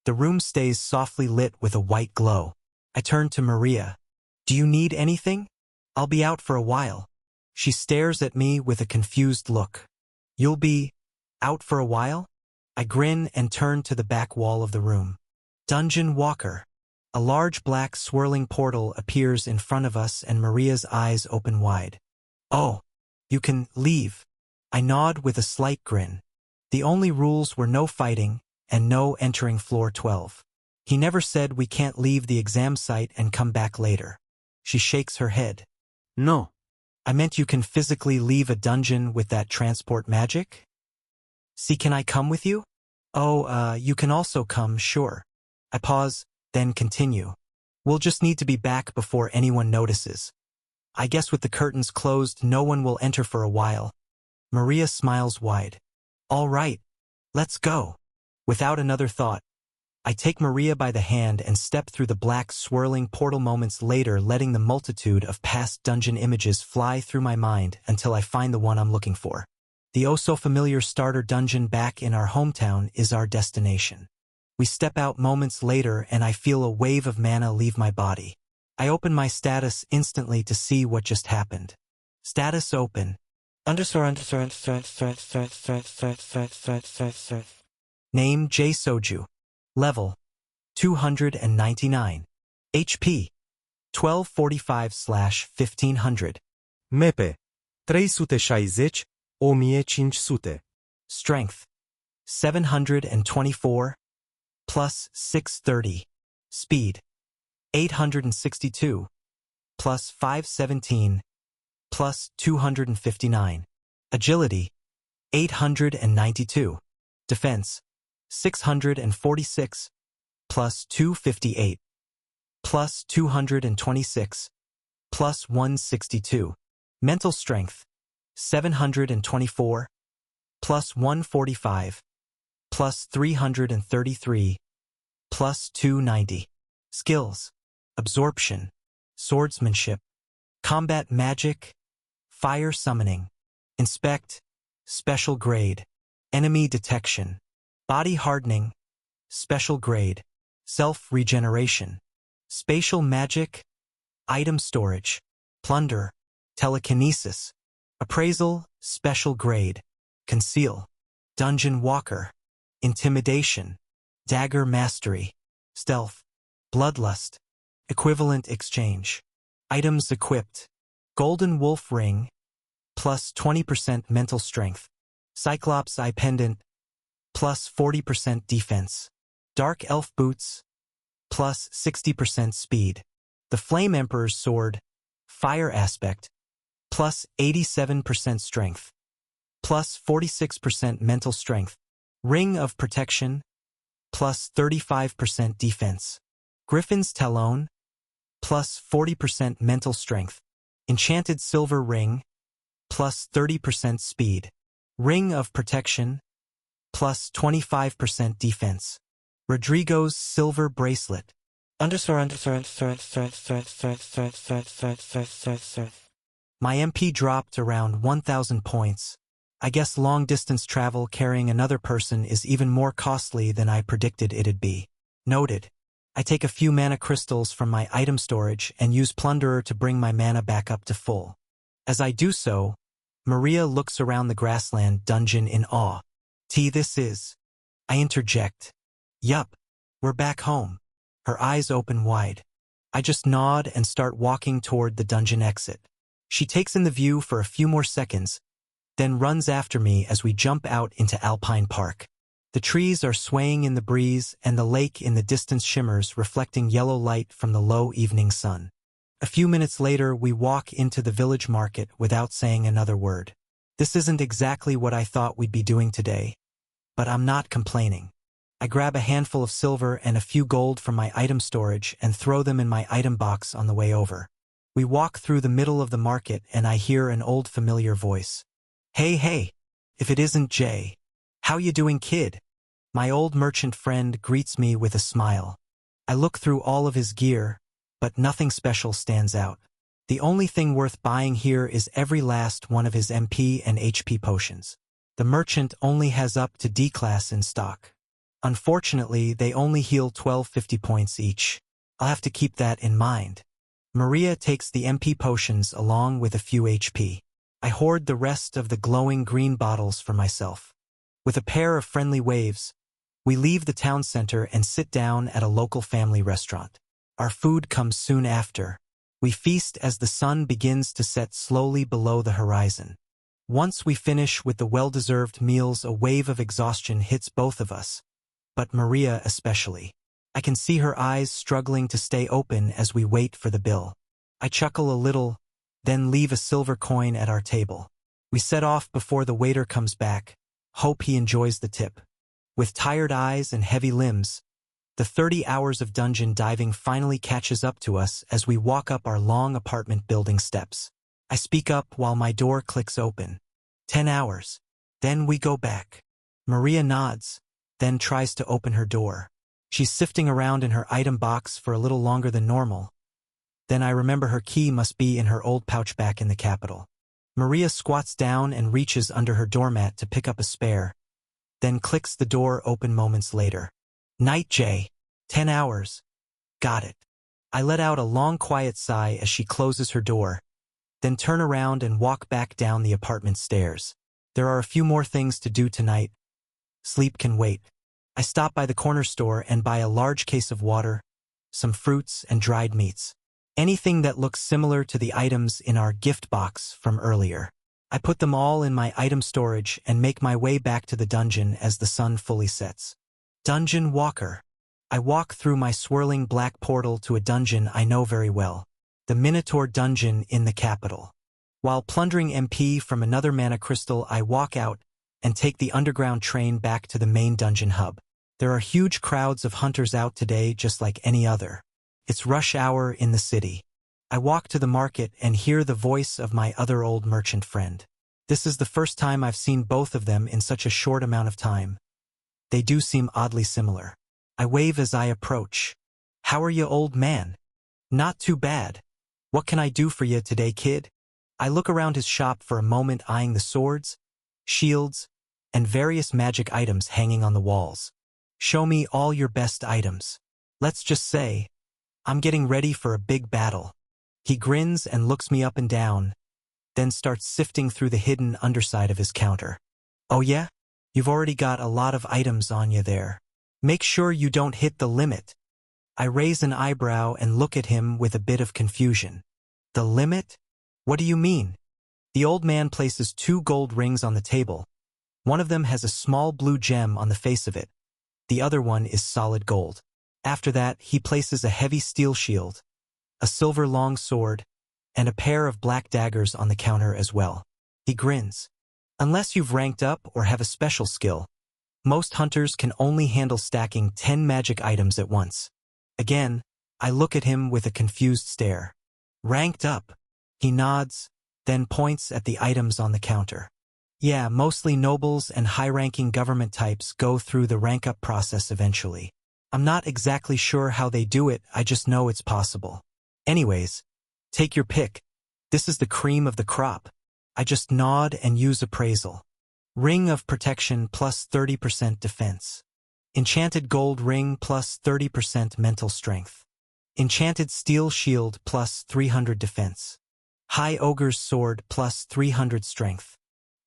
the room stays softly lit with a white glow. I turn to Maria. Do you need anything? I'll be out for a while. She stares at me with a confused look. You'll be out for a while? I grin and turn to the back wall of the room. Dungeon Walker. A large black swirling portal appears in front of us and Maria's eyes open wide. Oh, you can leave. I nod with a slight grin. The only rules were no fighting and no entering floor 12. He never said we can't leave the exam site and come back later. She shakes her head. No. I meant you can physically leave a dungeon with that transport magic? See, can I come with you? Oh, you can also come, sure. I pause, then continue. We'll just need to be back before anyone notices. I guess with the curtains closed, no one will enter for a while. Maria smiles wide. All right, let's go. Without another thought, I take Maria by the hand and step through the black swirling portal, moments later letting the multitude of past dungeon images fly through my mind until I find the one I'm looking for. The oh-so-familiar starter dungeon back in our hometown is our destination. We step out moments later and I feel a wave of mana leave my body. I open my status instantly to see what just happened. Status open. Name Jay Soju. Level 299. HP 1245/1500. MEP 360 1500. Strength 724 plus 630. Speed 862 plus 517 plus 259. Agility 892. Defense 646 plus 258 plus 226 plus 162. Mental strength 724 plus 145 plus 333 plus 290. Skills: absorption, swordsmanship, combat magic, fire summoning, inspect, special grade, enemy detection, Body hardening, special grade, self-regeneration, spatial magic, item storage, plunder, telekinesis, appraisal, special grade, conceal, dungeon walker, intimidation, dagger mastery, stealth, bloodlust, equivalent exchange, items equipped, golden wolf ring, plus 20% mental strength, cyclops eye pendant, plus 40% defense, dark elf boots, plus 60% speed, the flame emperor's sword, fire aspect, plus 87% strength, plus 46% mental strength, ring of protection, plus 35% defense, griffin's talon, plus 40% mental strength, enchanted silver ring, plus 30% speed, ring of protection, plus 25% defense, Rodrigo's silver bracelet. My MP dropped around 1,000 points. I guess long-distance travel carrying another person is even more costly than I predicted it'd be. Noted. I take a few mana crystals from my item storage and use Plunderer to bring my mana back up to full. As I do so, Maria looks around the grassland dungeon in awe. This is. I interject. Yup, we're back home. Her eyes open wide. I just nod and start walking toward the dungeon exit. She takes in the view for a few more seconds, then runs after me as we jump out into Alpine Park. The trees are swaying in the breeze and the lake in the distance shimmers, reflecting yellow light from the low evening sun. A few minutes later, we walk into the village market without saying another word. This isn't exactly what I thought we'd be doing today, but I'm not complaining. I grab a handful of silver and a few gold from my item storage and throw them in my item box on the way over. We walk through the middle of the market and I hear an old familiar voice. Hey, if it isn't Jay. How you doing, kid? My old merchant friend greets me with a smile. I look through all of his gear, but nothing special stands out. The only thing worth buying here is every last one of his MP and HP potions. The merchant only has up to D class in stock. Unfortunately, they only heal 1250 points each. I'll have to keep that in mind. Maria takes the MP potions along with a few HP. I hoard the rest of the glowing green bottles for myself. With a pair of friendly waves, we leave the town center and sit down at a local family restaurant. Our food comes soon after. We feast as the sun begins to set slowly below the horizon. Once we finish with the well-deserved meals, a wave of exhaustion hits both of us, but Maria especially. I can see her eyes struggling to stay open as we wait for the bill. I chuckle a little, then leave a silver coin at our table. We set off before the waiter comes back. Hope he enjoys the tip. With tired eyes and heavy limbs, the 30 hours of dungeon diving finally catches up to us as we walk up our long apartment building steps. I speak up while my door clicks open. 10 hours. Then we go back. Maria nods, then tries to open her door. She's sifting around in her item box for a little longer than normal. Then I remember her key must be in her old pouch back in the capital. Maria squats down and reaches under her doormat to pick up a spare, then clicks the door open moments later. Night, Jay. 10 hours. Got it. I let out a long quiet sigh as she closes her door, then turn around and walk back down the apartment stairs. There are a few more things to do tonight. Sleep can wait. I stop by the corner store and buy a large case of water, some fruits and dried meats. Anything that looks similar to the items in our gift box from earlier. I put them all in my item storage and make my way back to the dungeon as the sun fully sets. Dungeon Walker. I walk through my swirling black portal to a dungeon I know very well, the Minotaur dungeon in the capital. While plundering MP from another mana crystal, I walk out and take the underground train back to the main dungeon hub. There are huge crowds of hunters out today just like any other. It's rush hour in the city. I walk to the market and hear the voice of my other old merchant friend. This is the first time I've seen both of them in such a short amount of time. They do seem oddly similar. I wave as I approach. How are you, old man? Not too bad. What can I do for you today, kid? I look around his shop for a moment, eyeing the swords, shields, and various magic items hanging on the walls. Show me all your best items. Let's just say, I'm getting ready for a big battle. He grins and looks me up and down, then starts sifting through the hidden underside of his counter. Oh yeah? You've already got a lot of items on you there. Make sure you don't hit the limit. I raise an eyebrow and look at him with a bit of confusion. The limit? What do you mean? The old man places 2 gold rings on the table. One of them has a small blue gem on the face of it. The other one is solid gold. After that, he places a heavy steel shield, a silver long sword, and a pair of black daggers on the counter as well. He grins. Unless you've ranked up or have a special skill, most hunters can only handle stacking 10 magic items at once. Again, I look at him with a confused stare. Ranked up. He nods, then points at the items on the counter. Yeah, mostly nobles and high-ranking government types go through the rank-up process eventually. I'm not exactly sure how they do it, I just know it's possible. Anyways, take your pick. This is the cream of the crop. I just nod and use appraisal. Ring of Protection plus 30% defense. Enchanted Gold Ring plus 30% mental strength. Enchanted Steel Shield plus 300 defense. High Ogre's Sword plus 300 strength.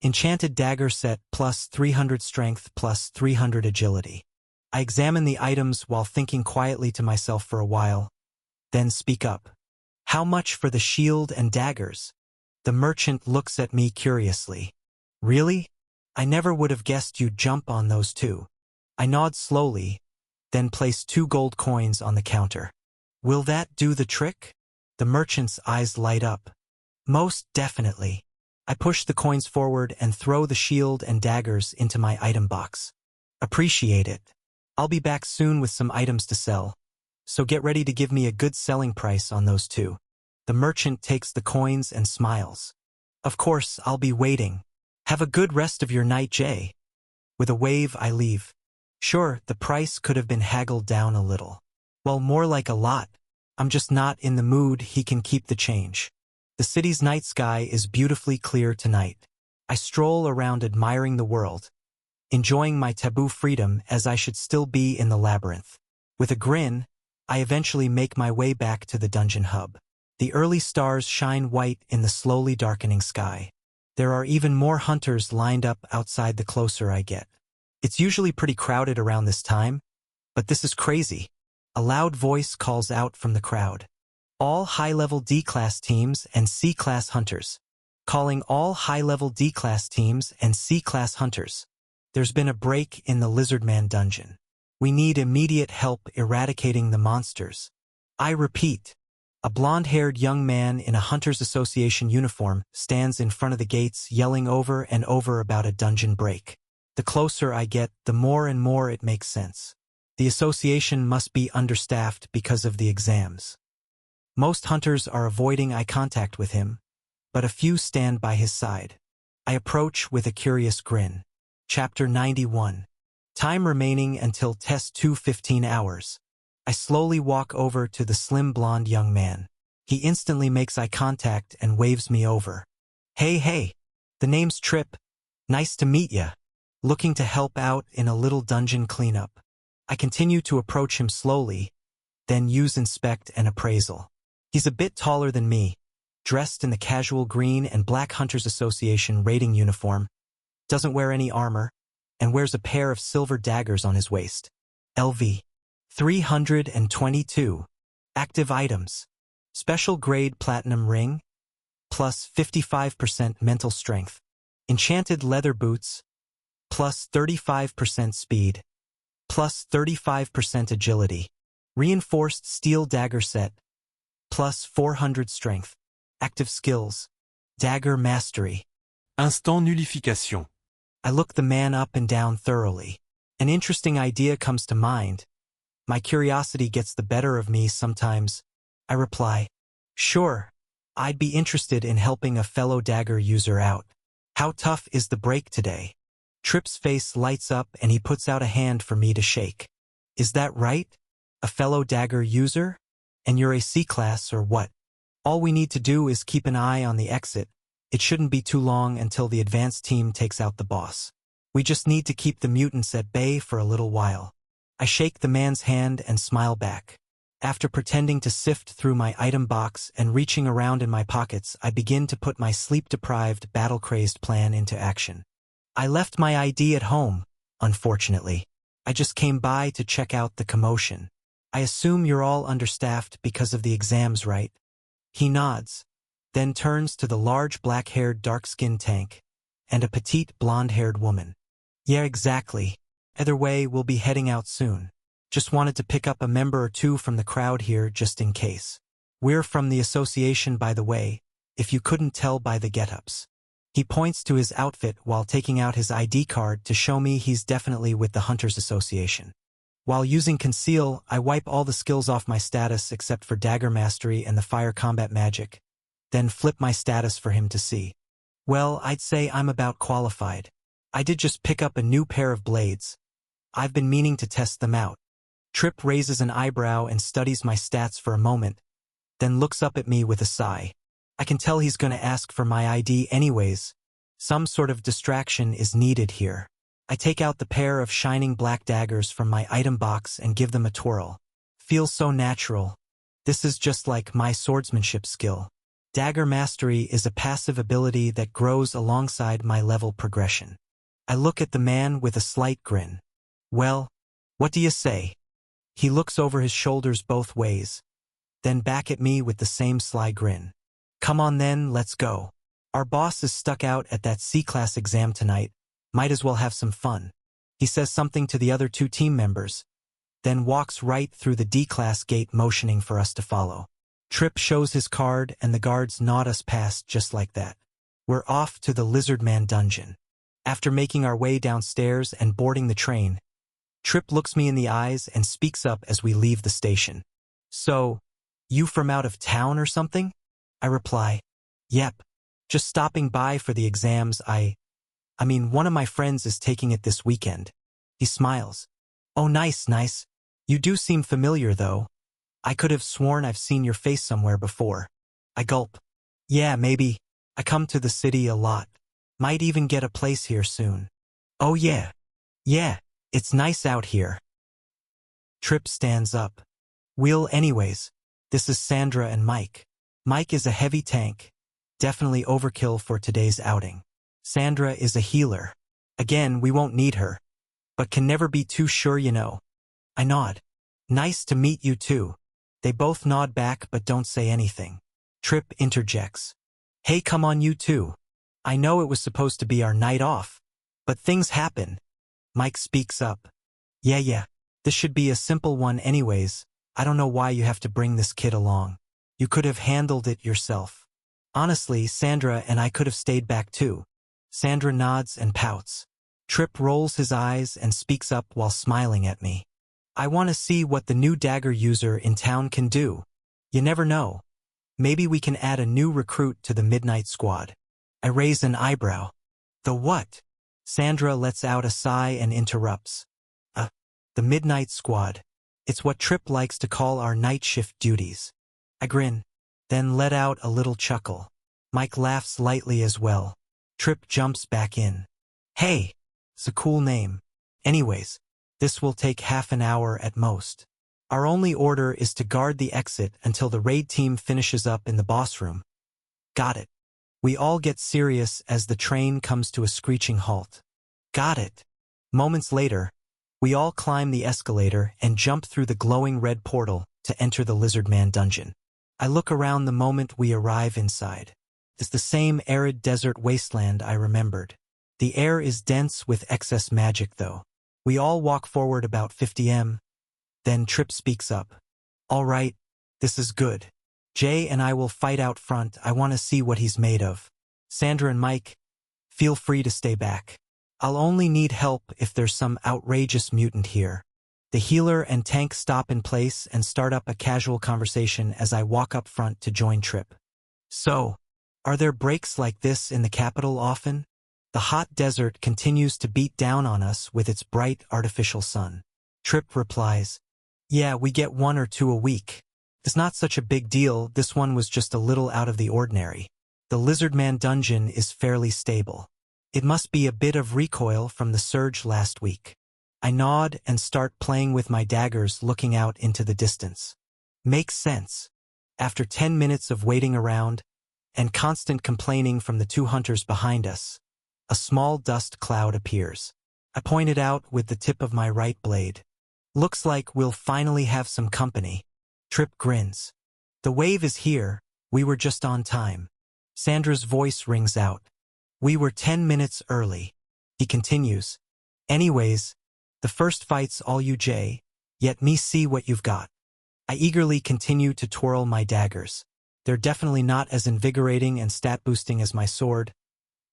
Enchanted Dagger Set plus 300 strength plus 300 agility. I examine the items while thinking quietly to myself for a while, then speak up. How much for the shield and daggers? The merchant looks at me curiously. Really? I never would have guessed you'd jump on those two. I nod slowly, then place 2 gold coins on the counter. Will that do the trick? The merchant's eyes light up. Most definitely. I push the coins forward and throw the shield and daggers into my item box. Appreciate it. I'll be back soon with some items to sell, so get ready to give me a good selling price on those 2. The merchant takes the coins and smiles. Of course, I'll be waiting. Have a good rest of your night, Jay. With a wave, I leave. Sure, the price could have been haggled down a little. Well, more like a lot. I'm just not in the mood. He can keep the change. The city's night sky is beautifully clear tonight. I stroll around admiring the world, enjoying my taboo freedom as I should still be in the labyrinth. With a grin, I eventually make my way back to the dungeon hub. The early stars shine white in the slowly darkening sky. There are even more hunters lined up outside the closer I get. It's usually pretty crowded around this time, but this is crazy. A loud voice calls out from the crowd. All high-level D-class teams and C-class hunters. Calling all high-level D-class teams and C-class hunters. There's been a break in the Lizardman dungeon. We need immediate help eradicating the monsters. I repeat. A blonde-haired young man in a Hunters Association uniform stands in front of the gates yelling over and over about a dungeon break. The closer I get, the more and more it makes sense. The association must be understaffed because of the exams. Most hunters are avoiding eye contact with him, but a few stand by his side. I approach with a curious grin. Chapter 91. Time remaining until test 2, 15 hours. I slowly walk over to the slim blonde young man. He instantly makes eye contact and waves me over. Hey, the name's Trip. Nice to meet ya. Looking to help out in a little dungeon cleanup. I continue to approach him slowly, then use inspect and appraisal. He's a bit taller than me, dressed in the casual green and black Hunters Association raiding uniform, doesn't wear any armor, and wears a pair of silver daggers on his waist. LV. 322. Active items. Special grade platinum ring, plus 55% mental strength. Enchanted leather boots, plus 35% speed, plus 35% agility. Reinforced steel dagger set, plus 400 strength. Active skills. Dagger mastery. Instant nullification. I look the man up and down thoroughly. An interesting idea comes to mind. My curiosity gets the better of me sometimes. I reply, sure, I'd be interested in helping a fellow dagger user out. How tough is the break today? Trip's face lights up and he puts out a hand for me to shake. Is that right? A fellow dagger user? And you're a C-class or what? All we need to do is keep an eye on the exit. It shouldn't be too long until the advanced team takes out the boss. We just need to keep the mutants at bay for a little while. I shake the man's hand and smile back. After pretending to sift through my item box and reaching around in my pockets, I begin to put my sleep-deprived, battle-crazed plan into action. I left my ID at home, unfortunately. I just came by to check out the commotion. I assume you're all understaffed because of the exams, right? He nods, then turns to the large black-haired dark-skinned tank and a petite blonde-haired woman. Yeah, exactly. Either way, we'll be heading out soon. Just wanted to pick up a member or two from the crowd here just in case. We're from the association, by the way, if you couldn't tell by the get-ups. He points to his outfit while taking out his ID card to show me he's definitely with the Hunters Association. While using Conceal, I wipe all the skills off my status except for Dagger Mastery and the Fire Combat Magic, then flip my status for him to see. Well, I'd say I'm about qualified. I did just pick up a new pair of blades. I've been meaning to test them out. Trip raises an eyebrow and studies my stats for a moment, then looks up at me with a sigh. I can tell he's going to ask for my ID anyways. Some sort of distraction is needed here. I take out the pair of shining black daggers from my item box and give them a twirl. Feels so natural. This is just like my swordsmanship skill. Dagger Mastery is a passive ability that grows alongside my level progression. I look at the man with a slight grin. Well, what do you say? He looks over his shoulders both ways, then back at me with the same sly grin. Come on then, let's go. Our boss is stuck out at that C-class exam tonight. Might as well have some fun. He says something to the other two team members, then walks right through the D-class gate motioning for us to follow. Trip shows his card and the guards nod us past just like that. We're off to the Lizardman dungeon. After making our way downstairs and boarding the train, Trip looks me in the eyes and speaks up as we leave the station. So, you from out of town or something? I reply, yep. Just stopping by for the exams. I mean, one of my friends is taking it this weekend. He smiles. Oh, nice, nice. You do seem familiar, though. I could have sworn I've seen your face somewhere before. I gulp. Yeah, maybe. I come to the city a lot. Might even get a place here soon. Oh yeah. Yeah, it's nice out here. Trip stands up. Well, anyways, this is Sandra and Mike. Mike is a heavy tank. Definitely overkill for today's outing. Sandra is a healer. Again, we won't need her. But can never be too sure, you know. I nod. Nice to meet you too. They both nod back but don't say anything. Trip interjects. Hey, come on, you two. I know it was supposed to be our night off, but things happen. Mike speaks up. Yeah, this should be a simple one anyways. I don't know why you have to bring this kid along. You could have handled it yourself. Honestly, Sandra and I could have stayed back too. Sandra nods and pouts. Trip rolls his eyes and speaks up while smiling at me. I want to see what the new dagger user in town can do. You never know. Maybe we can add a new recruit to the Midnight Squad. I raise an eyebrow. The what? Sandra lets out a sigh and interrupts. The Midnight Squad. It's what Trip likes to call our night shift duties. I grin, then let out a little chuckle. Mike laughs lightly as well. Trip jumps back in. Hey, it's a cool name. Anyways, this will take half an hour at most. Our only order is to guard the exit until the raid team finishes up in the boss room. Got it. We all get serious as the train comes to a screeching halt. Got it. Moments later, we all climb the escalator and jump through the glowing red portal to enter the Lizardman dungeon. I look around the moment we arrive inside. It's the same arid desert wasteland I remembered. The air is dense with excess magic though. We all walk forward about 50 m. Then Trip speaks up. All right, this is good. Jay and I will fight out front. I want to see what he's made of. Sandra and Mike, feel free to stay back. I'll only need help if there's some outrageous mutant here. The healer and tank stop in place and start up a casual conversation as I walk up front to join Trip. So, are there breaks like this in the capital often? The hot desert continues to beat down on us with its bright artificial sun. Trip replies, yeah, we get 1 or 2 a week. It's not such a big deal. This one was just a little out of the ordinary. The Lizardman dungeon is fairly stable. It must be a bit of recoil from the surge last week. I nod and start playing with my daggers, looking out into the distance. Makes sense. After 10 minutes of waiting around and constant complaining from the two hunters behind us, a small dust cloud appears. I point it out with the tip of my right blade. Looks like we'll finally have some company. Trip grins. The wave is here, we were just on time. Sandra's voice rings out. We were 10 minutes early. He continues. Anyways, the first fight's all you, Jay, yet me see what you've got. I eagerly continue to twirl my daggers. They're definitely not as invigorating and stat-boosting as my sword,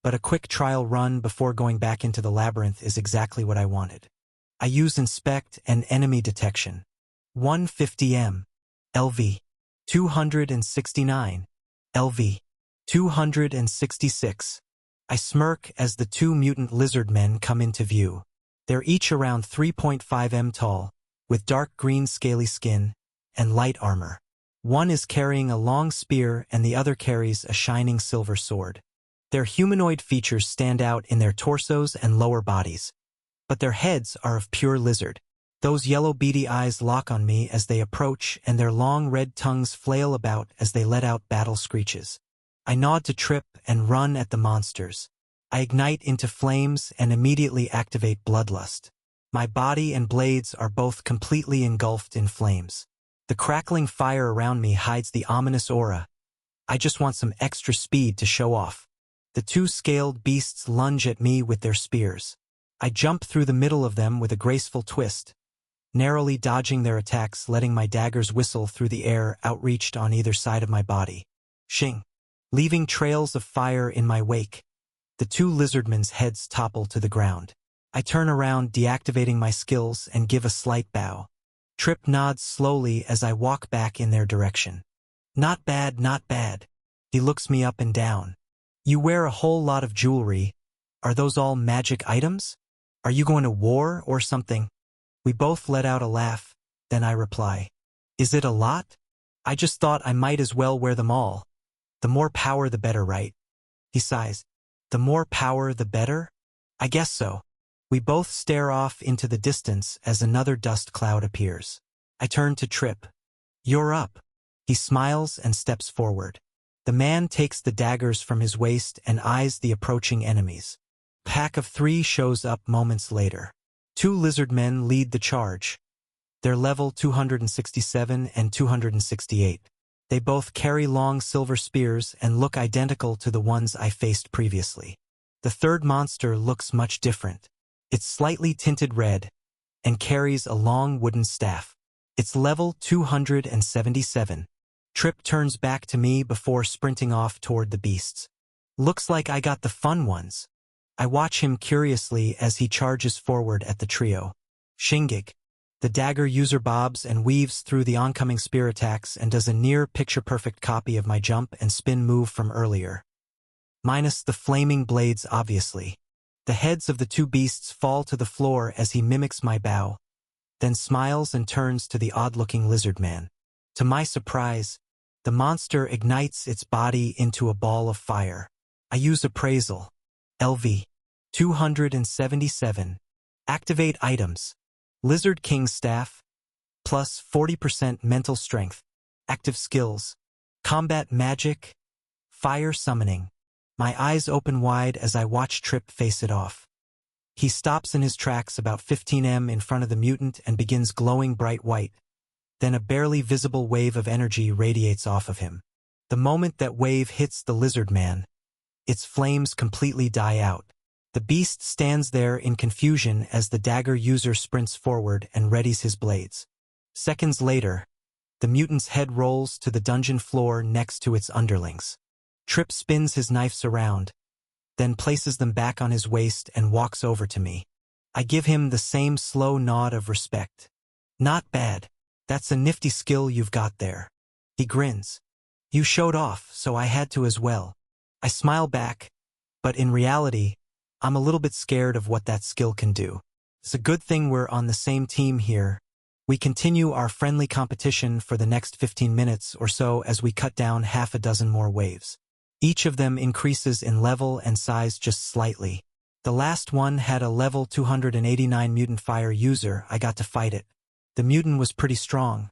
but a quick trial run before going back into the labyrinth is exactly what I wanted. I use Inspect and Enemy Detection. 150M. LV. 269. LV. 266. I smirk as the two mutant lizard men come into view. They're each around 3.5m tall, with dark green scaly skin and light armor. One is carrying a long spear and the other carries a shining silver sword. Their humanoid features stand out in their torsos and lower bodies, but their heads are of pure lizard. Those yellow beady eyes lock on me as they approach, and their long red tongues flail about as they let out battle screeches. I nod to Trip and run at the monsters. I ignite into flames and immediately activate Bloodlust. My body and blades are both completely engulfed in flames. The crackling fire around me hides the ominous aura. I just want some extra speed to show off. The two scaled beasts lunge at me with their spears. I jump through the middle of them with a graceful twist, narrowly dodging their attacks, letting my daggers whistle through the air outreached on either side of my body. Shing! Leaving trails of fire in my wake. The two lizardmen's heads topple to the ground. I turn around, deactivating my skills, and give a slight bow. Trip nods slowly as I walk back in their direction. Not bad, not bad. He looks me up and down. You wear a whole lot of jewelry. Are those all magic items? Are you going to war or something? We both let out a laugh, then I reply. Is it a lot? I just thought I might as well wear them all. The more power the better, right? He sighs. The more power the better? I guess so. We both stare off into the distance as another dust cloud appears. I turn to Trip. You're up. He smiles and steps forward. The man takes the daggers from his waist and eyes the approaching enemies. Pack of 3 shows up moments later. 2 lizard men lead the charge. They're level 267 and 268. They both carry long silver spears and look identical to the ones I faced previously. The third monster looks much different. It's slightly tinted red and carries a long wooden staff. It's level 277. Trip turns back to me before sprinting off toward the beasts. Looks like I got the fun ones. I watch him curiously as he charges forward at the trio. Shingig. The dagger user bobs and weaves through the oncoming spear attacks and does a near picture-perfect copy of my jump and spin move from earlier. Minus the flaming blades, obviously. The heads of the two beasts fall to the floor as he mimics my bow, then smiles and turns to the odd-looking lizard man. To my surprise, the monster ignites its body into a ball of fire. I use Appraisal. LV. 277. Activate items. Lizard King's Staff. Plus 40% mental strength. Active skills. Combat magic. Fire summoning. My eyes open wide as I watch Trip face it off. He stops in his tracks about 15m in front of the mutant and begins glowing bright white. Then a barely visible wave of energy radiates off of him. The moment that wave hits the lizard man, its flames completely die out. The beast stands there in confusion as the dagger user sprints forward and readies his blades. Seconds later, the mutant's head rolls to the dungeon floor next to its underlings. Trip spins his knives around, then places them back on his waist and walks over to me. I give him the same slow nod of respect. Not bad. That's a nifty skill you've got there. He grins. You showed off, so I had to as well. I smile back, but in reality, I'm a little bit scared of what that skill can do. It's a good thing we're on the same team here. We continue our friendly competition for the next 15 minutes or so as we cut down half a dozen more waves. Each of them increases in level and size just slightly. The last one had a level 289 mutant fire user. I got to fight it. The mutant was pretty strong,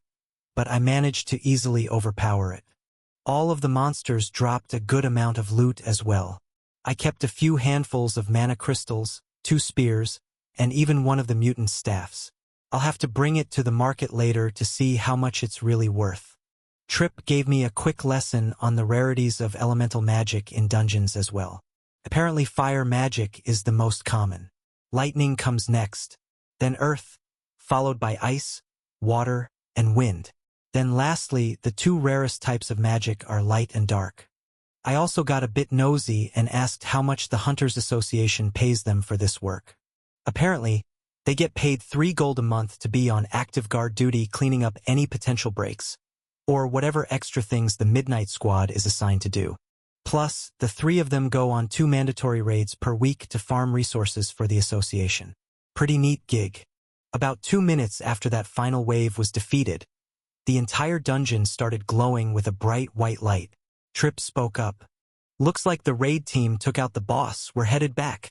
but I managed to easily overpower it. All of the monsters dropped a good amount of loot as well. I kept a few handfuls of mana crystals, 2 spears, and even one of the mutant staffs. I'll have to bring it to the market later to see how much it's really worth. Trip gave me a quick lesson on the rarities of elemental magic in dungeons as well. Apparently fire magic is the most common. Lightning comes next, then earth, followed by ice, water, and wind. Then lastly, the 2 rarest types of magic are light and dark. I also got a bit nosy and asked how much the Hunters Association pays them for this work. Apparently, they get paid 3 gold a month to be on active guard duty cleaning up any potential breaks, or whatever extra things the Midnight Squad is assigned to do. Plus, the 3 of them go on 2 mandatory raids per week to farm resources for the association. Pretty neat gig. About 2 minutes after that final wave was defeated, the entire dungeon started glowing with a bright white light. Trip spoke up. Looks like the raid team took out the boss. We're headed back.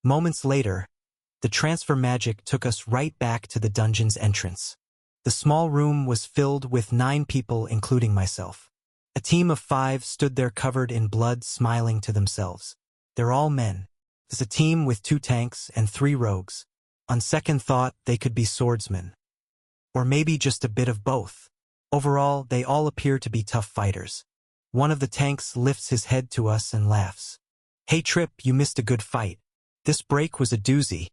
Moments later, the transfer magic took us right back to the dungeon's entrance. The small room was filled with 9 people, including myself. A team of 5 stood there covered in blood, smiling to themselves. They're all men. There's a team with 2 tanks and 3 rogues. On second thought, they could be swordsmen. Or maybe just a bit of both. Overall, they all appear to be tough fighters. One of the tanks lifts his head to us and laughs. Hey Trip, you missed a good fight. This break was a doozy.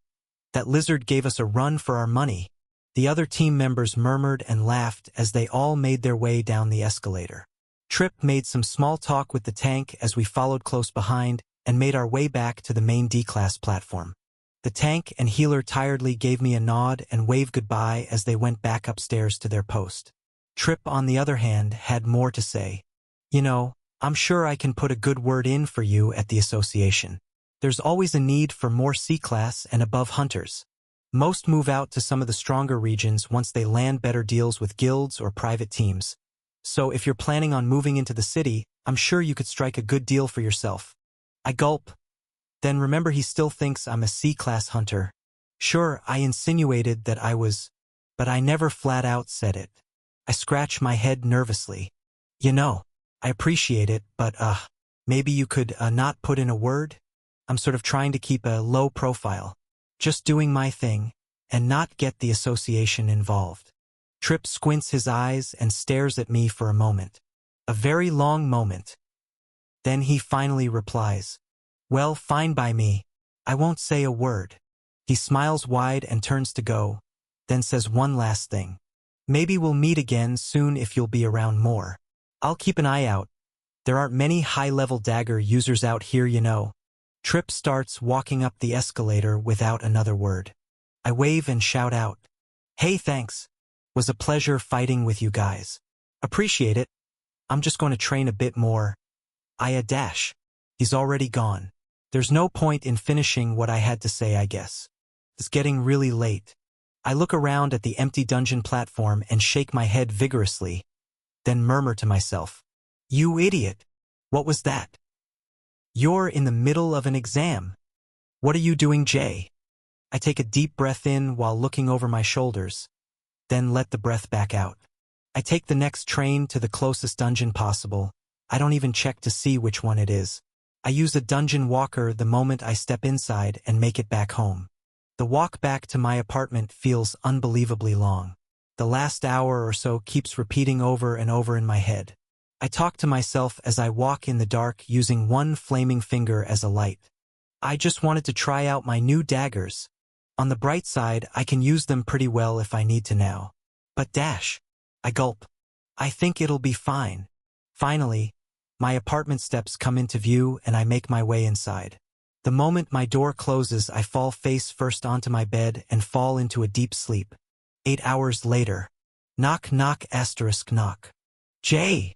That lizard gave us a run for our money. The other team members murmured and laughed as they all made their way down the escalator. Trip made some small talk with the tank as we followed close behind and made our way back to the main D-class platform. The tank and healer tiredly gave me a nod and waved goodbye as they went back upstairs to their post. Trip, on the other hand, had more to say. You know, I'm sure I can put a good word in for you at the association. There's always a need for more C-class and above hunters. Most move out to some of the stronger regions once they land better deals with guilds or private teams. So if you're planning on moving into the city, I'm sure you could strike a good deal for yourself. I gulp. Then remember, he still thinks I'm a C-class hunter. Sure, I insinuated that I was, but I never flat out said it. I scratch my head nervously. You know, I appreciate it, but maybe you could not put in a word? I'm sort of trying to keep a low profile. Just doing my thing, and not get the association involved. Trip squints his eyes and stares at me for a moment. A very long moment. Then he finally replies, "Well, fine by me. I won't say a word." He smiles wide and turns to go, then says one last thing. "Maybe we'll meet again soon if you'll be around more. I'll keep an eye out. There aren't many high-level dagger users out here, you know." Trip starts walking up the escalator without another word. I wave and shout out, "Hey, thanks. Was a pleasure fighting with you guys. Appreciate it. I'm just going to train a bit more." I dash. He's already gone. There's no point in finishing what I had to say, I guess. It's getting really late. I look around at the empty dungeon platform and shake my head vigorously, then murmur to myself, "You idiot. What was that? You're in the middle of an exam. What are you doing, Jay?" I take a deep breath in while looking over my shoulders, then let the breath back out. I take the next train to the closest dungeon possible. I don't even check to see which one it is. I use a dungeon walker the moment I step inside and make it back home. The walk back to my apartment feels unbelievably long. The last hour or so keeps repeating over and over in my head. I talk to myself as I walk in the dark using one flaming finger as a light. I just wanted to try out my new daggers. On the bright side, I can use them pretty well if I need to now. But dash. I gulp. I think it'll be fine. Finally, my apartment steps come into view and I make my way inside. The moment my door closes, I fall face first onto my bed and fall into a deep sleep. 8 hours later. Knock knock asterisk knock. "Jay!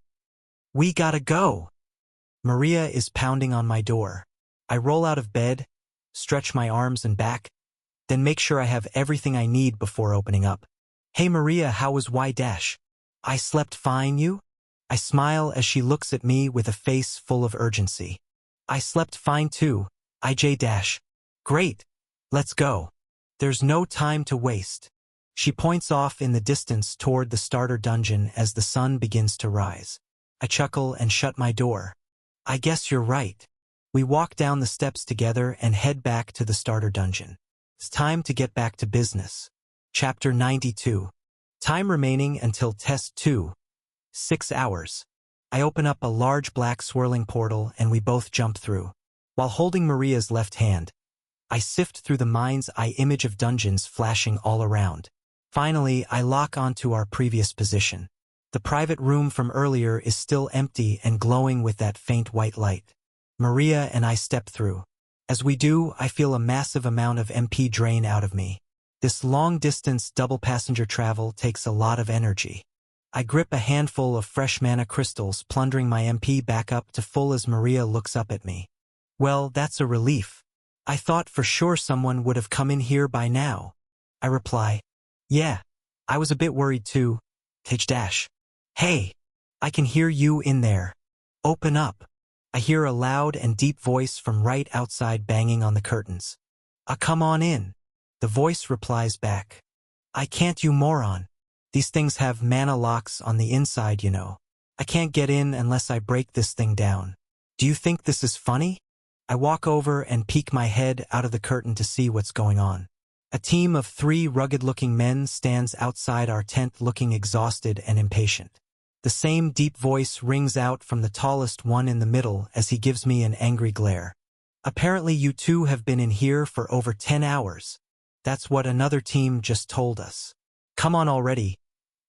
We gotta go." Maria is pounding on my door. I roll out of bed, stretch my arms and back, then make sure I have everything I need before opening up. "Hey Maria, how was Y dash? I slept fine, you?" I smile as she looks at me with a face full of urgency. "I slept fine too, IJ dash. Great. Let's go. There's no time to waste. She points off in the distance toward the starter dungeon as the sun begins to rise. I chuckle and shut my door. I guess you're right. We walk down the steps together and head back to the starter dungeon. It's time to get back to business. Chapter 92. Time remaining until Test 2. 6 hours. I open up a large black swirling portal and we both jump through. While holding Maria's left hand, I sift through the mind's eye image of dungeons flashing all around. Finally, I lock onto our previous position. The private room from earlier is still empty and glowing with that faint white light. Maria and I step through. As we do, I feel a massive amount of MP drain out of me. This long-distance double-passenger travel takes a lot of energy. I grip a handful of fresh mana crystals, plundering my MP back up to full as Maria looks up at me. Well, that's a relief. I thought for sure someone would have come in here by now. I reply. Yeah, I was a bit worried too. Dash. Hey, I can hear you in there. Open up. I hear a loud and deep voice from right outside banging on the curtains. Come on in. The voice replies back. I can't, you moron. These things have mana locks on the inside, you know. I can't get in unless I break this thing down. Do you think this is funny? I walk over and peek my head out of the curtain to see what's going on. A team of 3 rugged-looking men stands outside our tent looking exhausted and impatient. The same deep voice rings out from the tallest one in the middle as he gives me an angry glare. Apparently you two have been in here for over 10 hours. That's what another team just told us. Come on already.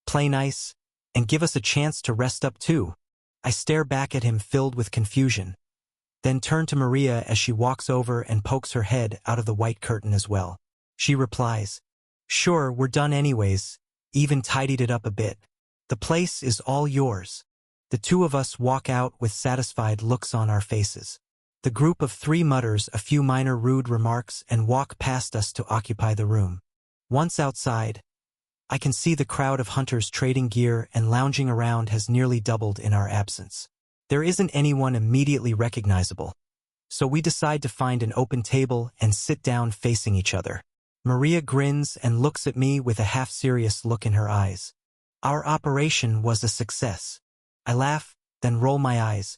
Play nice, and give us a chance to rest up too. I stare back at him filled with confusion, then turn to Maria as she walks over and pokes her head out of the white curtain as well. She replies, Sure, we're done anyways, even tidied it up a bit. The place is all yours. The two of us walk out with satisfied looks on our faces. The group of 3 mutters a few minor rude remarks and walk past us to occupy the room. Once outside, I can see the crowd of hunters trading gear and lounging around has nearly doubled in our absence. There isn't anyone immediately recognizable, so we decide to find an open table and sit down facing each other. Maria grins and looks at me with a half-serious look in her eyes. Our operation was a success. I laugh, then roll my eyes.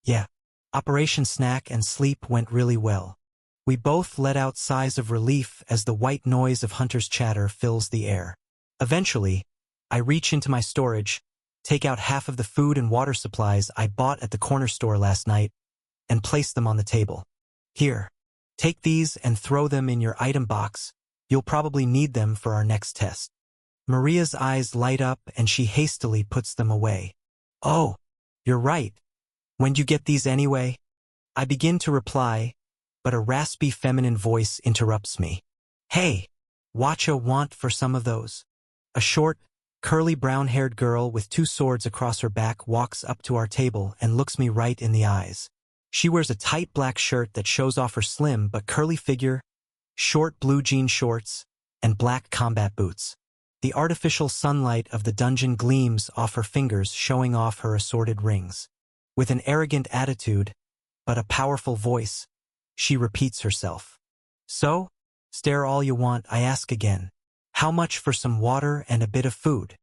Yeah, Operation Snack and Sleep went really well. We both let out sighs of relief as the white noise of hunters' chatter fills the air. Eventually, I reach into my storage, take out half of the food and water supplies I bought at the corner store last night, and place them on the table. Here, take these and throw them in your item box. You'll probably need them for our next test. Maria's eyes light up and she hastily puts them away. Oh, you're right. When'd you get these anyway? I begin to reply, but a raspy feminine voice interrupts me. Hey, watcha want for some of those? A short, curly brown-haired girl with 2 swords across her back walks up to our table and looks me right in the eyes. She wears a tight black shirt that shows off her slim but curly figure, short blue jean shorts, and black combat boots. The artificial sunlight of the dungeon gleams off her fingers, showing off her assorted rings. With an arrogant attitude, but a powerful voice, she repeats herself. So, stare all you want, I ask again. How much for some water and a bit of food?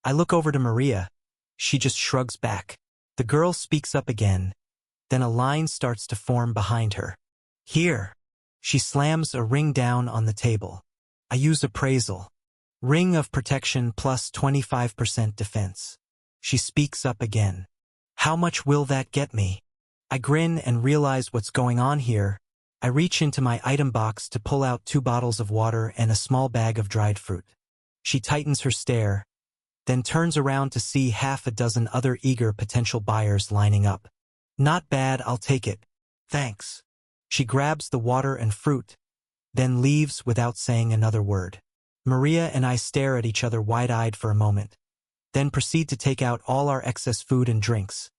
I look over to Maria. She just shrugs back. The girl speaks up again. Then a line starts to form behind her. Here. She slams a ring down on the table. I use appraisal. Ring of protection plus 25% defense. She speaks up again. How much will that get me? I grin and realize what's going on here. I reach into my item box to pull out 2 bottles of water and a small bag of dried fruit. She tightens her stare, then turns around to see half a dozen other eager potential buyers lining up. Not bad, I'll take it. Thanks. She grabs the water and fruit, then leaves without saying another word. Maria and I stare at each other wide-eyed for a moment, then proceed to take out all our excess food and drinks,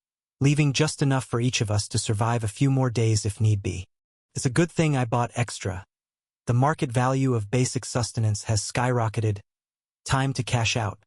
leaving just enough for each of us to survive a few more days if need be. It's a good thing I bought extra. The market value of basic sustenance has skyrocketed. Time to cash out.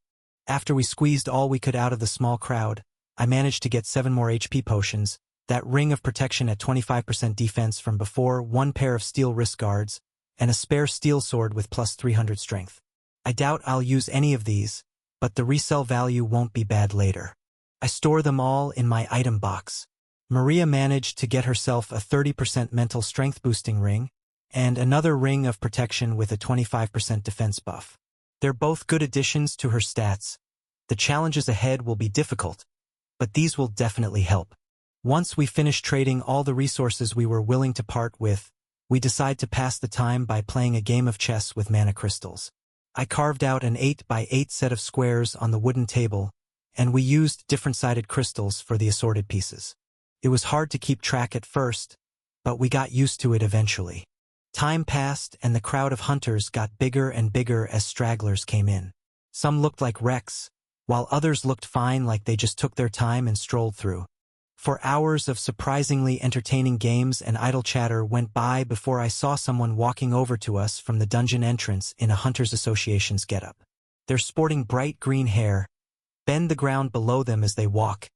After we squeezed all we could out of the small crowd, I managed to get 7 more HP potions, that ring of protection at 25% defense from before, 1 pair of steel wrist guards, and a spare steel sword with plus 300 strength. I doubt I'll use any of these, but the resale value won't be bad later. I store them all in my item box. Maria managed to get herself a 30% mental strength boosting ring, and another ring of protection with a 25% defense buff. They're both good additions to her stats. The challenges ahead will be difficult, but these will definitely help. Once we finish trading all the resources we were willing to part with, we decide to pass the time by playing a game of chess with mana crystals. I carved out an 8x8 set of squares on the wooden table, and we used different-sided crystals for the assorted pieces. It was hard to keep track at first, but we got used to it eventually. Time passed and the crowd of hunters got bigger and bigger as stragglers came in. Some looked like wrecks, while others looked fine, like they just took their time and strolled through. For hours of surprisingly entertaining games and idle chatter went by before I saw someone walking over to us from the dungeon entrance in a Hunters Association's getup. They're sporting bright green hair, bend the ground below them as they walk,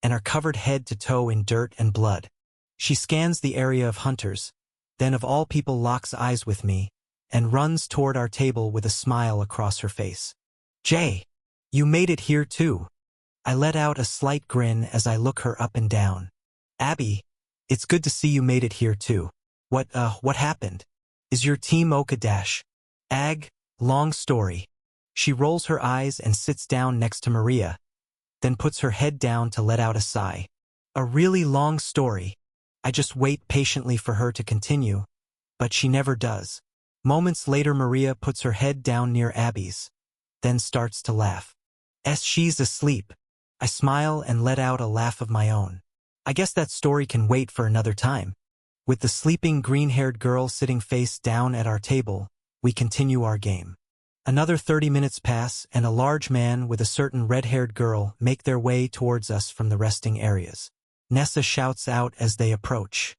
and are covered head to toe in dirt and blood. She scans the area of hunters, then of all people locks eyes with me, and runs toward our table with a smile across her face. "Jay, you made it here too." I let out a slight grin as I look her up and down. "Abby, it's good to see you made it here too. What happened? Is your team Okadash?" "Ag, long story." She rolls her eyes and sits down next to Maria, then puts her head down to let out a sigh. "A really long story." I just wait patiently for her to continue, but she never does. Moments later, Maria puts her head down near Abby's, then starts to laugh. She's asleep." I smile and let out a laugh of my own. I guess that story can wait for another time. With the sleeping green-haired girl sitting face down at our table, we continue our game. Another 30 minutes pass and a large man with a certain red-haired girl make their way towards us from the resting areas. Nessa shouts out as they approach.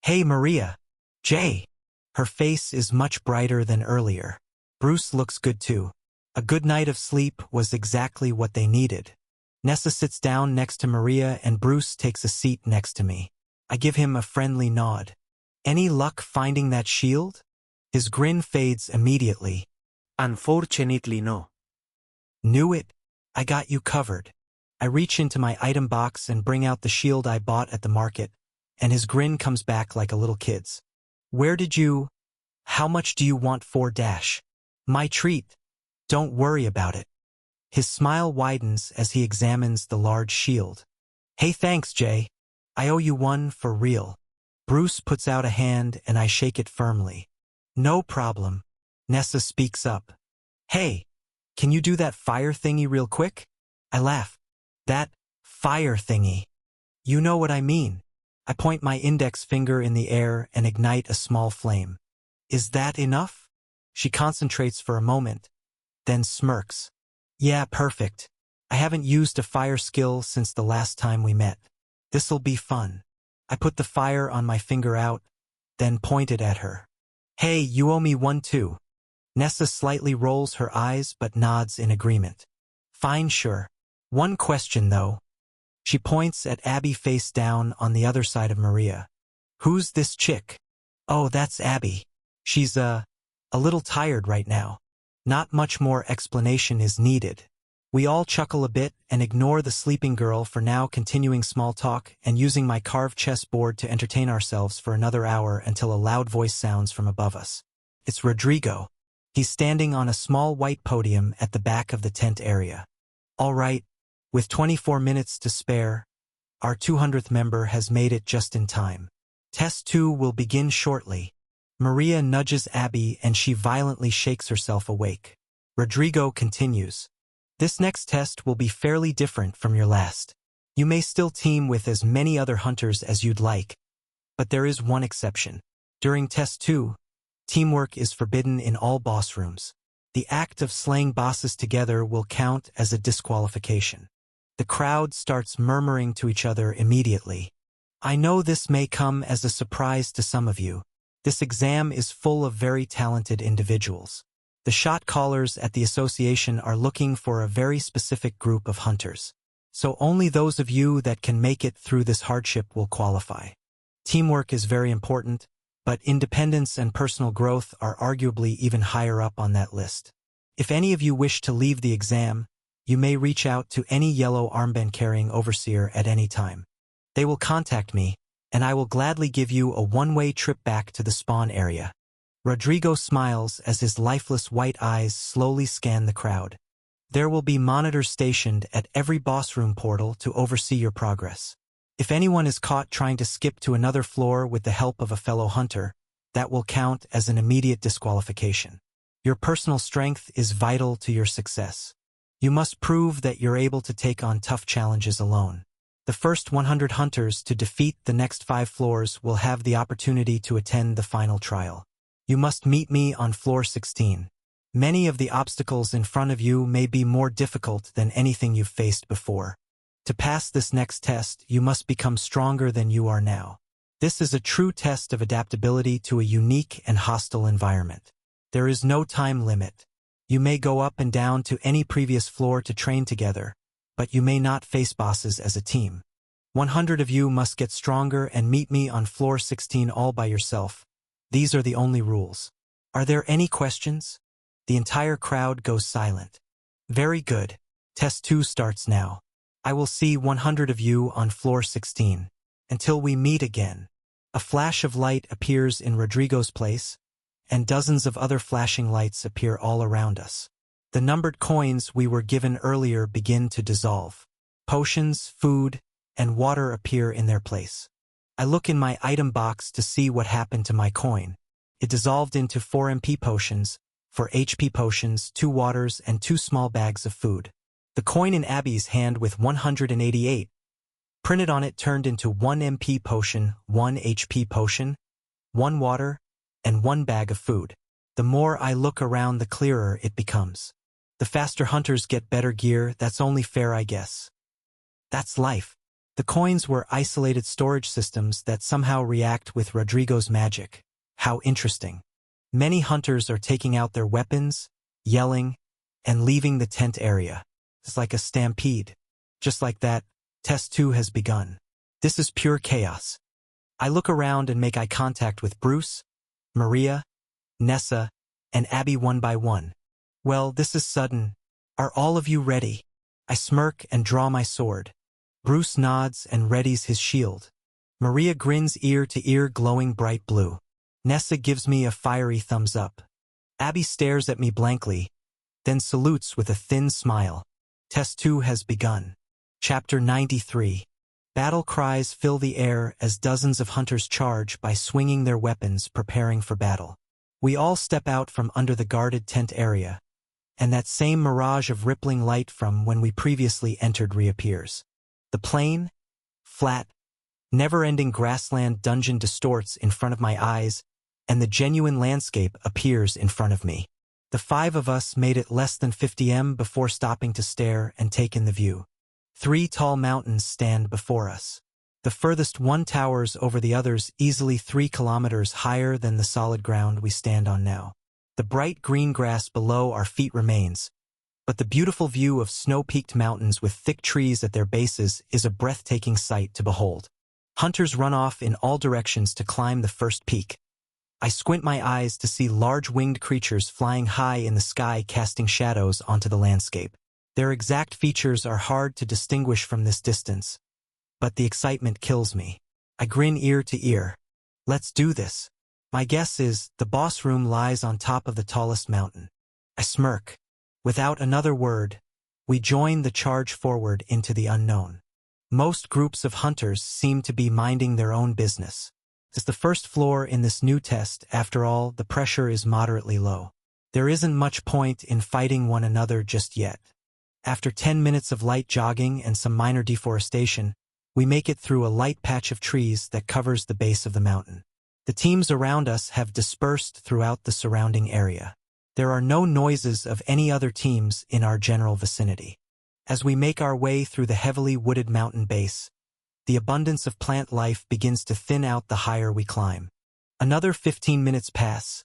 "Hey Maria! Jay!" Her face is much brighter than earlier. Bruce looks good too. A good night of sleep was exactly what they needed. Nessa sits down next to Maria and Bruce takes a seat next to me. I give him a friendly nod. "Any luck finding that shield?" His grin fades immediately. "Unfortunately no." "Knew it. I got you covered." I reach into my item box and bring out the shield I bought at the market, and his grin comes back like a little kid's. How much do you want for dash?" "My treat. Don't worry about it." His smile widens as he examines the large shield. "Hey, thanks, Jay. I owe you one for real." Bruce puts out a hand and I shake it firmly. "No problem." Nessa speaks up. "Hey, can you do that fire thingy real quick?" I laugh. "That fire thingy? You know what I mean." I point my index finger in the air and ignite a small flame. "Is that enough?" She concentrates for a moment, then smirks. "Yeah, perfect. I haven't used a fire skill since the last time we met. This'll be fun." I put the fire on my finger out, then point it at her. "Hey, you owe me one too." Nessa slightly rolls her eyes but nods in agreement. "Fine, sure. One question though." She points at Abby face down on the other side of Maria. "Who's this chick?" "Oh, that's Abby. She's a little tired right now." Not much more explanation is needed. We all chuckle a bit and ignore the sleeping girl for now, continuing small talk and using my carved chessboard to entertain ourselves for another hour until a loud voice sounds from above us. It's Rodrigo. He's standing on a small white podium at the back of the tent area. "All right, with 24 minutes to spare, our 200th member has made it just in time. Test 2 will begin shortly." Maria nudges Abby and she violently shakes herself awake. Rodrigo continues. "This next test will be fairly different from your last. You may still team with as many other hunters as you'd like, but there is one exception. During Test 2, teamwork is forbidden in all boss rooms. The act of slaying bosses together will count as a disqualification." The crowd starts murmuring to each other immediately. I know this may come as a surprise to some of you. This exam is full of very talented individuals. The shot callers at the association are looking for a very specific group of hunters. so only those of you that can make it through this hardship will qualify. Teamwork is very important, but independence and personal growth are arguably even higher up on that list. If any of you wish to leave the exam, you may reach out to any yellow armband-carrying overseer at any time. They will contact me, and I will gladly give you a one-way trip back to the spawn area. Rodrigo smiles as his lifeless white eyes slowly scan the crowd. There will be monitors stationed at every boss room portal to oversee your progress. If anyone is caught trying to skip to another floor with the help of a fellow hunter, that will count as an immediate disqualification. Your personal strength is vital to your success. You must prove that you're able to take on tough challenges alone. The first 100 hunters to defeat the next 5 floors will have the opportunity to attend the final trial. You must meet me on floor 16. Many of the obstacles in front of you may be more difficult than anything you've faced before. To pass this next test, you must become stronger than you are now. This is a true test of adaptability to a unique and hostile environment. There is no time limit. You may go up and down to any previous floor to train together, but you may not face bosses as a team. 100 of you must get stronger and meet me on floor 16 all by yourself. These are the only rules. Are there any questions? The entire crowd goes silent. Very good. Test 2 starts now. I will see 100 of you on floor 16. Until we meet again. A flash of light appears in Rodrigo's place, and dozens of other flashing lights appear all around us. The numbered coins we were given earlier begin to dissolve. Potions, food, and water appear in their place. I look in my item box to see what happened to my coin. It dissolved into 4 MP potions, 4 HP potions, 2 waters, and 2 small bags of food. The coin in Abby's hand with 188, printed on it, turned into 1 MP potion, 1 HP potion, 1 water, and 1 bag of food. The more I look around, the clearer it becomes. The faster hunters get better gear, that's only fair, I guess. That's life. The coins were isolated storage systems that somehow react with Rodrigo's magic. How interesting. Many hunters are taking out their weapons, yelling, and leaving the tent area. It's like a stampede. Just like that, test 2 has begun. This is pure chaos. I look around and make eye contact with Bruce, Maria, Nessa, and Abby one by one. Well, this is sudden. Are all of you ready? I smirk and draw my sword. Bruce nods and readies his shield. Maria grins ear to ear, glowing bright blue. Nessa gives me a fiery thumbs up. Abby stares at me blankly, then salutes with a thin smile. Test 2 has begun. Chapter 93. Battle cries fill the air as dozens of hunters charge by swinging their weapons, preparing for battle. We all step out from under the guarded tent area, and that same mirage of rippling light from when we previously entered reappears. The plain, flat, never-ending grassland dungeon distorts in front of my eyes, and the genuine landscape appears in front of me. The 5 of us made it less than 50 m before stopping to stare and take in the view. 3 tall mountains stand before us. The furthest one towers over the others, easily 3 kilometers higher than the solid ground we stand on now. The bright green grass below our feet remains, but the beautiful view of snow-peaked mountains with thick trees at their bases is a breathtaking sight to behold. Hunters run off in all directions to climb the first peak. I squint my eyes to see large winged creatures flying high in the sky, casting shadows onto the landscape. Their exact features are hard to distinguish from this distance, but the excitement kills me. I grin ear to ear. Let's do this. My guess is the boss room lies on top of the tallest mountain. I smirk. Without another word, we join the charge forward into the unknown. Most groups of hunters seem to be minding their own business. It's the first floor in this new test. After all, the pressure is moderately low. There isn't much point in fighting one another just yet. After 10 minutes of light jogging and some minor deforestation, we make it through a light patch of trees that covers the base of the mountain. The teams around us have dispersed throughout the surrounding area. There are no noises of any other teams in our general vicinity. As we make our way through the heavily wooded mountain base, the abundance of plant life begins to thin out the higher we climb. Another 15 minutes pass,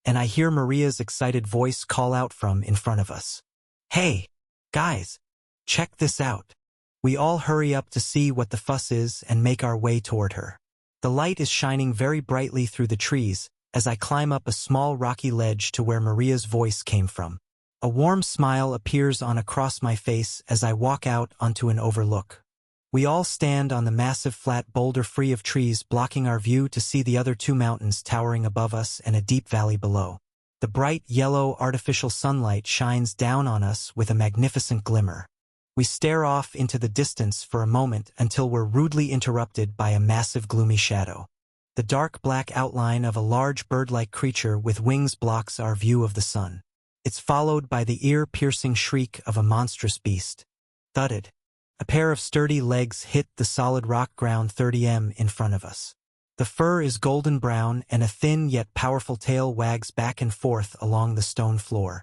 and I hear Maria's excited voice call out from in front of us. Hey, guys, check this out. We all hurry up to see what the fuss is and make our way toward her. The light is shining very brightly through the trees as I climb up a small rocky ledge to where Maria's voice came from. A warm smile appears across my face as I walk out onto an overlook. We all stand on the massive flat boulder free of trees blocking our view to see the other two mountains towering above us and a deep valley below. The bright yellow artificial sunlight shines down on us with a magnificent glimmer. We stare off into the distance for a moment until we're rudely interrupted by a massive gloomy shadow. The dark black outline of a large bird-like creature with wings blocks our view of the sun. It's followed by the ear-piercing shriek of a monstrous beast. Thudded. A pair of sturdy legs hit the solid rock ground 30 m in front of us. The fur is golden brown and a thin yet powerful tail wags back and forth along the stone floor.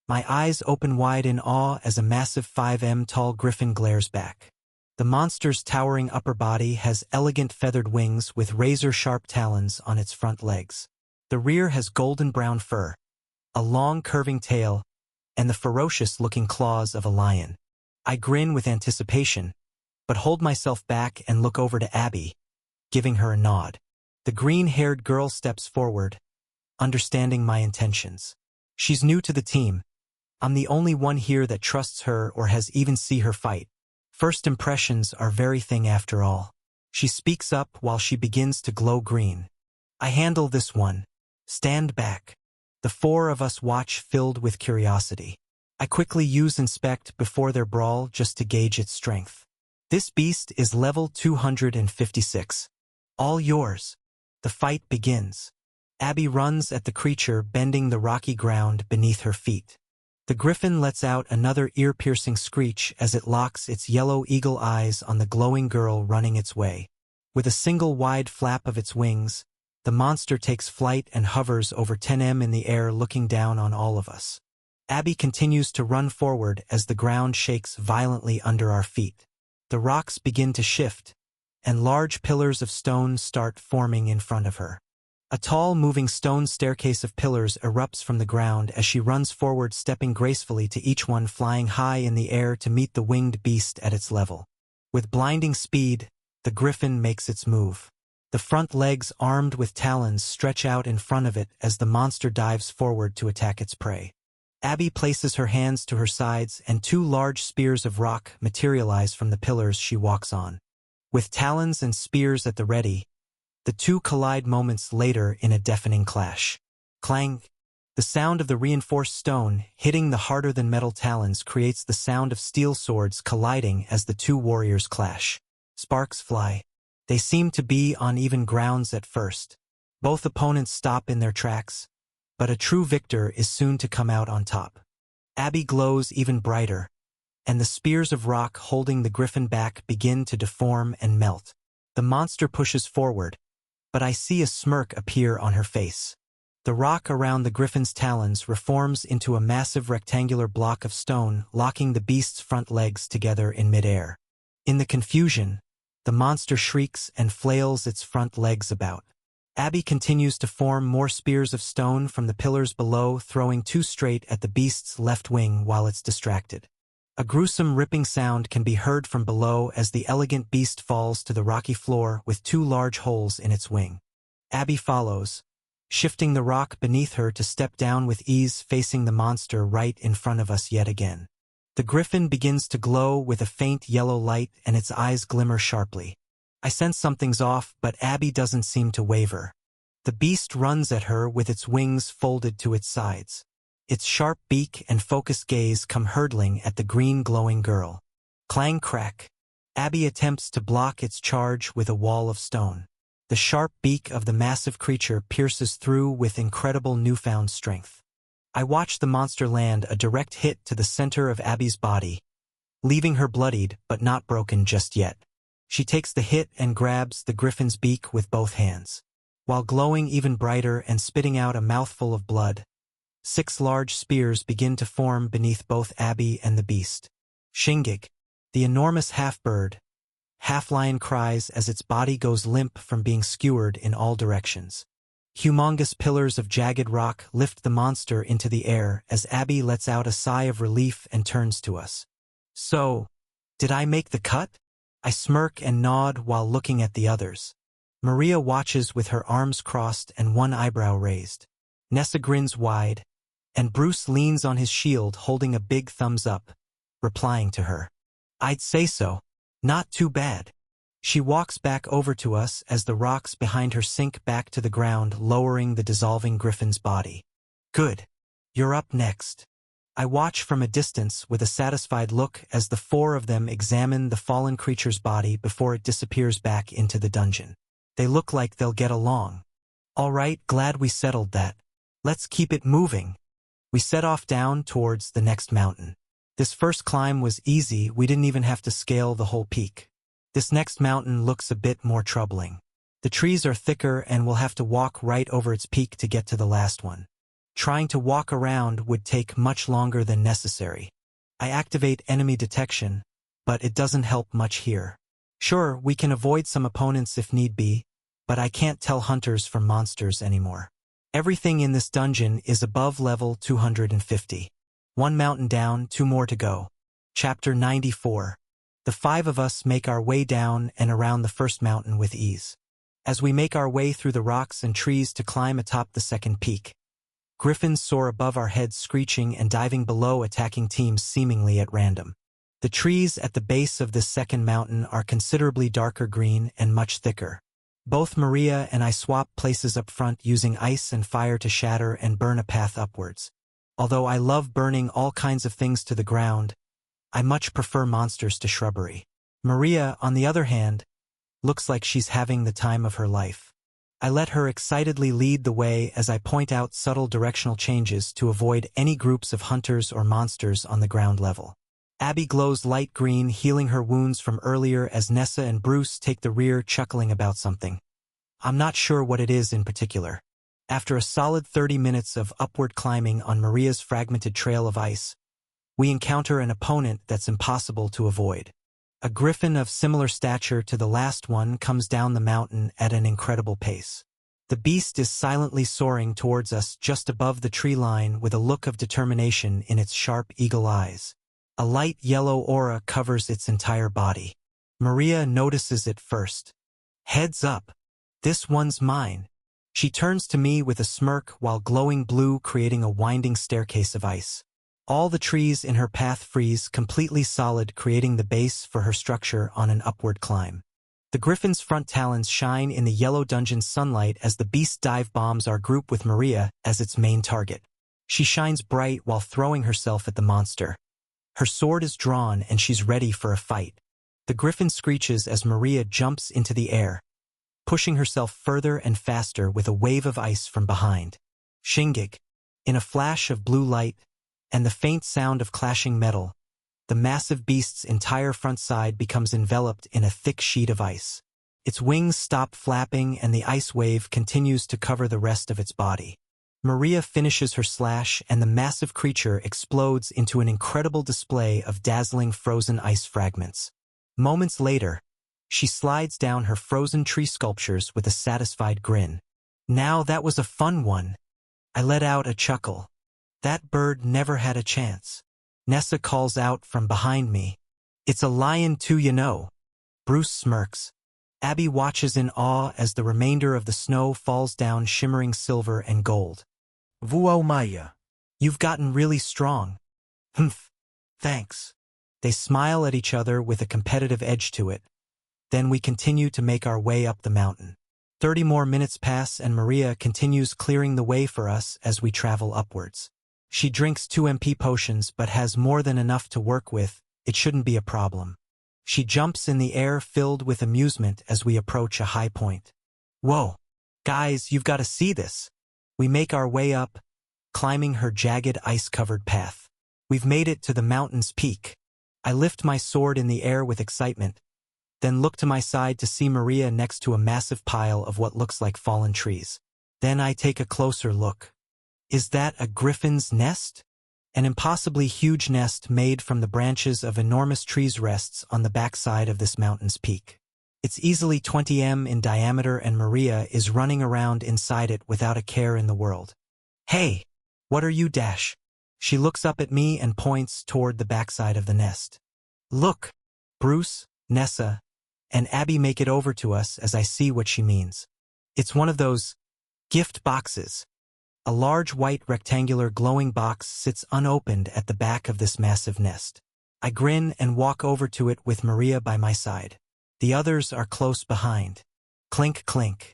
My eyes open wide in awe as a massive 5 m tall griffin glares back. The monster's towering upper body has elegant feathered wings with razor-sharp talons on its front legs. The rear has golden brown fur, a long curving tail, and the ferocious-looking claws of a lion. I grin with anticipation, but hold myself back and look over to Abby, giving her a nod. The green-haired girl steps forward, understanding my intentions. She's new to the team. I'm the only one here that trusts her or has even seen her fight. First impressions are very thing after all. She speaks up while she begins to glow green. I handle this one. Stand back. The four of us watch filled with curiosity. I quickly use inspect before their brawl just to gauge its strength. This beast is level 256. All yours. The fight begins. Abby runs at the creature, bending the rocky ground beneath her feet. The griffin lets out another ear-piercing screech as it locks its yellow eagle eyes on the glowing girl running its way. With a single wide flap of its wings, the monster takes flight and hovers over 10 m in the air looking down on all of us. Abby continues to run forward as the ground shakes violently under our feet. The rocks begin to shift, and large pillars of stone start forming in front of her. A tall, moving stone staircase of pillars erupts from the ground as she runs forward, stepping gracefully to each one, flying high in the air to meet the winged beast at its level. With blinding speed, the griffin makes its move. The front legs, armed with talons, stretch out in front of it as the monster dives forward to attack its prey. Abby places her hands to her sides and two large spears of rock materialize from the pillars she walks on. With talons and spears at the ready, the two collide moments later in a deafening clash. Clang! The sound of the reinforced stone hitting the harder-than-metal talons creates the sound of steel swords colliding as the two warriors clash. Sparks fly. They seem to be on even grounds at first. Both opponents stop in their tracks, but a true victor is soon to come out on top. Abby glows even brighter, and the spears of rock holding the griffin back begin to deform and melt. The monster pushes forward, but I see a smirk appear on her face. The rock around the griffin's talons reforms into a massive rectangular block of stone, locking the beast's front legs together in midair. In the confusion, the monster shrieks and flails its front legs about. Abby continues to form more spears of stone from the pillars below, throwing two straight at the beast's left wing while it's distracted. A gruesome ripping sound can be heard from below as the elegant beast falls to the rocky floor with two large holes in its wing. Abby follows, shifting the rock beneath her to step down with ease, facing the monster right in front of us yet again. The griffin begins to glow with a faint yellow light and its eyes glimmer sharply. I sense something's off, but Abby doesn't seem to waver. The beast runs at her with its wings folded to its sides. Its sharp beak and focused gaze come hurtling at the green glowing girl. Clang crack. Abby attempts to block its charge with a wall of stone. The sharp beak of the massive creature pierces through with incredible newfound strength. I watch the monster land a direct hit to the center of Abby's body, leaving her bloodied but not broken just yet. She takes the hit and grabs the griffin's beak with both hands. While glowing even brighter and spitting out a mouthful of blood, 6 large spears begin to form beneath both Abby and the beast. Shingig, the enormous half-bird, half-lion, cries as its body goes limp from being skewered in all directions. Humongous pillars of jagged rock lift the monster into the air as Abby lets out a sigh of relief and turns to us. So, Did I make the cut? I smirk and nod while looking at the others. Maria watches with her arms crossed and one eyebrow raised. Nessa grins wide, and Bruce leans on his shield holding a big thumbs up, replying to her. I'd say so. Not too bad. She walks back over to us as the rocks behind her sink back to the ground, lowering the dissolving griffin's body. Good. You're up next. I watch from a distance with a satisfied look as the four of them examine the fallen creature's body before it disappears back into the dungeon. They look like they'll get along. All right, glad we settled that. Let's keep it moving. We set off down towards the next mountain. This first climb was easy, we didn't even have to scale the whole peak. This next mountain looks a bit more troubling. The trees are thicker and we'll have to walk right over its peak to get to the last one. Trying to walk around would take much longer than necessary. I activate enemy detection, but it doesn't help much here. Sure, we can avoid some opponents if need be, but I can't tell hunters from monsters anymore. Everything in this dungeon is above level 250. One mountain down, 2 more to go. Chapter 94. The 5 of us make our way down and around the first mountain with ease. As we make our way through the rocks and trees to climb atop the second peak, griffins soar above our heads, screeching and diving below, attacking teams seemingly at random. The trees at the base of this second mountain are considerably darker green and much thicker. Both Maria and I swap places up front, using ice and fire to shatter and burn a path upwards. Although I love burning all kinds of things to the ground, I much prefer monsters to shrubbery. Maria, on the other hand, looks like she's having the time of her life. I let her excitedly lead the way as I point out subtle directional changes to avoid any groups of hunters or monsters on the ground level. Abby glows light green, healing her wounds from earlier as Nessa and Bruce take the rear, chuckling about something. I'm not sure what it is in particular. After a solid 30 minutes of upward climbing on Maria's fragmented trail of ice, we encounter an opponent that's impossible to avoid. A griffin of similar stature to the last one comes down the mountain at an incredible pace. The beast is silently soaring towards us just above the tree line with a look of determination in its sharp eagle eyes. A light yellow aura covers its entire body. Maria notices it first. Heads up. This one's mine. She turns to me with a smirk while glowing blue creating a winding staircase of ice. All the trees in her path freeze completely solid, creating the base for her structure on an upward climb. The griffin's front talons shine in the yellow dungeon's sunlight as the beast dive bombs our group with Maria as its main target. She shines bright while throwing herself at the monster. Her sword is drawn and she's ready for a fight. The griffin screeches as Maria jumps into the air, pushing herself further and faster with a wave of ice from behind. Shingig. In a flash of blue light and the faint sound of clashing metal, the massive beast's entire front side becomes enveloped in a thick sheet of ice. Its wings stop flapping and the ice wave continues to cover the rest of its body. Maria finishes her slash and the massive creature explodes into an incredible display of dazzling frozen ice fragments. Moments later, she slides down her frozen tree sculptures with a satisfied grin. Now that was a fun one. I let out a chuckle. That bird never had a chance. Nessa calls out from behind me. It's a lion too, you know. Bruce smirks. Abby watches in awe as the remainder of the snow falls down, shimmering silver and gold. Wow, Maya. You've gotten really strong. Humph. Thanks. They smile at each other with a competitive edge to it. Then we continue to make our way up the mountain. 30 more minutes pass and Maria continues clearing the way for us as we travel upwards. She drinks 2 MP potions but has more than enough to work with. It shouldn't be a problem. She jumps in the air, filled with amusement as we approach a high point. Whoa! Guys, you've got to see this. We make our way up, climbing her jagged ice-covered path. We've made it to the mountain's peak. I lift my sword in the air with excitement, then look to my side to see Maria next to a massive pile of what looks like fallen trees. Then I take a closer look. Is that a griffin's nest? An impossibly huge nest made from the branches of enormous trees rests on the backside of this mountain's peak. It's easily 20 m in diameter and Maria is running around inside it without a care in the world. Hey, what are you dash? She looks up at me and points toward the backside of the nest. Look! Bruce, Nessa, and Abby make it over to us as I see what she means. It's one of those gift boxes. A large white rectangular glowing box sits unopened at the back of this massive nest. I grin and walk over to it with Maria by my side. The others are close behind. Clink, clink.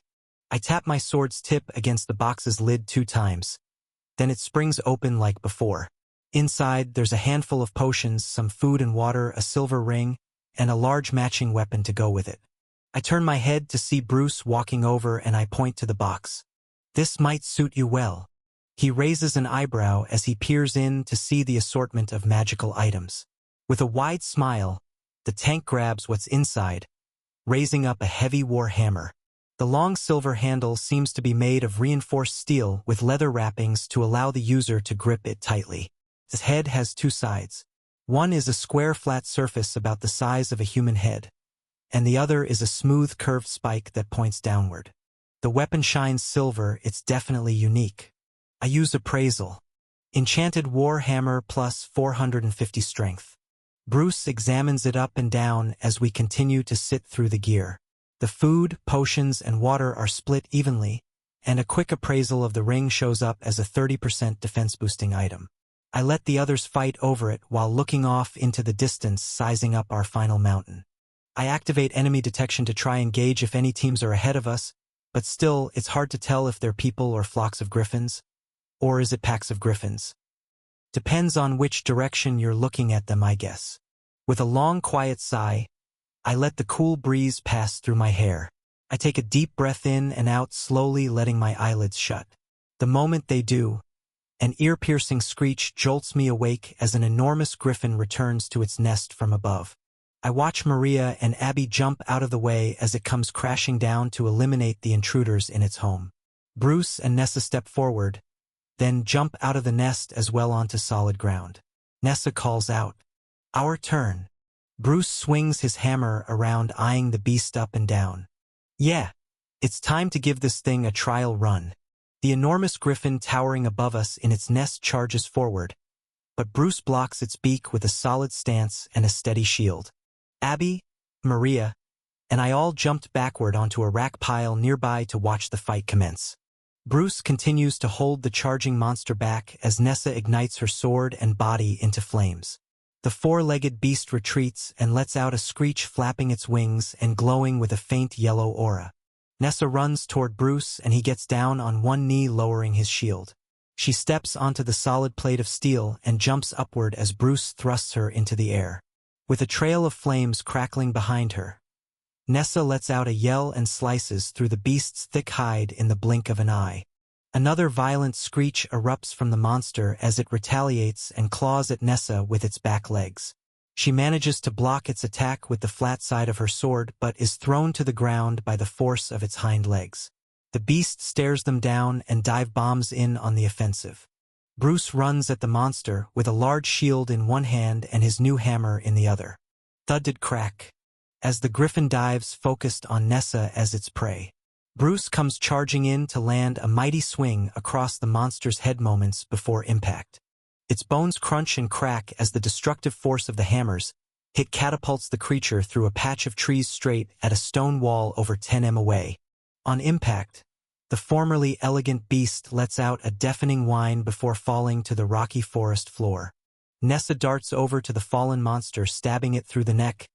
I tap my sword's tip against the box's lid 2 times. Then it springs open like before. Inside, there's a handful of potions, some food and water, a silver ring, and a large matching weapon to go with it. I turn my head to see Bruce walking over and I point to the box. This might suit you well. He raises an eyebrow as he peers in to see the assortment of magical items. With a wide smile, the tank grabs what's inside, raising up a heavy war hammer. The long silver handle seems to be made of reinforced steel with leather wrappings to allow the user to grip it tightly. Its head has 2 sides. One is a square flat surface about the size of a human head, and the other is a smooth curved spike that points downward. The weapon shines silver, it's definitely unique. I use appraisal. Enchanted war hammer plus 450 strength. Bruce examines it up and down as we continue to sit through the gear. The food, potions, and water are split evenly, and a quick appraisal of the ring shows up as a 30% defense-boosting item. I let the others fight over it while looking off into the distance, sizing up our final mountain. I activate enemy detection to try and gauge if any teams are ahead of us, but still, it's hard to tell if they're people or flocks of griffins. Or is it packs of griffins? Depends on which direction you're looking at them, I guess. With a long, quiet sigh, I let the cool breeze pass through my hair. I take a deep breath in and out, slowly letting my eyelids shut. The moment they do, an ear-piercing screech jolts me awake as an enormous griffin returns to its nest from above. I watch Maria and Abby jump out of the way as it comes crashing down to eliminate the intruders in its home. Bruce and Nessa step forward, then jump out of the nest as well onto solid ground. Nessa calls out, "Our turn." Bruce swings his hammer around, eyeing the beast up and down. "Yeah, it's time to give this thing a trial run." The enormous griffin towering above us in its nest charges forward, but Bruce blocks its beak with a solid stance and a steady shield. Abby, Maria, and I all jumped backward onto a rack pile nearby to watch the fight commence. Bruce continues to hold the charging monster back as Nessa ignites her sword and body into flames. The 4-legged beast retreats and lets out a screech, flapping its wings and glowing with a faint yellow aura. Nessa runs toward Bruce and he gets down on one knee, lowering his shield. She steps onto the solid plate of steel and jumps upward as Bruce thrusts her into the air. With a trail of flames crackling behind her, Nessa lets out a yell and slices through the beast's thick hide in the blink of an eye. Another violent screech erupts from the monster as it retaliates and claws at Nessa with its back legs. She manages to block its attack with the flat side of her sword but is thrown to the ground by the force of its hind legs. The beast stares them down and dive bombs in on the offensive. Bruce runs at the monster with a large shield in one hand and his new hammer in the other. Thud crack, as the griffin dives, focused on Nessa as its prey. Bruce comes charging in to land a mighty swing across the monster's head moments before impact. Its bones crunch and crack as the destructive force of the hammer's hit catapults the creature through a patch of trees straight at a stone wall over 10 m away. On impact, the formerly elegant beast lets out a deafening whine before falling to the rocky forest floor. Nessa darts over to the fallen monster, stabbing it through the neck,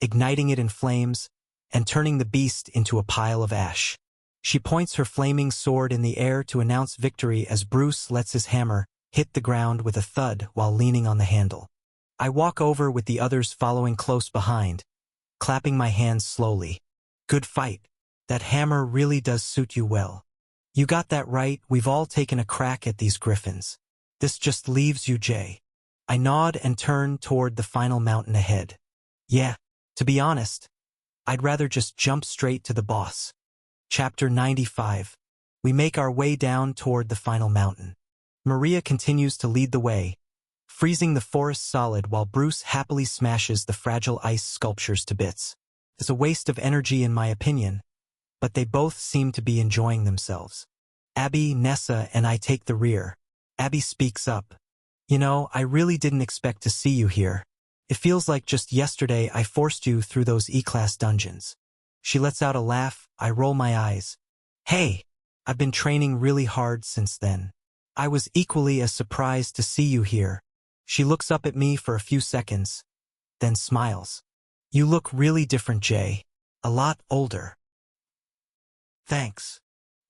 igniting it in flames, and turning the beast into a pile of ash. She points her flaming sword in the air to announce victory as Bruce lets his hammer hit the ground with a thud while leaning on the handle. I walk over with the others following close behind, clapping my hands slowly. "Good fight. That hammer really does suit you well. You got that right, we've all taken a crack at these griffins. This just leaves you, Jay." I nod and turn toward the final mountain ahead. Yeah, to be honest, I'd rather just jump straight to the boss. Chapter 95. We make our way down toward the final mountain. Maria continues to lead the way, freezing the forest solid while Bruce happily smashes the fragile ice sculptures to bits. It's a waste of energy in my opinion, but they both seem to be enjoying themselves. Abby, Nessa, and I take the rear. Abby speaks up. "You know, I really didn't expect to see you here. It feels like just yesterday I forced you through those E-class dungeons. She lets out a laugh. I roll my eyes. Hey, I've been training really hard since then. I was equally as surprised to see you here. She looks up at me for a few seconds, then smiles. You look really different, Jay. A lot older. Thanks.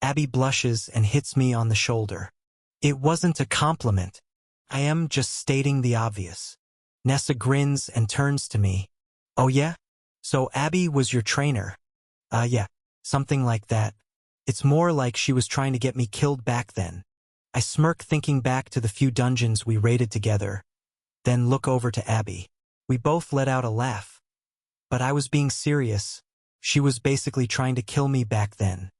Abby blushes and hits me on the shoulder. It wasn't a compliment. I am just stating the obvious. Nessa grins and turns to me. Oh yeah? So Abby was your trainer? Yeah, something like that. It's more like she was trying to get me killed back then. I smirk thinking back to the few dungeons we raided together, then look over to Abby. We both let out a laugh. But I was being serious. She was basically trying to kill me back then.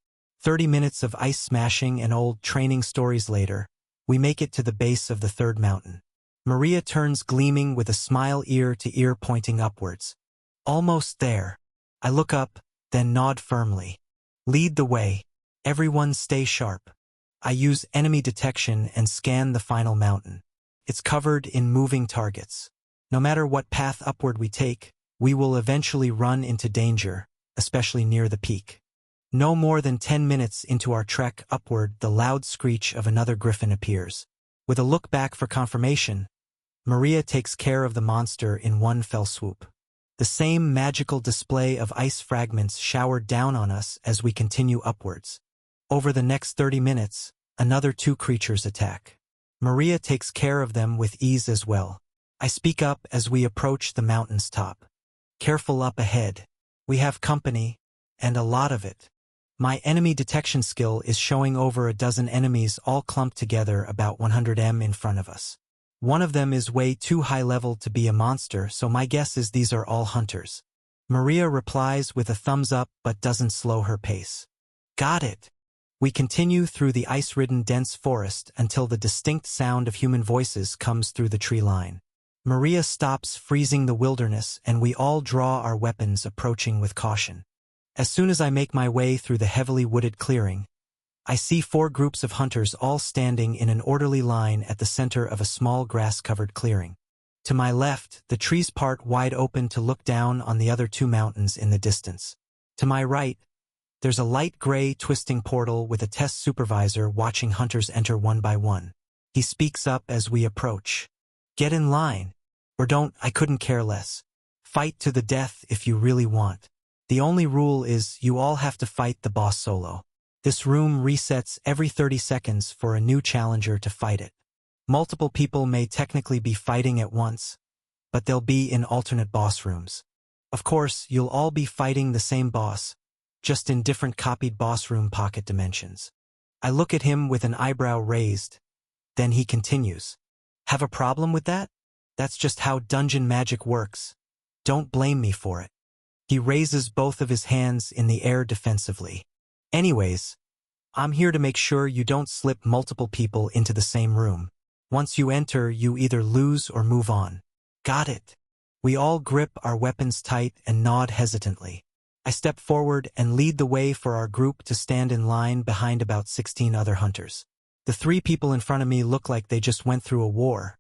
30 minutes of ice smashing and old training stories later, we make it to the base of the third mountain. Maria turns gleaming with a smile ear to ear pointing upwards. Almost there. I look up, then nod firmly. Lead the way. Everyone stay sharp. I use enemy detection and scan the final mountain. It's covered in moving targets. No matter what path upward we take, we will eventually run into danger, especially near the peak. No more than 10 minutes into our trek upward, the loud screech of another griffin appears. With a look back for confirmation, Maria takes care of the monster in one fell swoop. The same magical display of ice fragments showered down on us as we continue upwards. Over the next 30 minutes, another 2 creatures attack. Maria takes care of them with ease as well. I speak up as we approach the mountain's top. Careful up ahead. We have company, and a lot of it. My enemy detection skill is showing over a dozen enemies all clumped together about 100 m in front of us. One of them is way too high level to be a monster, so my guess is these are all hunters. Maria replies with a thumbs up but doesn't slow her pace. Got it. We continue through the ice-ridden dense forest until the distinct sound of human voices comes through the tree line. Maria stops freezing the wilderness and we all draw our weapons, approaching with caution. As soon as I make my way through the heavily wooded clearing, I see 4 groups of hunters all standing in an orderly line at the center of a small grass-covered clearing. To my left, the trees part wide open to look down on the other 2 mountains in the distance. To my right, there's a light gray twisting portal with a test supervisor watching hunters enter one by one. He speaks up as we approach. Get in line. Or don't, I couldn't care less. Fight to the death if you really want. The only rule is you all have to fight the boss solo. This room resets every 30 seconds for a new challenger to fight it. Multiple people may technically be fighting at once, but they'll be in alternate boss rooms. Of course, you'll all be fighting the same boss, just in different copied boss room pocket dimensions. I look at him with an eyebrow raised. Then he continues. Have a problem with that? That's just how dungeon magic works. Don't blame me for it. He raises both of his hands in the air defensively. Anyways, I'm here to make sure you don't slip multiple people into the same room. Once you enter, you either lose or move on. Got it. We all grip our weapons tight and nod hesitantly. I step forward and lead the way for our group to stand in line behind about 16 other hunters. The 3 people in front of me look like they just went through a war.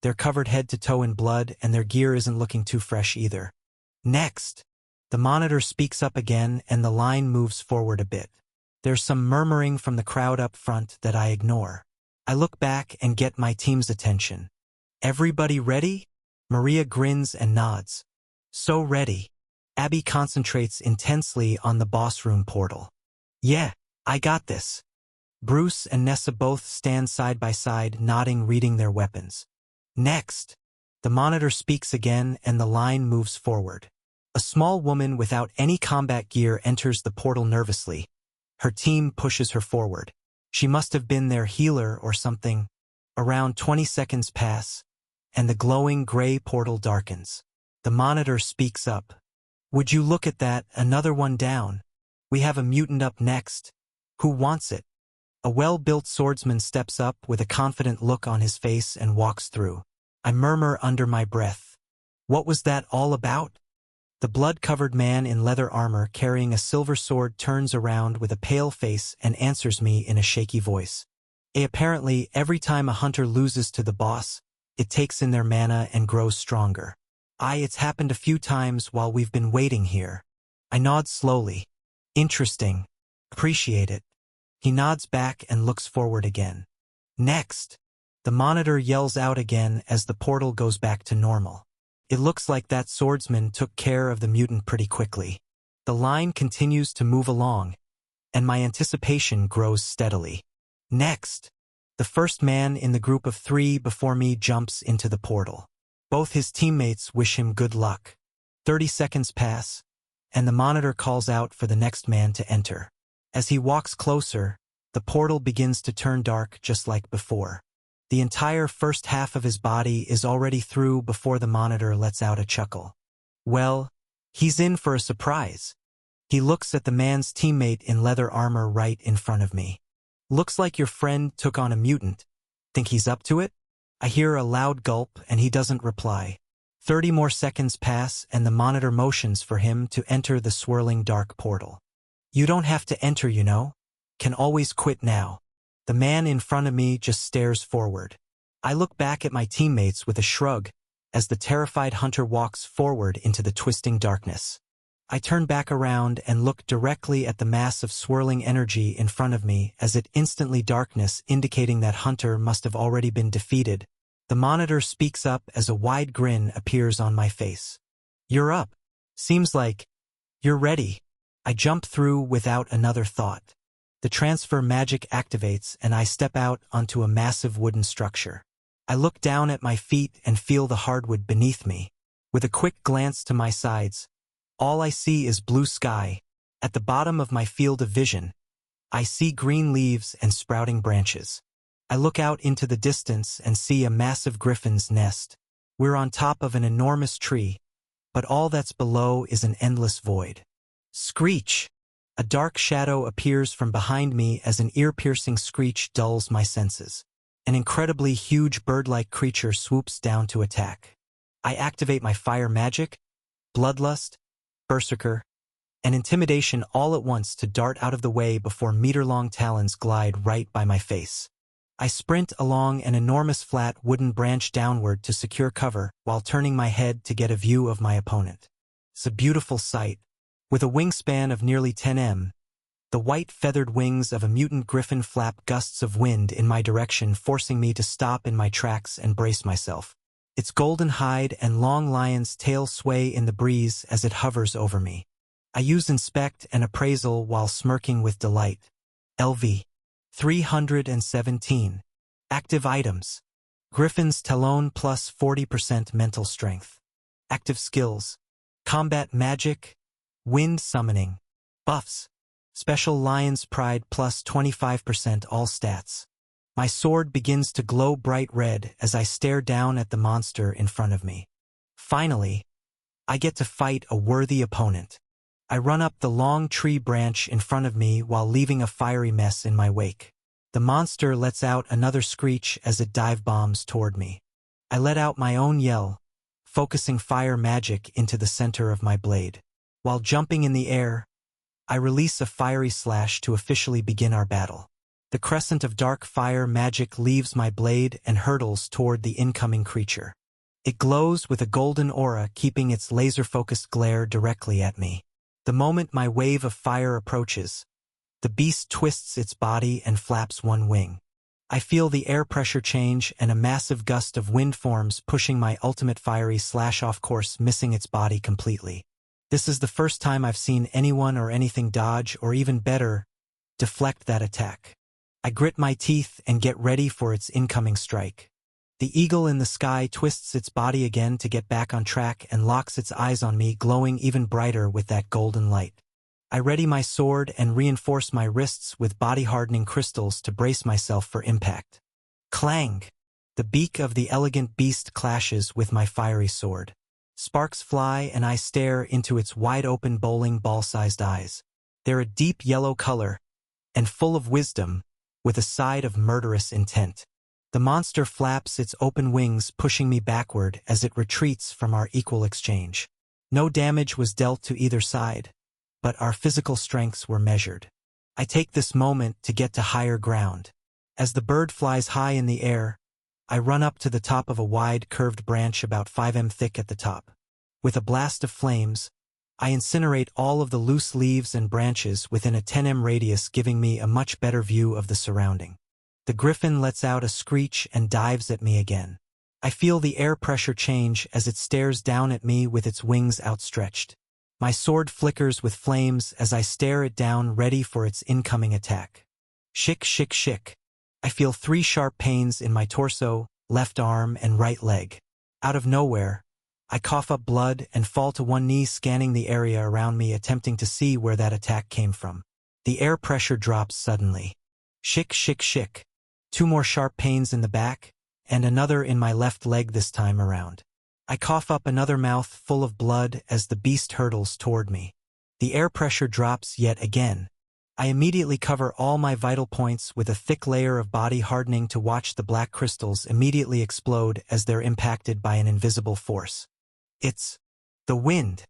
They're covered head to toe in blood and their gear isn't looking too fresh either. Next, the monitor speaks up again and the line moves forward a bit. There's some murmuring from the crowd up front that I ignore. I look back and get my team's attention. Everybody ready? Maria grins and nods. So ready. Abby concentrates intensely on the boss room portal. Yeah, I got this. Bruce and Nessa both stand side by side, nodding, reading their weapons. Next, the monitor speaks again and the line moves forward. A small woman without any combat gear enters the portal nervously. Her team pushes her forward. She must have been their healer or something. Around 20 seconds pass, and the glowing gray portal darkens. The monitor speaks up. Would you look at that, another one down. We have a mutant up next. Who wants it? A well-built swordsman steps up with a confident look on his face and walks through. I murmur under my breath. What was that all about? The blood-covered man in leather armor carrying a silver sword turns around with a pale face and answers me in a shaky voice. Apparently, every time a hunter loses to the boss, it takes in their mana and grows stronger. It's happened a few times while we've been waiting here. I nod slowly. Interesting. Appreciate it. He nods back and looks forward again. Next. The monitor yells out again as the portal goes back to normal. It looks like that swordsman took care of the mutant pretty quickly. The line continues to move along, and my anticipation grows steadily. Next. The first man in the group of 3 before me jumps into the portal. Both his teammates wish him good luck. 30 seconds pass, and the monitor calls out for the next man to enter. As he walks closer, the portal begins to turn dark just like before. The entire first half of his body is already through before the monitor lets out a chuckle. Well, he's in for a surprise. He looks at the man's teammate in leather armor right in front of me. Looks like your friend took on a mutant. Think he's up to it? I hear a loud gulp and he doesn't reply. 30 more seconds pass and the monitor motions for him to enter the swirling dark portal. You don't have to enter, you know. Can always quit now. The man in front of me just stares forward. I look back at my teammates with a shrug as the terrified hunter walks forward into the twisting darkness. I turn back around and look directly at the mass of swirling energy in front of me as it instantly darkness, indicating that hunter must have already been defeated. The monitor speaks up as a wide grin appears on my face. You're up. Seems like you're ready. I jump through without another thought. The transfer magic activates and I step out onto a massive wooden structure. I look down at my feet and feel the hardwood beneath me. With a quick glance to my sides, all I see is blue sky. At the bottom of my field of vision, I see green leaves and sprouting branches. I look out into the distance and see a massive griffin's nest. We're on top of an enormous tree, but all that's below is an endless void. Screech! A dark shadow appears from behind me as an ear-piercing screech dulls my senses. An incredibly huge bird-like creature swoops down to attack. I activate my fire magic, Bloodlust, Berserker, and Intimidation all at once to dart out of the way before meter-long talons glide right by my face. I sprint along an enormous flat wooden branch downward to secure cover while turning my head to get a view of my opponent. It's a beautiful sight. With a wingspan of nearly 10 m, the white feathered wings of a mutant griffin flap gusts of wind in my direction, forcing me to stop in my tracks and brace myself. Its golden hide and long lion's tail sway in the breeze as it hovers over me. I use Inspect and Appraisal while smirking with delight. LV. 317. Active items. Griffin's Talon plus 40% mental strength. Active skills. Combat magic. Wind summoning. Buffs. Special Lion's Pride plus 25% all stats. My sword begins to glow bright red as I stare down at the monster in front of me. Finally, I get to fight a worthy opponent. I run up the long tree branch in front of me while leaving a fiery mess in my wake. The monster lets out another screech as it dive bombs toward me. I let out my own yell, focusing fire magic into the center of my blade. While jumping in the air, I release a fiery slash to officially begin our battle. The crescent of dark fire magic leaves my blade and hurtles toward the incoming creature. It glows with a golden aura, keeping its laser-focused glare directly at me. The moment my wave of fire approaches, the beast twists its body and flaps one wing. I feel the air pressure change and a massive gust of wind forms, pushing my ultimate fiery slash off course, missing its body completely. This is the first time I've seen anyone or anything dodge, or even better, deflect that attack. I grit my teeth and get ready for its incoming strike. The eagle in the sky twists its body again to get back on track and locks its eyes on me, glowing even brighter with that golden light. I ready my sword and reinforce my wrists with body-hardening crystals to brace myself for impact. Clang! The beak of the elegant beast clashes with my fiery sword. Sparks fly and I stare into its wide-open bowling ball-sized eyes. They're a deep yellow color and full of wisdom, with a side of murderous intent. The monster flaps its open wings, pushing me backward as it retreats from our equal exchange. No damage was dealt to either side, but our physical strengths were measured. I take this moment to get to higher ground. As the bird flies high in the air, I run up to the top of a wide, curved branch about 5 m thick at the top. With a blast of flames, I incinerate all of the loose leaves and branches within a 10 m radius, giving me a much better view of the surrounding. The griffin lets out a screech and dives at me again. I feel the air pressure change as it stares down at me with its wings outstretched. My sword flickers with flames as I stare it down, ready for its incoming attack. Shick, shick, shick. I feel 3 sharp pains in my torso, left arm, and right leg. Out of nowhere, I cough up blood and fall to one knee, scanning the area around me, attempting to see where that attack came from. The air pressure drops suddenly. Shick, shick, shick. 2 more sharp pains in the back, and another in my left leg this time around. I cough up another mouth full of blood as the beast hurtles toward me. The air pressure drops yet again. I immediately cover all my vital points with a thick layer of body hardening to watch the black crystals immediately explode as they're impacted by an invisible force. It's the wind.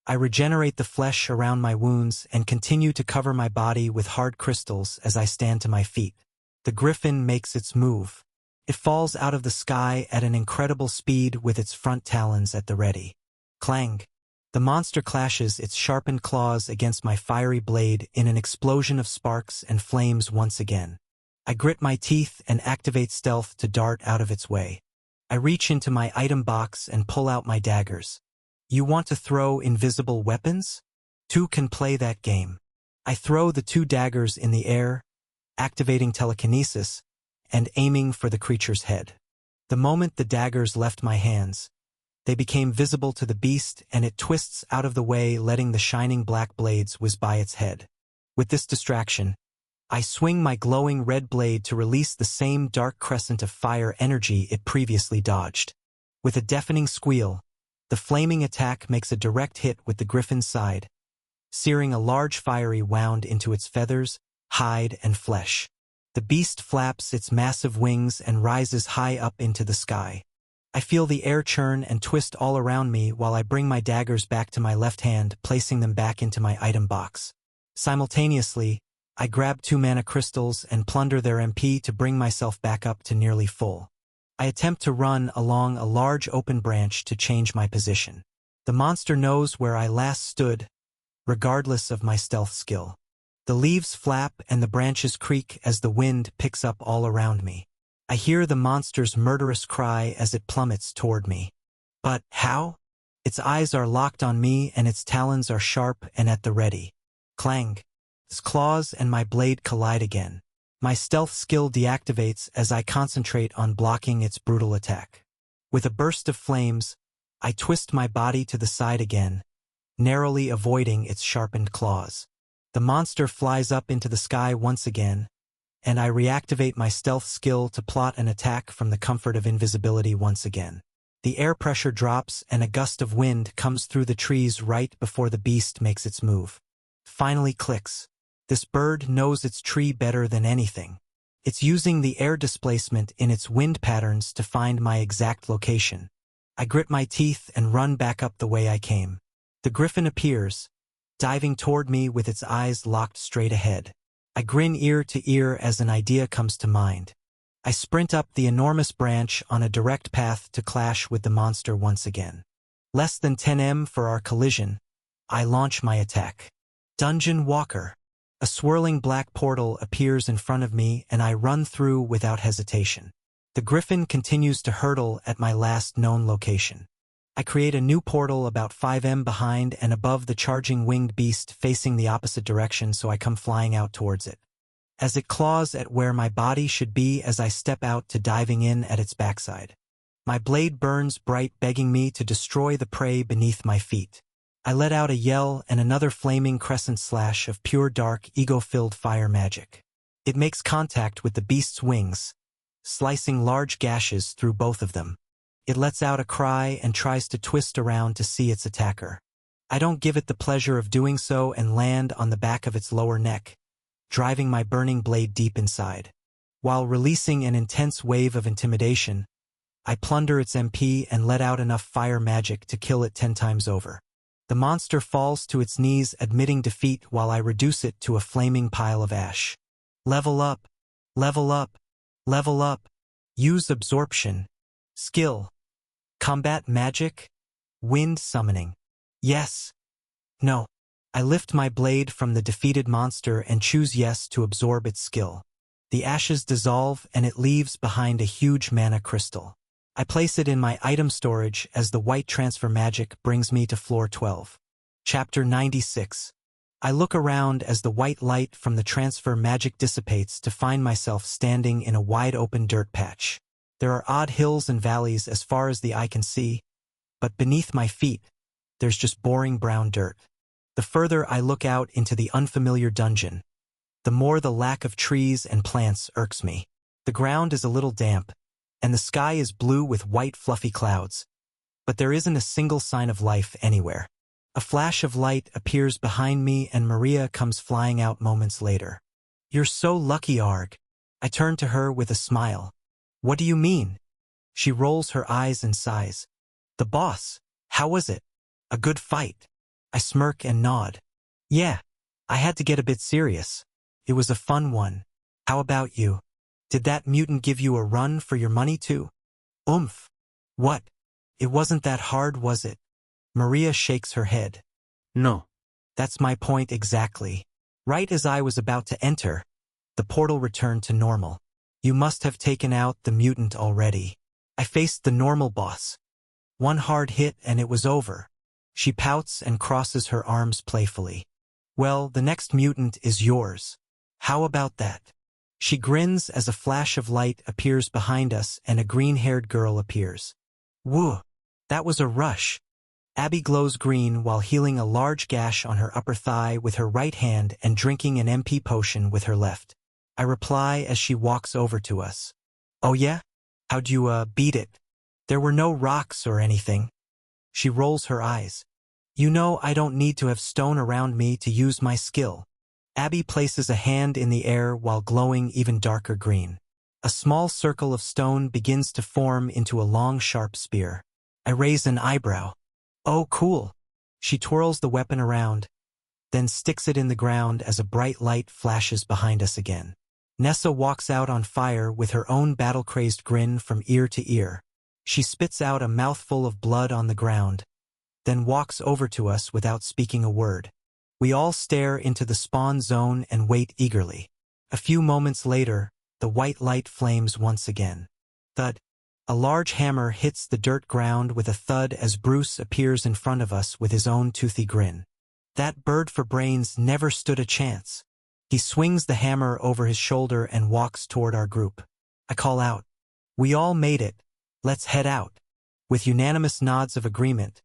I regenerate the flesh around my wounds and continue to cover my body with hard crystals as I stand to my feet. The griffin makes its move. It falls out of the sky at an incredible speed with its front talons at the ready. Clang! The monster clashes its sharpened claws against my fiery blade in an explosion of sparks and flames once again. I grit my teeth and activate stealth to dart out of its way. I reach into my item box and pull out my daggers. You want to throw invisible weapons? 2 can play that game. I throw the 2 daggers in the air, activating telekinesis, and aiming for the creature's head. The moment the daggers left my hands, they became visible to the beast, and it twists out of the way, letting the shining black blades whiz by its head. With this distraction, I swing my glowing red blade to release the same dark crescent of fire energy it previously dodged. With a deafening squeal, the flaming attack makes a direct hit with the griffin's side, searing a large fiery wound into its feathers, hide, and flesh. The beast flaps its massive wings and rises high up into the sky. I feel the air churn and twist all around me while I bring my daggers back to my left hand, placing them back into my item box. Simultaneously, I grab 2 mana crystals and plunder their MP to bring myself back up to nearly full. I attempt to run along a large open branch to change my position. The monster knows where I last stood, regardless of my stealth skill. The leaves flap and the branches creak as the wind picks up all around me. I hear the monster's murderous cry as it plummets toward me. But how? Its eyes are locked on me and its talons are sharp and at the ready. Clang! Its claws and my blade collide again. My stealth skill deactivates as I concentrate on blocking its brutal attack. With a burst of flames, I twist my body to the side again, narrowly avoiding its sharpened claws. The monster flies up into the sky once again, and I reactivate my stealth skill to plot an attack from the comfort of invisibility once again. The air pressure drops and a gust of wind comes through the trees right before the beast makes its move. Finally clicks. This bird knows its tree better than anything. It's using the air displacement in its wind patterns to find my exact location. I grit my teeth and run back up the way I came. The griffin appears, diving toward me with its eyes locked straight ahead. I grin ear to ear as an idea comes to mind. I sprint up the enormous branch on a direct path to clash with the monster once again. Less than 10 m for our collision, I launch my attack. Dungeon Walker. A swirling black portal appears in front of me and I run through without hesitation. The griffin continues to hurtle at my last known location. I create a new portal about 5 m behind and above the charging winged beast, facing the opposite direction, so I come flying out towards it. As it claws at where my body should be as I step out to diving in at its backside. My blade burns bright, begging me to destroy the prey beneath my feet. I let out a yell and another flaming crescent slash of pure dark, ego-filled fire magic. It makes contact with the beast's wings, slicing large gashes through both of them. It lets out a cry and tries to twist around to see its attacker. I don't give it the pleasure of doing so and land on the back of its lower neck, driving my burning blade deep inside. While releasing an intense wave of intimidation, I plunder its MP and let out enough fire magic to kill it 10 times over. The monster falls to its knees, admitting defeat while I reduce it to a flaming pile of ash. Level up, level up, level up. Use absorption. Skill. Combat magic. Wind summoning. Yes. No. I lift my blade from the defeated monster and choose yes to absorb its skill. The ashes dissolve and it leaves behind a huge mana crystal. I place it in my item storage as the white transfer magic brings me to floor 12. Chapter 96. I look around as the white light from the transfer magic dissipates to find myself standing in a wide-open dirt patch. There are odd hills and valleys as far as the eye can see, but beneath my feet, there's just boring brown dirt. The further I look out into the unfamiliar dungeon, the more the lack of trees and plants irks me. The ground is a little damp, and the sky is blue with white fluffy clouds, but there isn't a single sign of life anywhere. A flash of light appears behind me and Maria comes flying out moments later. You're so lucky, Arg. I turn to her with a smile. What do you mean? She rolls her eyes and sighs. The boss, how was it? A good fight. I smirk and nod. Yeah, I had to get a bit serious. It was a fun one. How about you? Did that mutant give you a run for your money too? Oomph. What? It wasn't that hard, was it? Maria shakes her head. No. That's my point exactly. Right as I was about to enter, the portal returned to normal. You must have taken out the mutant already. I faced the normal boss. One hard hit and it was over. She pouts and crosses her arms playfully. Well, the next mutant is yours. How about that? She grins as a flash of light appears behind us and a green-haired girl appears. Woo! That was a rush. Abby glows green while healing a large gash on her upper thigh with her right hand and drinking an MP potion with her left. I reply as she walks over to us. Oh yeah? How'd you, beat it? There were no rocks or anything. She rolls her eyes. You know I don't need to have stone around me to use my skill. Abby places a hand in the air while glowing even darker green. A small circle of stone begins to form into a long, sharp spear. I raise an eyebrow. Oh, cool. She twirls the weapon around, then sticks it in the ground as a bright light flashes behind us again. Nessa walks out on fire with her own battle-crazed grin from ear to ear. She spits out a mouthful of blood on the ground, then walks over to us without speaking a word. We all stare into the spawn zone and wait eagerly. A few moments later, the white light flames once again. Thud. A large hammer hits the dirt ground with a thud as Bruce appears in front of us with his own toothy grin. That bird for brains never stood a chance. He swings the hammer over his shoulder and walks toward our group. I call out, "We all made it. Let's head out." With unanimous nods of agreement,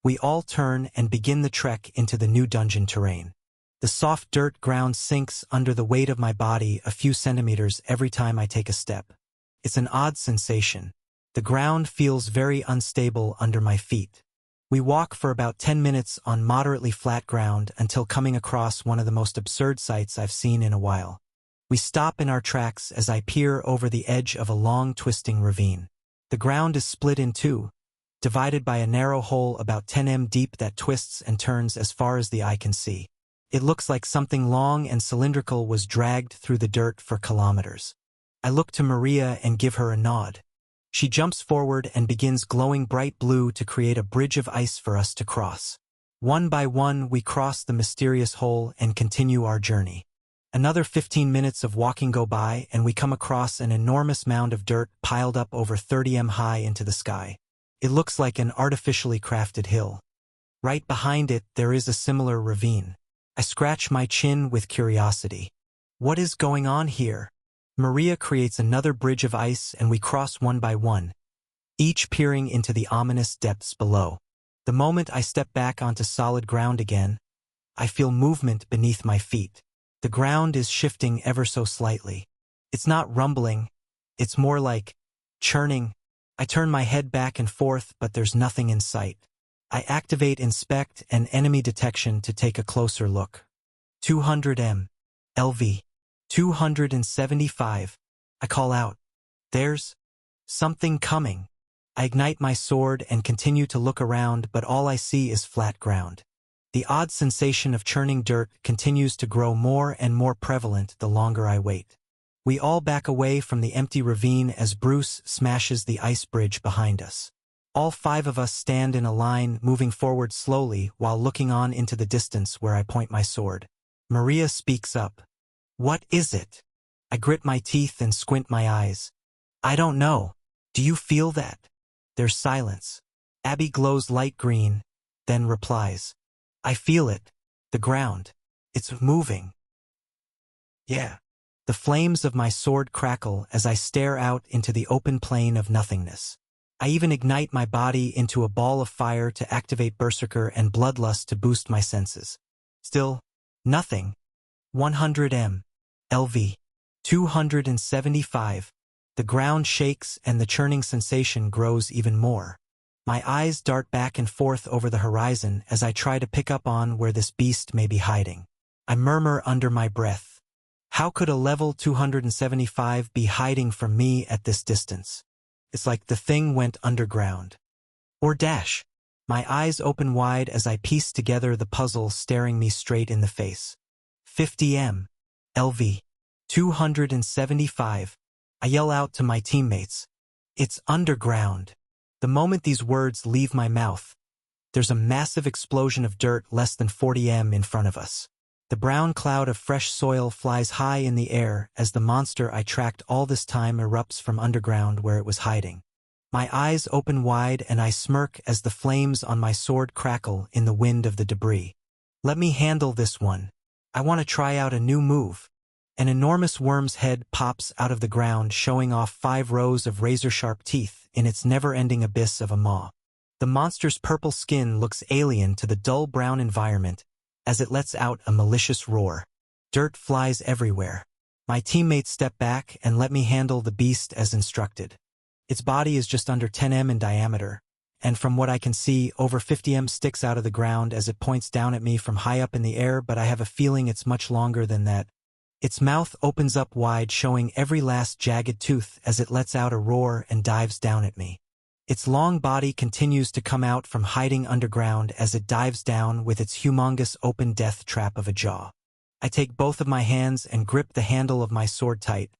we all turn and begin the trek into the new dungeon terrain. The soft dirt ground sinks under the weight of my body a few centimeters every time I take a step. It's an odd sensation. The ground feels very unstable under my feet. We walk for about 10 minutes on moderately flat ground until coming across one of the most absurd sights I've seen in a while. We stop in our tracks as I peer over the edge of a long, twisting ravine. The ground is split in two, divided by a narrow hole about 10 m deep that twists and turns as far as the eye can see. It looks like something long and cylindrical was dragged through the dirt for kilometers. I look to Maria and give her a nod. She jumps forward and begins glowing bright blue to create a bridge of ice for us to cross. One by one, we cross the mysterious hole and continue our journey. Another 15 minutes of walking go by and we come across an enormous mound of dirt piled up over 30 m high into the sky. It looks like an artificially crafted hill. Right behind it, there is a similar ravine. I scratch my chin with curiosity. What is going on here? Maria creates another bridge of ice and we cross one by one, each peering into the ominous depths below. The moment I step back onto solid ground again, I feel movement beneath my feet. The ground is shifting ever so slightly. It's not rumbling, it's more like churning. I turn my head back and forth, but there's nothing in sight. I activate Inspect and Enemy Detection to take a closer look. 200 m. LV. 275. I call out, "There's something coming." I ignite my sword and continue to look around, but all I see is flat ground. The odd sensation of churning dirt continues to grow more and more prevalent the longer I wait. We all back away from the empty ravine as Bruce smashes the ice bridge behind us. All 5 of us stand in a line, moving forward slowly while looking on into the distance where I point my sword. Maria speaks up. What is it? I grit my teeth and squint my eyes. I don't know. Do you feel that? There's silence. Abby glows light green, then replies. I feel it. The ground. It's moving. Yeah. The flames of my sword crackle as I stare out into the open plain of nothingness. I even ignite my body into a ball of fire to activate Berserker and Bloodlust to boost my senses. Still, nothing. 100 LV. 275. The ground shakes and the churning sensation grows even more. My eyes dart back and forth over the horizon as I try to pick up on where this beast may be hiding. I murmur under my breath. How could a level 275 be hiding from me at this distance? It's like the thing went underground. Or dash. My eyes open wide as I piece together the puzzle staring me straight in the face. 50 LV. 275. I yell out to my teammates. It's underground. The moment these words leave my mouth, there's a massive explosion of dirt less than 40 in front of us. The brown cloud of fresh soil flies high in the air as the monster I tracked all this time erupts from underground where it was hiding. My eyes open wide and I smirk as the flames on my sword crackle in the wind of the debris. Let me handle this one. I want to try out a new move. An enormous worm's head pops out of the ground, showing off 5 rows of razor-sharp teeth in its never-ending abyss of a maw. The monster's purple skin looks alien to the dull brown environment as it lets out a malicious roar. Dirt flies everywhere. My teammates step back and let me handle the beast as instructed. Its body is just under 10 in diameter, and from what I can see, over 50 sticks out of the ground as it points down at me from high up in the air, but I have a feeling it's much longer than that. Its mouth opens up wide, showing every last jagged tooth as it lets out a roar and dives down at me. Its long body continues to come out from hiding underground as it dives down with its humongous open death trap of a jaw. I take both of my hands and grip the handle of my sword tight,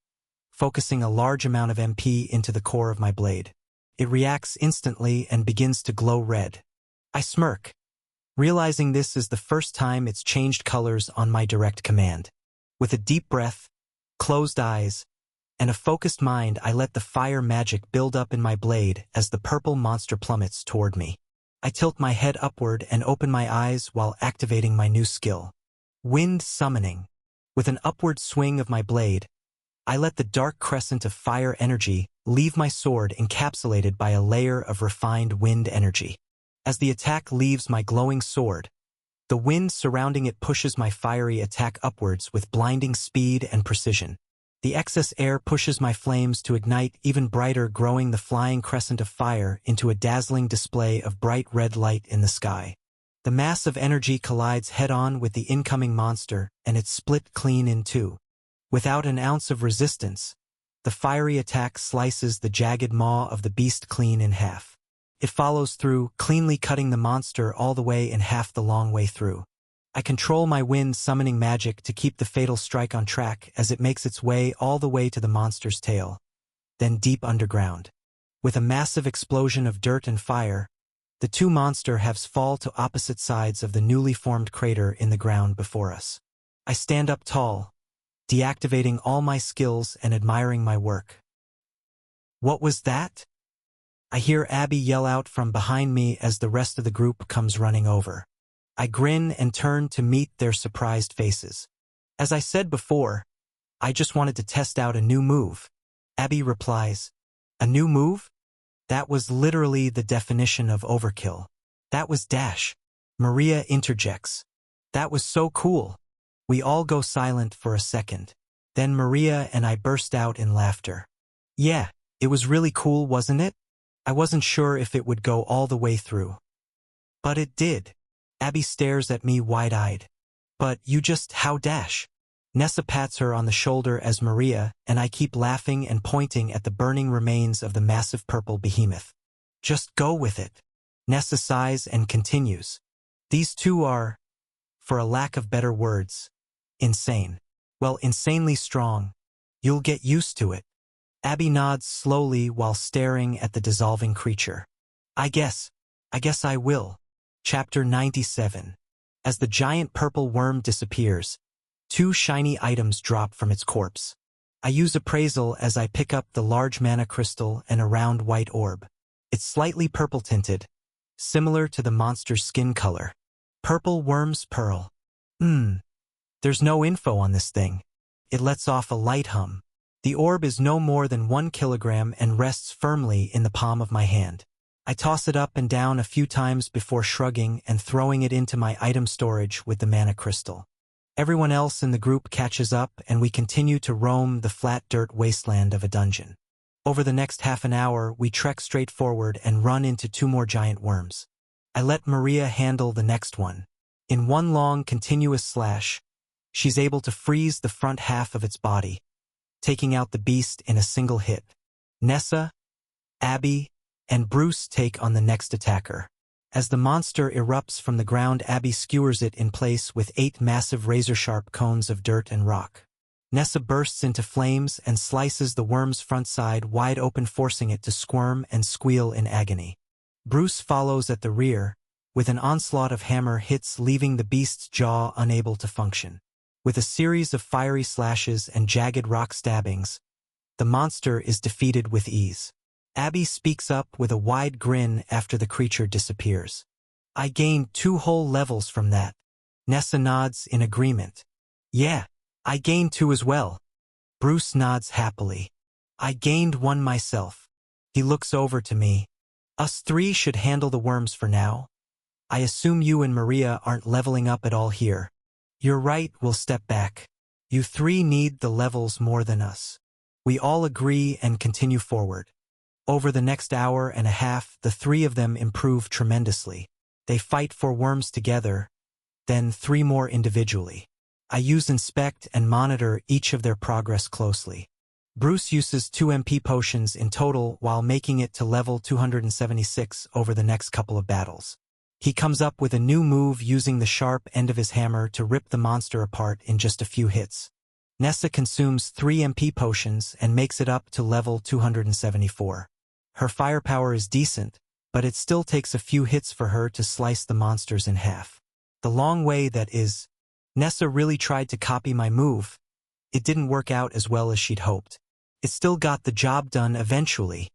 focusing a large amount of MP into the core of my blade. It reacts instantly and begins to glow red. I smirk, realizing this is the first time it's changed colors on my direct command. With a deep breath, closed eyes, and a focused mind, I let the fire magic build up in my blade as the purple monster plummets toward me. I tilt my head upward and open my eyes while activating my new skill. Wind Summoning. With an upward swing of my blade, I let the dark crescent of fire energy leave my sword encapsulated by a layer of refined wind energy. As the attack leaves my glowing sword, the wind surrounding it pushes my fiery attack upwards with blinding speed and precision. The excess air pushes my flames to ignite even brighter, growing the flying crescent of fire into a dazzling display of bright red light in the sky. The mass of energy collides head-on with the incoming monster, and it's split clean in two. Without an ounce of resistance, the fiery attack slices the jagged maw of the beast clean in half. It follows through, cleanly cutting the monster all the way in half the long way through. I control my wind summoning magic to keep the fatal strike on track as it makes its way all the way to the monster's tail, then deep underground. With a massive explosion of dirt and fire, the two monster halves fall to opposite sides of the newly formed crater in the ground before us. I stand up tall, deactivating all my skills and admiring my work. What was that? I hear Abby yell out from behind me as the rest of the group comes running over. I grin and turn to meet their surprised faces. As I said before, I just wanted to test out a new move. Abby replies, a new move? That was literally the definition of overkill. That was dash. Maria interjects. That was so cool. We all go silent for a second. Then Maria and I burst out in laughter. Yeah, it was really cool, wasn't it? I wasn't sure if it would go all the way through. But it did. Abby stares at me wide-eyed. But you just how dash? Nessa pats her on the shoulder as Maria and I keep laughing and pointing at the burning remains of the massive purple behemoth. Just go with it. Nessa sighs and continues. These two are, for a lack of better words, insane. Well, insanely strong. You'll get used to it. Abby nods slowly while staring at the dissolving creature. I guess I will. Chapter 97. As the giant purple worm disappears, two shiny items drop from its corpse. I use appraisal as I pick up the large mana crystal and a round white orb. It's slightly purple tinted, similar to the monster's skin color. Purple worm's pearl. There's no info on this thing. It lets off a light hum. The orb is no more than 1 kilogram and rests firmly in the palm of my hand. I toss it up and down a few times before shrugging and throwing it into my item storage with the mana crystal. Everyone else in the group catches up and we continue to roam the flat dirt wasteland of a dungeon. Over the next half an hour, we trek straight forward and run into 2 more giant worms. I let Maria handle the next one. In one long, continuous slash, she's able to freeze the front half of its body, taking out the beast in a single hit. Nessa, Abby, and Bruce take on the next attacker. As the monster erupts from the ground, Abby skewers it in place with 8 massive razor-sharp cones of dirt and rock. Nessa bursts into flames and slices the worm's front side wide open, forcing it to squirm and squeal in agony. Bruce follows at the rear, with an onslaught of hammer hits leaving the beast's jaw unable to function. With a series of fiery slashes and jagged rock stabbings, the monster is defeated with ease. Abby speaks up with a wide grin after the creature disappears. I gained 2 whole levels from that. Nessa nods in agreement. Yeah, I gained 2 as well. Bruce nods happily. I gained 1 myself. He looks over to me. Us 3 should handle the worms for now. I assume you and Maria aren't leveling up at all here. You're right, we'll step back. You 3 need the levels more than us. We all agree and continue forward. Over the next hour and a half, the 3 of them improve tremendously. They fight for worms together, then 3 more individually. I use inspect and monitor each of their progress closely. Bruce uses 2 MP potions in total while making it to level 276 over the next couple of battles. He comes up with a new move using the sharp end of his hammer to rip the monster apart in just a few hits. Nessa consumes 3 MP potions and makes it up to level 274. Her firepower is decent, but it still takes a few hits for her to slice the monsters in half. The long way that is. Nessa really tried to copy my move. It didn't work out as well as she'd hoped. It still got the job done eventually.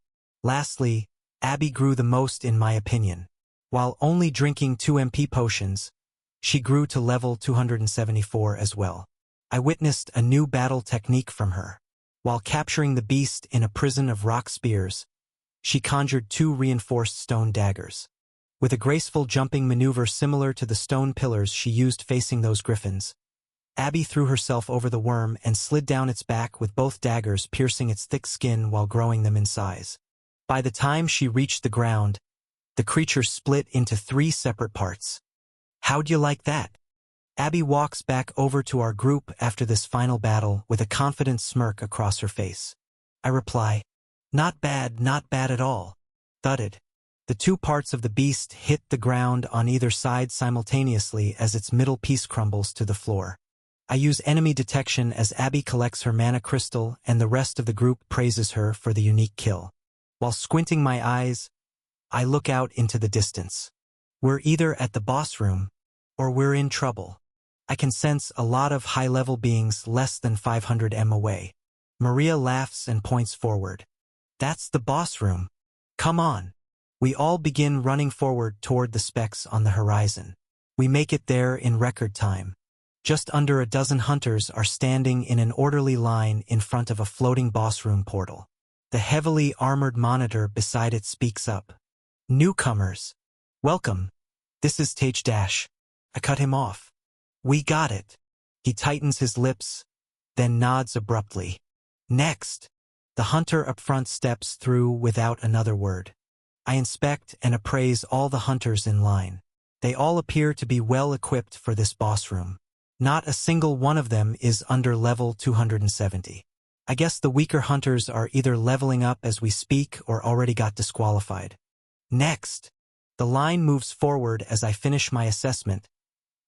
Lastly, Abby grew the most in my opinion. While only drinking 2 MP potions, she grew to level 274 as well. I witnessed a new battle technique from her. While capturing the beast in a prison of rock spears, she conjured 2 reinforced stone daggers. With a graceful jumping maneuver similar to the stone pillars she used facing those griffins, Abby threw herself over the worm and slid down its back with both daggers piercing its thick skin while growing them in size. By the time she reached the ground, the creature split into 3 separate parts. How'd you like that? Abby walks back over to our group after this final battle with a confident smirk across her face. I reply, not bad at all. Thudded. The 2 parts of the beast hit the ground on either side simultaneously as its middle piece crumbles to the floor. I use enemy detection as Abby collects her mana crystal and the rest of the group praises her for the unique kill. While squinting my eyes, I look out into the distance. We're either at the boss room, or we're in trouble. I can sense a lot of high-level beings less than 500 m away. Maria laughs and points forward. That's the boss room. Come on. We all begin running forward toward the specks on the horizon. We make it there in record time. Just under a dozen hunters are standing in an orderly line in front of a floating boss room portal. The heavily armored monitor beside it speaks up. Newcomers. Welcome. This is Tage Dash. I cut him off. We got it. He tightens his lips, then nods abruptly. Next. The hunter up front steps through without another word. I inspect and appraise all the hunters in line. They all appear to be well equipped for this boss room. Not a single one of them is under level 270. I guess the weaker hunters are either leveling up as we speak or already got disqualified. Next. The line moves forward as I finish my assessment,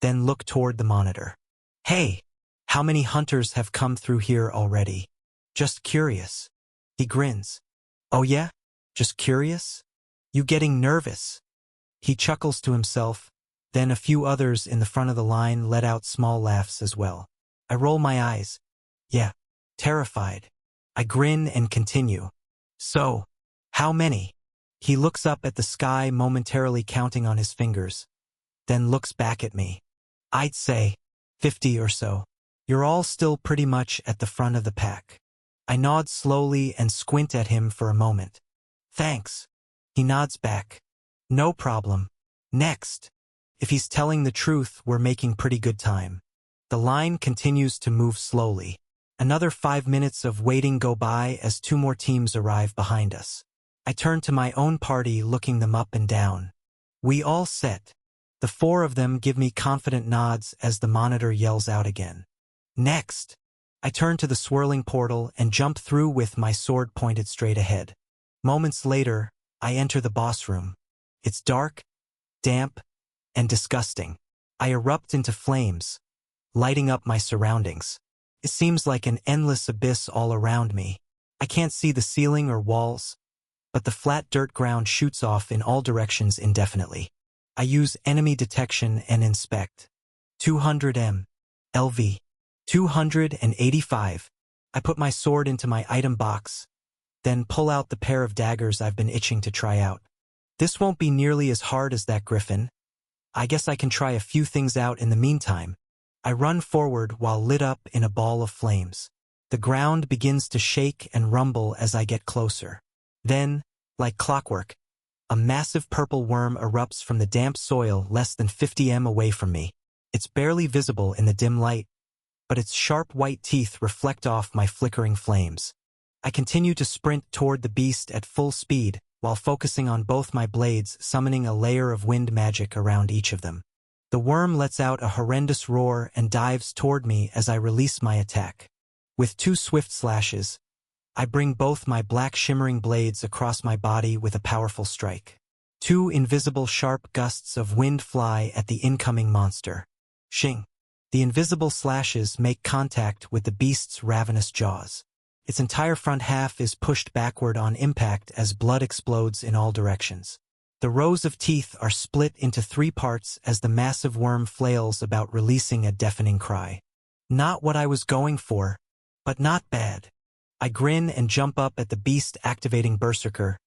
then look toward the monitor. Hey, how many hunters have come through here already? Just curious. He grins. Oh yeah? Just curious? You getting nervous? He chuckles to himself, then a few others in the front of the line let out small laughs as well. I roll my eyes. Yeah, terrified. I grin and continue. So, how many? He looks up at the sky, momentarily counting on his fingers, then looks back at me. I'd say 50 or so. You're all still pretty much at the front of the pack. I nod slowly and squint at him for a moment. Thanks. He nods back. No problem. Next. If he's telling the truth, we're making pretty good time. The line continues to move slowly. Another 5 minutes of waiting go by as 2 more teams arrive behind us. I turn to my own party, looking them up and down. We all set. The 4 of them give me confident nods as the monitor yells out again. Next. I turn to the swirling portal and jump through with my sword pointed straight ahead. Moments later, I enter the boss room. It's dark, damp, and disgusting. I erupt into flames, lighting up my surroundings. It seems like an endless abyss all around me. I can't see the ceiling or walls, but the flat dirt ground shoots off in all directions indefinitely. I use enemy detection and inspect. 200 LV. 285. I put my sword into my item box, then pull out the pair of daggers I've been itching to try out. This won't be nearly as hard as that griffin. I guess I can try a few things out in the meantime. I run forward while lit up in a ball of flames. The ground begins to shake and rumble as I get closer. Then, like clockwork, a massive purple worm erupts from the damp soil less than 50 m away from me. It's barely visible in the dim light, but its sharp white teeth reflect off my flickering flames. I continue to sprint toward the beast at full speed, while focusing on both my blades, summoning a layer of wind magic around each of them. The worm lets out a horrendous roar and dives toward me as I release my attack. With 2 swift slashes, I bring both my black shimmering blades across my body with a powerful strike. 2 invisible sharp gusts of wind fly at the incoming monster. Shing! The invisible slashes make contact with the beast's ravenous jaws. Its entire front half is pushed backward on impact as blood explodes in all directions. The rows of teeth are split into 3 parts as the massive worm flails about, releasing a deafening cry. Not what I was going for, but not bad. I grin and jump up at the beast, activating Berserker,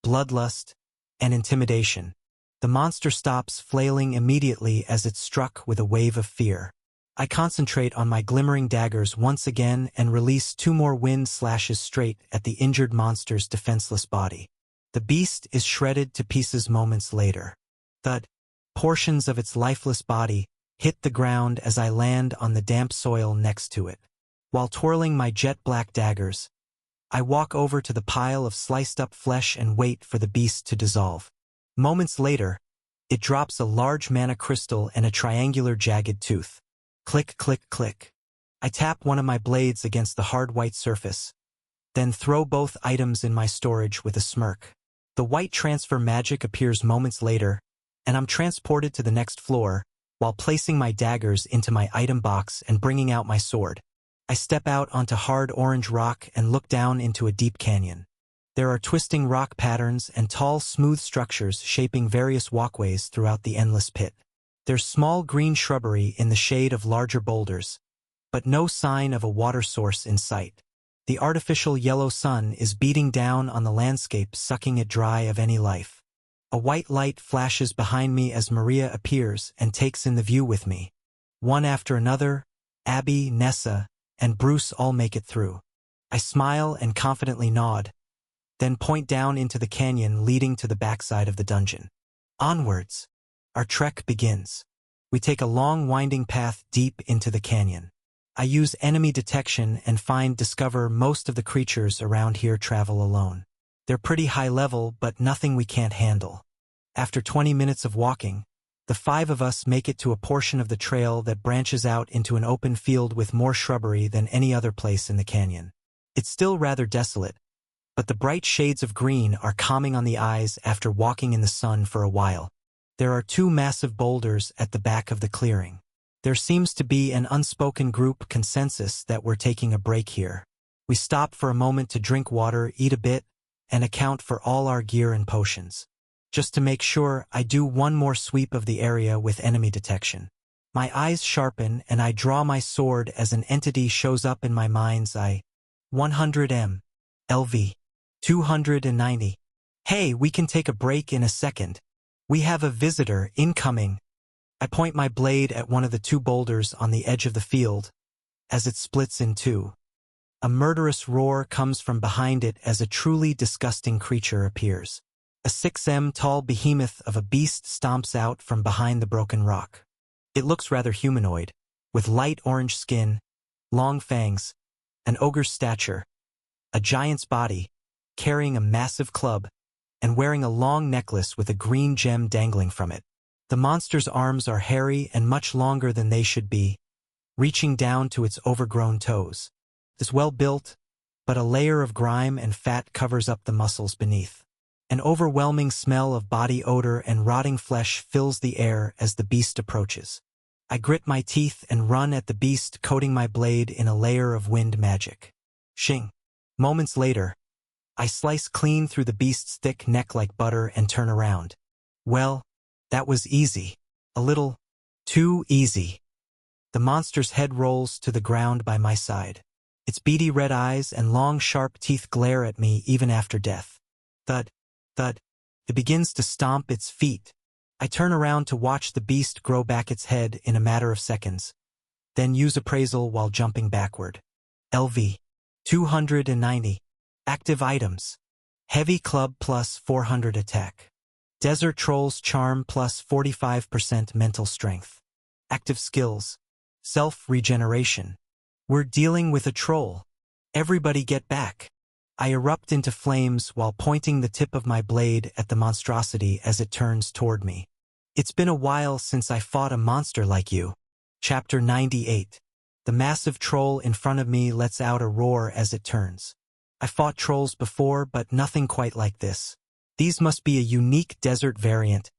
Bloodlust, and Intimidation. The monster stops flailing immediately as it's struck with a wave of fear. I concentrate on my glimmering daggers once again and release 2 more wind slashes straight at the injured monster's defenseless body. The beast is shredded to pieces moments later. Thud. Portions of its lifeless body hit the ground as I land on the damp soil next to it. While twirling my jet-black daggers, I walk over to the pile of sliced-up flesh and wait for the beast to dissolve. Moments later, it drops a large mana crystal and a triangular jagged tooth. Click, click, click. I tap one of my blades against the hard white surface, then throw both items in my storage with a smirk. The white transfer magic appears moments later, and I'm transported to the next floor, while placing my daggers into my item box and bringing out my sword. I step out onto hard orange rock and look down into a deep canyon. There are twisting rock patterns and tall, smooth structures shaping various walkways throughout the endless pit. There's small green shrubbery in the shade of larger boulders, but no sign of a water source in sight. The artificial yellow sun is beating down on the landscape, sucking it dry of any life. A white light flashes behind me as Maria appears and takes in the view with me. One after another, Abby, Nessa, and Bruce all make it through. I smile and confidently nod, then point down into the canyon leading to the backside of the dungeon. Onwards. Our trek begins. We take a long winding path deep into the canyon. I use enemy detection and discover most of the creatures around here travel alone. They're pretty high level, but nothing we can't handle. After 20 minutes of walking, the 5 of us make it to a portion of the trail that branches out into an open field with more shrubbery than any other place in the canyon. It's still rather desolate, but the bright shades of green are calming on the eyes after walking in the sun for a while. There are 2 massive boulders at the back of the clearing. There seems to be an unspoken group consensus that we're taking a break here. We stop for a moment to drink water, eat a bit, and account for all our gear and potions. Just to make sure, I do one more sweep of the area with enemy detection. My eyes sharpen and I draw my sword as an entity shows up in my mind's eye. 100 LV. 290. Hey, we can take a break in a second. We have a visitor incoming. I point my blade at one of the two boulders on the edge of the field as it splits in two. A murderous roar comes from behind it as a truly disgusting creature appears. A 6 tall behemoth of a beast stomps out from behind the broken rock. It looks rather humanoid, with light orange skin, long fangs, an ogre's stature, a giant's body, carrying a massive club, and wearing a long necklace with a green gem dangling from it. The monster's arms are hairy and much longer than they should be, reaching down to its overgrown toes. It's well built, but a layer of grime and fat covers up the muscles beneath. An overwhelming smell of body odor and rotting flesh fills the air as the beast approaches. I grit my teeth and run at the beast, coating my blade in a layer of wind magic. Shing. Moments later, I slice clean through the beast's thick neck like butter and turn around. Well, that was easy. A little too easy. The monster's head rolls to the ground by my side. Its beady red eyes and long sharp teeth glare at me even after death. Thud, thud. It begins to stomp its feet. I turn around to watch the beast grow back its head in a matter of seconds, then use appraisal while jumping backward. LV. 290. Active items. Heavy club plus 400 attack. Desert Troll's charm plus 45% mental strength. Active skills. Self-regeneration. We're dealing with a troll. Everybody get back. I erupt into flames while pointing the tip of my blade at the monstrosity as it turns toward me. It's been a while since I fought a monster like you. Chapter 98. The massive troll in front of me lets out a roar as it turns. I fought trolls before, but nothing quite like this. These must be a unique desert variant.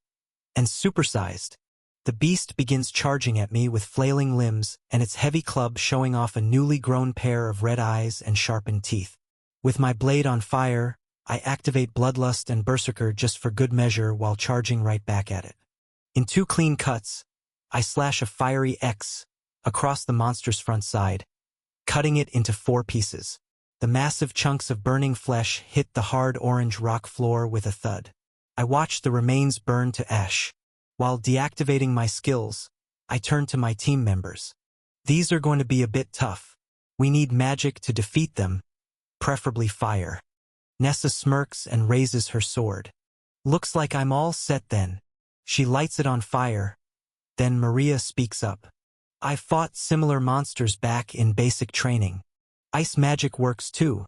And supersized. The beast begins charging at me with flailing limbs and its heavy club showing off a newly grown pair of red eyes and sharpened teeth. With my blade on fire, I activate Bloodlust and Berserker just for good measure while charging right back at it. In 2 clean cuts, I slash a fiery X across the monster's front side, cutting it into 4 pieces. The massive chunks of burning flesh hit the hard orange rock floor with a thud. I watch the remains burn to ash. While deactivating my skills, I turn to my team members. These are going to be a bit tough. We need magic to defeat them, preferably fire. Nessa smirks and raises her sword. Looks like I'm all set then. She lights it on fire. Then Maria speaks up. I fought similar monsters back in basic training. Ice magic works too.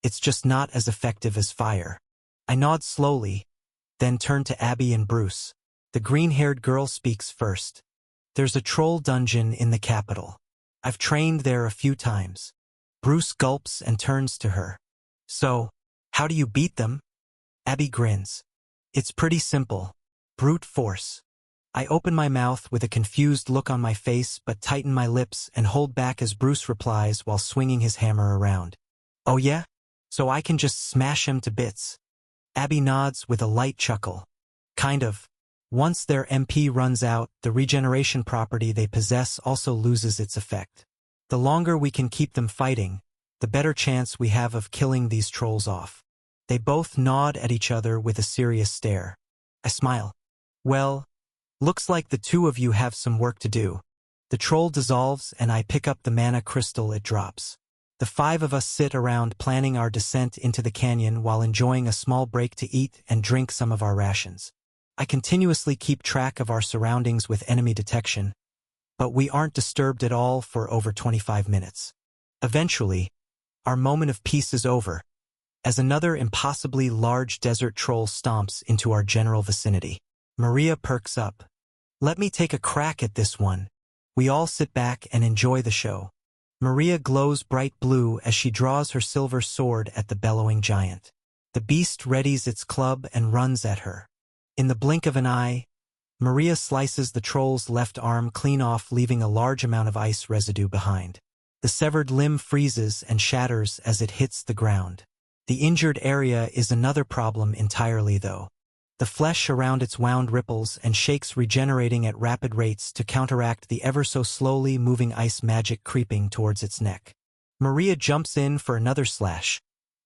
It's just not as effective as fire. I nod slowly, then turn to Abby and Bruce. The green-haired girl speaks first. There's a troll dungeon in the capital. I've trained there a few times. Bruce gulps and turns to her. So, how do you beat them? Abby grins. It's pretty simple. Brute force. I open my mouth with a confused look on my face but tighten my lips and hold back as Bruce replies while swinging his hammer around. Oh yeah? So I can just smash him to bits. Abby nods with a light chuckle. Kind of. Once their MP runs out, the regeneration property they possess also loses its effect. The longer we can keep them fighting, the better chance we have of killing these trolls off. They both nod at each other with a serious stare. I smile. Well, looks like the 2 of you have some work to do. The troll dissolves and I pick up the mana crystal it drops. The 5 of us sit around planning our descent into the canyon while enjoying a small break to eat and drink some of our rations. I continuously keep track of our surroundings with enemy detection, but we aren't disturbed at all for over 25 minutes. Eventually, our moment of peace is over, as another impossibly large desert troll stomps into our general vicinity. Maria perks up. Let me take a crack at this one. We all sit back and enjoy the show. Maria glows bright blue as she draws her silver sword at the bellowing giant. The beast readies its club and runs at her. In the blink of an eye, Maria slices the troll's left arm clean off, leaving a large amount of ice residue behind. The severed limb freezes and shatters as it hits the ground. The injured area is another problem entirely though. The flesh around its wound ripples and shakes, regenerating at rapid rates to counteract the ever-so-slowly moving ice magic creeping towards its neck. Maria jumps in for another slash,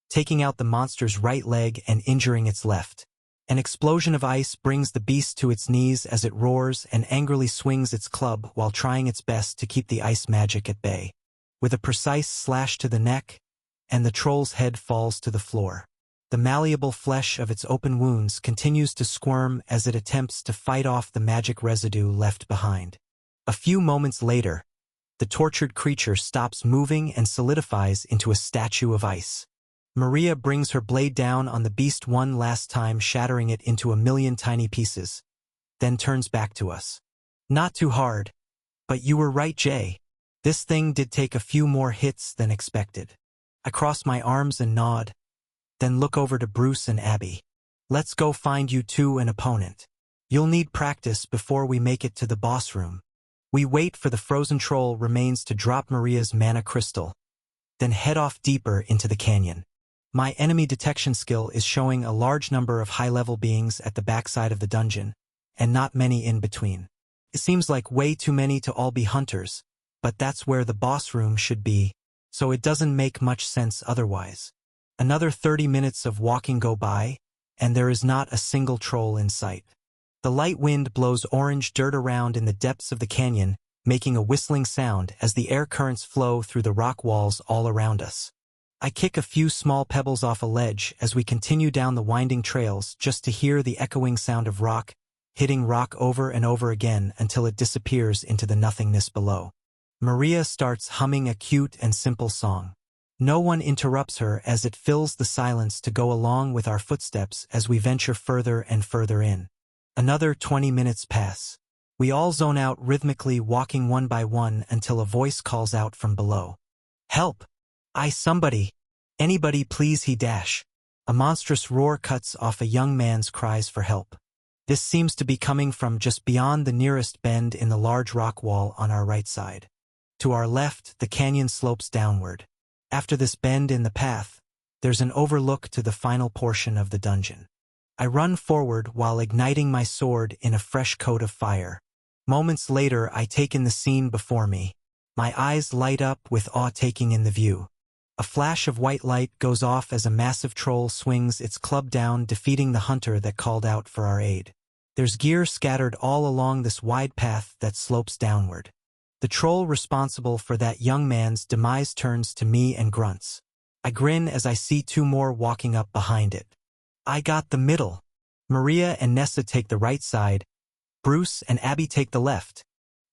taking out the monster's right leg and injuring its left. An explosion of ice brings the beast to its knees as it roars and angrily swings its club while trying its best to keep the ice magic at bay. With a precise slash to the neck, and the troll's head falls to the floor. The malleable flesh of its open wounds continues to squirm as it attempts to fight off the magic residue left behind. A few moments later, the tortured creature stops moving and solidifies into a statue of ice. Maria brings her blade down on the beast one last time, shattering it into a million tiny pieces, then turns back to us. Not too hard, but you were right, Jay. This thing did take a few more hits than expected. I cross my arms and nod, then look over to Bruce and Abby. Let's go find you two an opponent. You'll need practice before we make it to the boss room. We wait for the frozen troll remains to drop Maria's mana crystal, then head off deeper into the canyon. My enemy detection skill is showing a large number of high-level beings at the backside of the dungeon, and not many in between. It seems like way too many to all be hunters, but that's where the boss room should be, so it doesn't make much sense otherwise. Another 30 minutes of walking go by, and there is not a single troll in sight. The light wind blows orange dirt around in the depths of the canyon, making a whistling sound as the air currents flow through the rock walls all around us. I kick a few small pebbles off a ledge as we continue down the winding trails just to hear the echoing sound of rock, hitting rock over and over again until it disappears into the nothingness below. Maria starts humming a cute and simple song. No one interrupts her as it fills the silence to go along with our footsteps as we venture further and further in. Another 20 minutes pass. We all zone out rhythmically, walking one by one until a voice calls out from below. Help! Somebody! Anybody please, he dash. A monstrous roar cuts off a young man's cries for help. This seems to be coming from just beyond the nearest bend in the large rock wall on our right side. To our left, the canyon slopes downward. After this bend in the path, there's an overlook to the final portion of the dungeon. I run forward while igniting my sword in a fresh coat of fire. Moments later, I take in the scene before me. My eyes light up with awe taking in the view. A flash of white light goes off as a massive troll swings its club down, defeating the hunter that called out for our aid. There's gear scattered all along this wide path that slopes downward. The troll responsible for that young man's demise turns to me and grunts. I grin as I see two more walking up behind it. I got the middle. Maria and Nessa take the right side. Bruce and Abby take the left.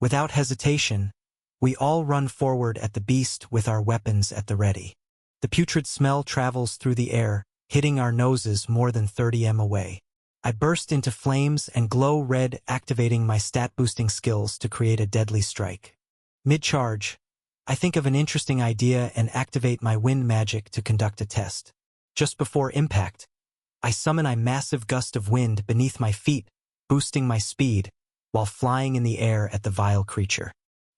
Without hesitation, we all run forward at the beast with our weapons at the ready. The putrid smell travels through the air, hitting our noses more than 30 m away. I burst into flames and glow red, activating my stat-boosting skills to create a deadly strike. Mid-charge, I think of an interesting idea and activate my wind magic to conduct a test. Just before impact, I summon a massive gust of wind beneath my feet, boosting my speed, while flying in the air at the vile creature.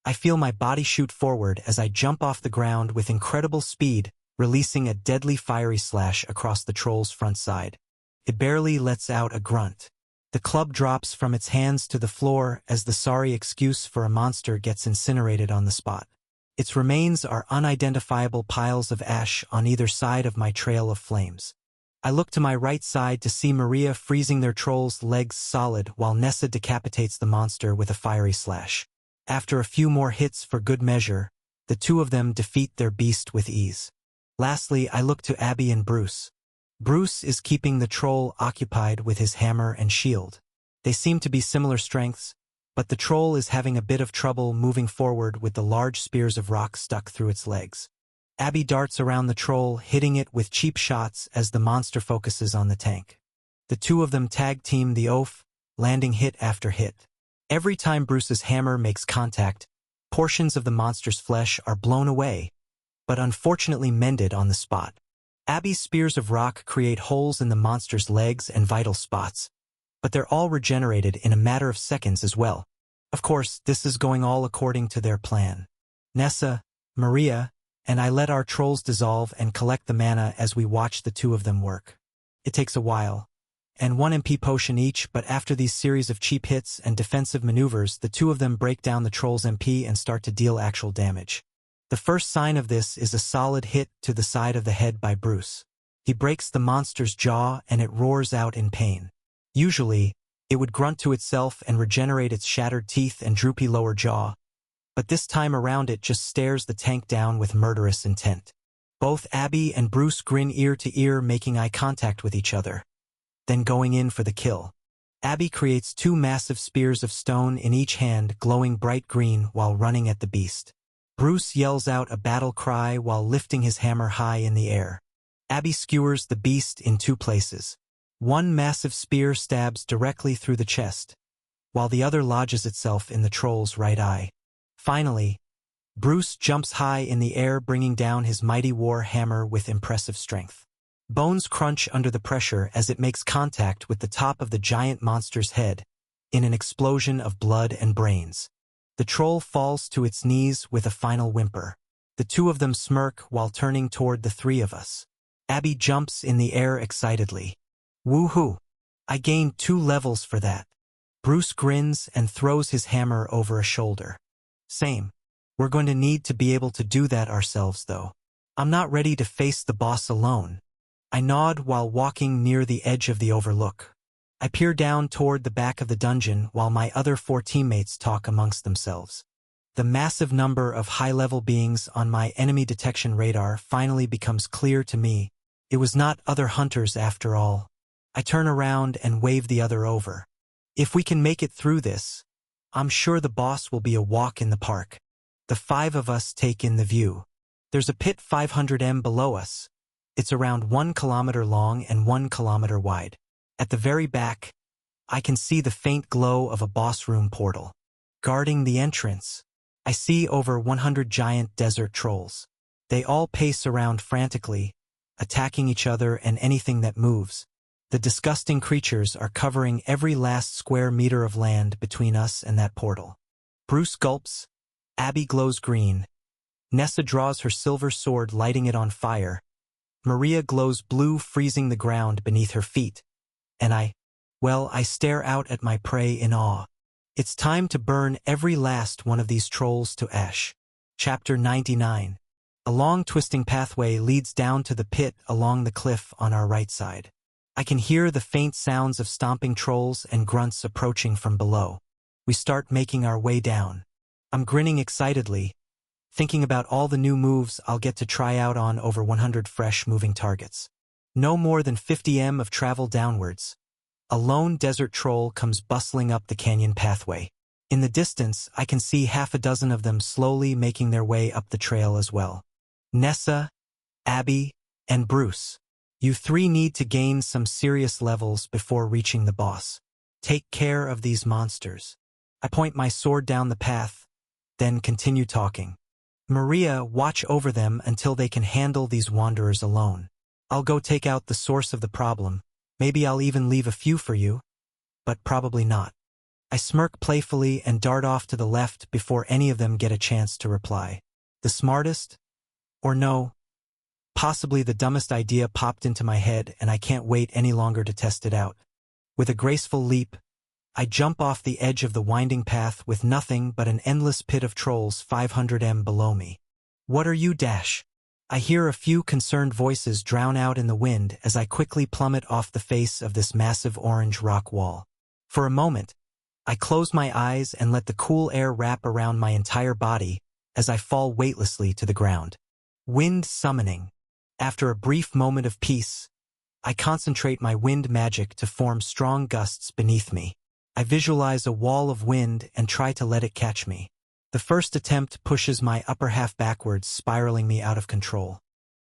I feel my body shoot forward as I jump off the ground with incredible speed, releasing a deadly fiery slash across the troll's front side. It barely lets out a grunt. The club drops from its hands to the floor as the sorry excuse for a monster gets incinerated on the spot. Its remains are unidentifiable piles of ash on either side of my trail of flames. I look to my right side to see Maria freezing their troll's legs solid while Nessa decapitates the monster with a fiery slash. After a few more hits for good measure, the two of them defeat their beast with ease. Lastly, I look to Abby and Bruce. Bruce is keeping the troll occupied with his hammer and shield. They seem to be similar strengths, but the troll is having a bit of trouble moving forward with the large spears of rock stuck through its legs. Abby darts around the troll, hitting it with cheap shots as the monster focuses on the tank. The two of them tag team the oaf, landing hit after hit. Every time Bruce's hammer makes contact, portions of the monster's flesh are blown away, but unfortunately mended on the spot. Abby's spears of rock create holes in the monster's legs and vital spots, but they're all regenerated in a matter of seconds as well. Of course, this is going all according to their plan. Nessa, Maria, and I let our trolls dissolve and collect the mana as we watch the two of them work. It takes a while, and 1 MP potion each, but after these series of cheap hits and defensive maneuvers, the two of them break down the troll's MP and start to deal actual damage. The first sign of this is a solid hit to the side of the head by Bruce. He breaks the monster's jaw and it roars out in pain. Usually, it would grunt to itself and regenerate its shattered teeth and droopy lower jaw, but this time around it just stares the tank down with murderous intent. Both Abby and Bruce grin ear to ear, making eye contact with each other, then going in for the kill. Abby creates 2 massive spears of stone in each hand, glowing bright green while running at the beast. Bruce yells out a battle cry while lifting his hammer high in the air. Abby skewers the beast in 2 places. One massive spear stabs directly through the chest, while the other lodges itself in the troll's right eye. Finally, Bruce jumps high in the air, bringing down his mighty war hammer with impressive strength. Bones crunch under the pressure as it makes contact with the top of the giant monster's head, in an explosion of blood and brains. The troll falls to its knees with a final whimper. The two of them smirk while turning toward the 3 of us. Abby jumps in the air excitedly. Woohoo! I gained 2 levels for that. Bruce grins and throws his hammer over a shoulder. Same. We're going to need to be able to do that ourselves, though. I'm not ready to face the boss alone. I nod while walking near the edge of the overlook. I peer down toward the back of the dungeon while my other 4 teammates talk amongst themselves. The massive number of high-level beings on my enemy detection radar finally becomes clear to me. It was not other hunters after all. I turn around and wave the other over. If we can make it through this, I'm sure the boss will be a walk in the park. The 5 of us take in the view. There's a pit 500 m below us. It's around 1 kilometer long and 1 kilometer wide. At the very back, I can see the faint glow of a boss room portal. Guarding the entrance, I see over 100 giant desert trolls. They all pace around frantically, attacking each other and anything that moves. The disgusting creatures are covering every last square meter of land between us and that portal. Bruce gulps. Abby glows green. Nessa draws her silver sword, lighting it on fire. Maria glows blue, freezing the ground beneath her feet. And I stare out at my prey in awe. It's time to burn every last one of these trolls to ash. Chapter 99. A long twisting pathway leads down to the pit along the cliff on our right side. I can hear the faint sounds of stomping trolls and grunts approaching from below. We start making our way down. I'm grinning excitedly, thinking about all the new moves I'll get to try out on over 100 fresh moving targets. No more than 50 m of travel downwards. A lone desert troll comes bustling up the canyon pathway. In the distance, I can see half a dozen of them slowly making their way up the trail as well. Nessa, Abby, and Bruce. You 3 need to gain some serious levels before reaching the boss. Take care of these monsters. I point my sword down the path, then continue talking. Maria, watch over them until they can handle these wanderers alone. I'll go take out the source of the problem. Maybe I'll even leave a few for you. But probably not. I smirk playfully and dart off to the left before any of them get a chance to reply. The smartest? Or no, possibly the dumbest idea popped into my head, and I can't wait any longer to test it out. With a graceful leap, I jump off the edge of the winding path with nothing but an endless pit of trolls 500 m below me. What are you, Dash? I hear a few concerned voices drown out in the wind as I quickly plummet off the face of this massive orange rock wall. For a moment, I close my eyes and let the cool air wrap around my entire body as I fall weightlessly to the ground. Wind summoning. After a brief moment of peace, I concentrate my wind magic to form strong gusts beneath me. I visualize a wall of wind and try to let it catch me. The first attempt pushes my upper half backwards, spiraling me out of control.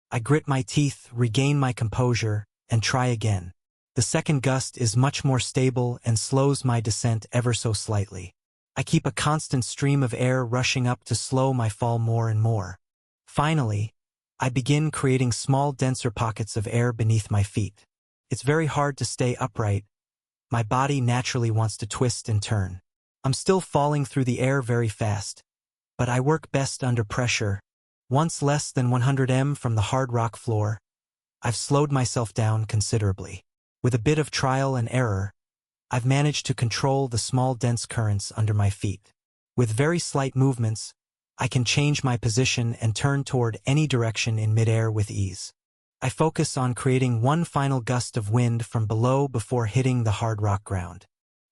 I grit my teeth, regain my composure, and try again. The second gust is much more stable and slows my descent ever so slightly. I keep a constant stream of air rushing up to slow my fall more and more. Finally, I begin creating small, denser pockets of air beneath my feet. It's very hard to stay upright. My body naturally wants to twist and turn. I'm still falling through the air very fast, but I work best under pressure. Once less than 100 m from the hard rock floor, I've slowed myself down considerably. With a bit of trial and error, I've managed to control the small dense currents under my feet. With very slight movements, I can change my position and turn toward any direction in midair with ease. I focus on creating one final gust of wind from below before hitting the hard rock ground.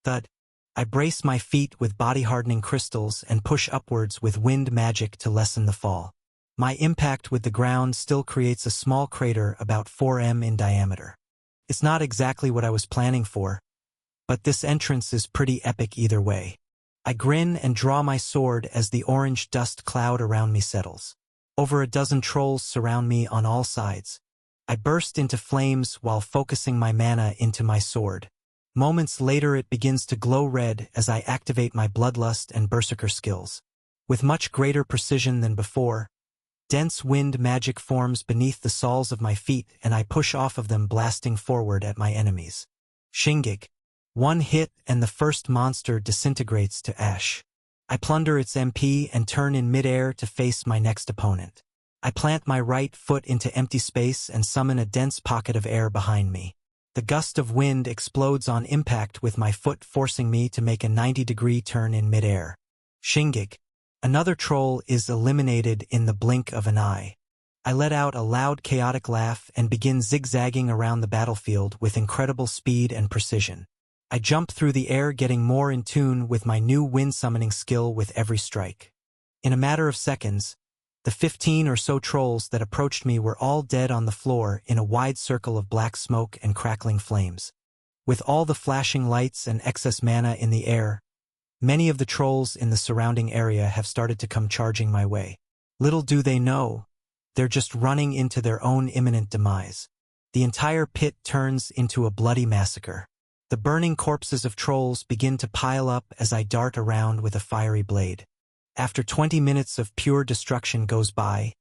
Thud. I brace my feet with body-hardening crystals and push upwards with wind magic to lessen the fall. My impact with the ground still creates a small crater about 4 m in diameter. It's not exactly what I was planning for, but this entrance is pretty epic either way. I grin and draw my sword as the orange dust cloud around me settles. Over a dozen trolls surround me on all sides. I burst into flames while focusing my mana into my sword. Moments later it begins to glow red as I activate my bloodlust and berserker skills. With much greater precision than before, dense wind magic forms beneath the soles of my feet and I push off of them, blasting forward at my enemies. Shingig. One hit and the first monster disintegrates to ash. I plunder its MP and turn in midair to face my next opponent. I plant my right foot into empty space and summon a dense pocket of air behind me. The gust of wind explodes on impact with my foot, forcing me to make a 90-degree turn in midair. Shingig. Another troll is eliminated in the blink of an eye. I let out a loud chaotic laugh and begin zigzagging around the battlefield with incredible speed and precision. I jump through the air, getting more in tune with my new wind summoning skill with every strike. In a matter of seconds, the 15 or so trolls that approached me were all dead on the floor in a wide circle of black smoke and crackling flames. With all the flashing lights and excess mana in the air, many of the trolls in the surrounding area have started to come charging my way. Little do they know, they're just running into their own imminent demise. The entire pit turns into a bloody massacre. The burning corpses of trolls begin to pile up as I dart around with a fiery blade. After 20 minutes of pure destruction goes by,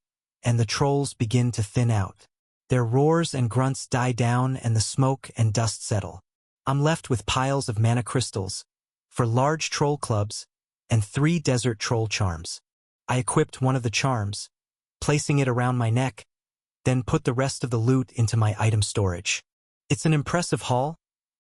and the trolls begin to thin out. Their roars and grunts die down and the smoke and dust settle. I'm left with piles of mana crystals, 4 large troll clubs, and 3 desert troll charms. I equipped one of the charms, placing it around my neck, then put the rest of the loot into my item storage. It's an impressive haul,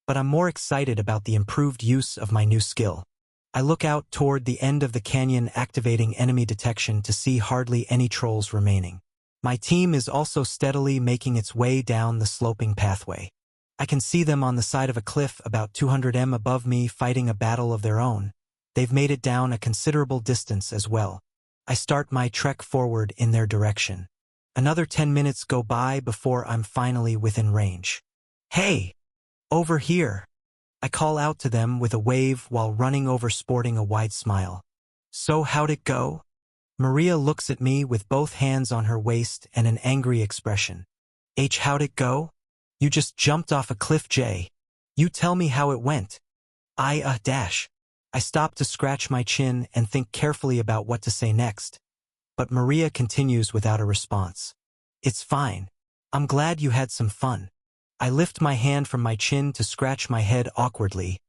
but I'm more excited about the improved use of my new skill. I look out toward the end of the canyon, activating enemy detection to see hardly any trolls remaining. My team is also steadily making its way down the sloping pathway. I can see them on the side of a cliff about 200 m above me, fighting a battle of their own. They've made it down a considerable distance as well. I start my trek forward in their direction. Another 10 minutes go by before I'm finally within range. Hey! Over here! I call out to them with a wave while running over, sporting a wide smile. So how'd it go? Maria looks at me with both hands on her waist and an angry expression. How'd it go? You just jumped off a cliff, Jay. You tell me how it went. I stop to scratch my chin and think carefully about what to say next. But Maria continues without a response. It's fine. I'm glad you had some fun. I lift my hand from my chin to scratch my head awkwardly.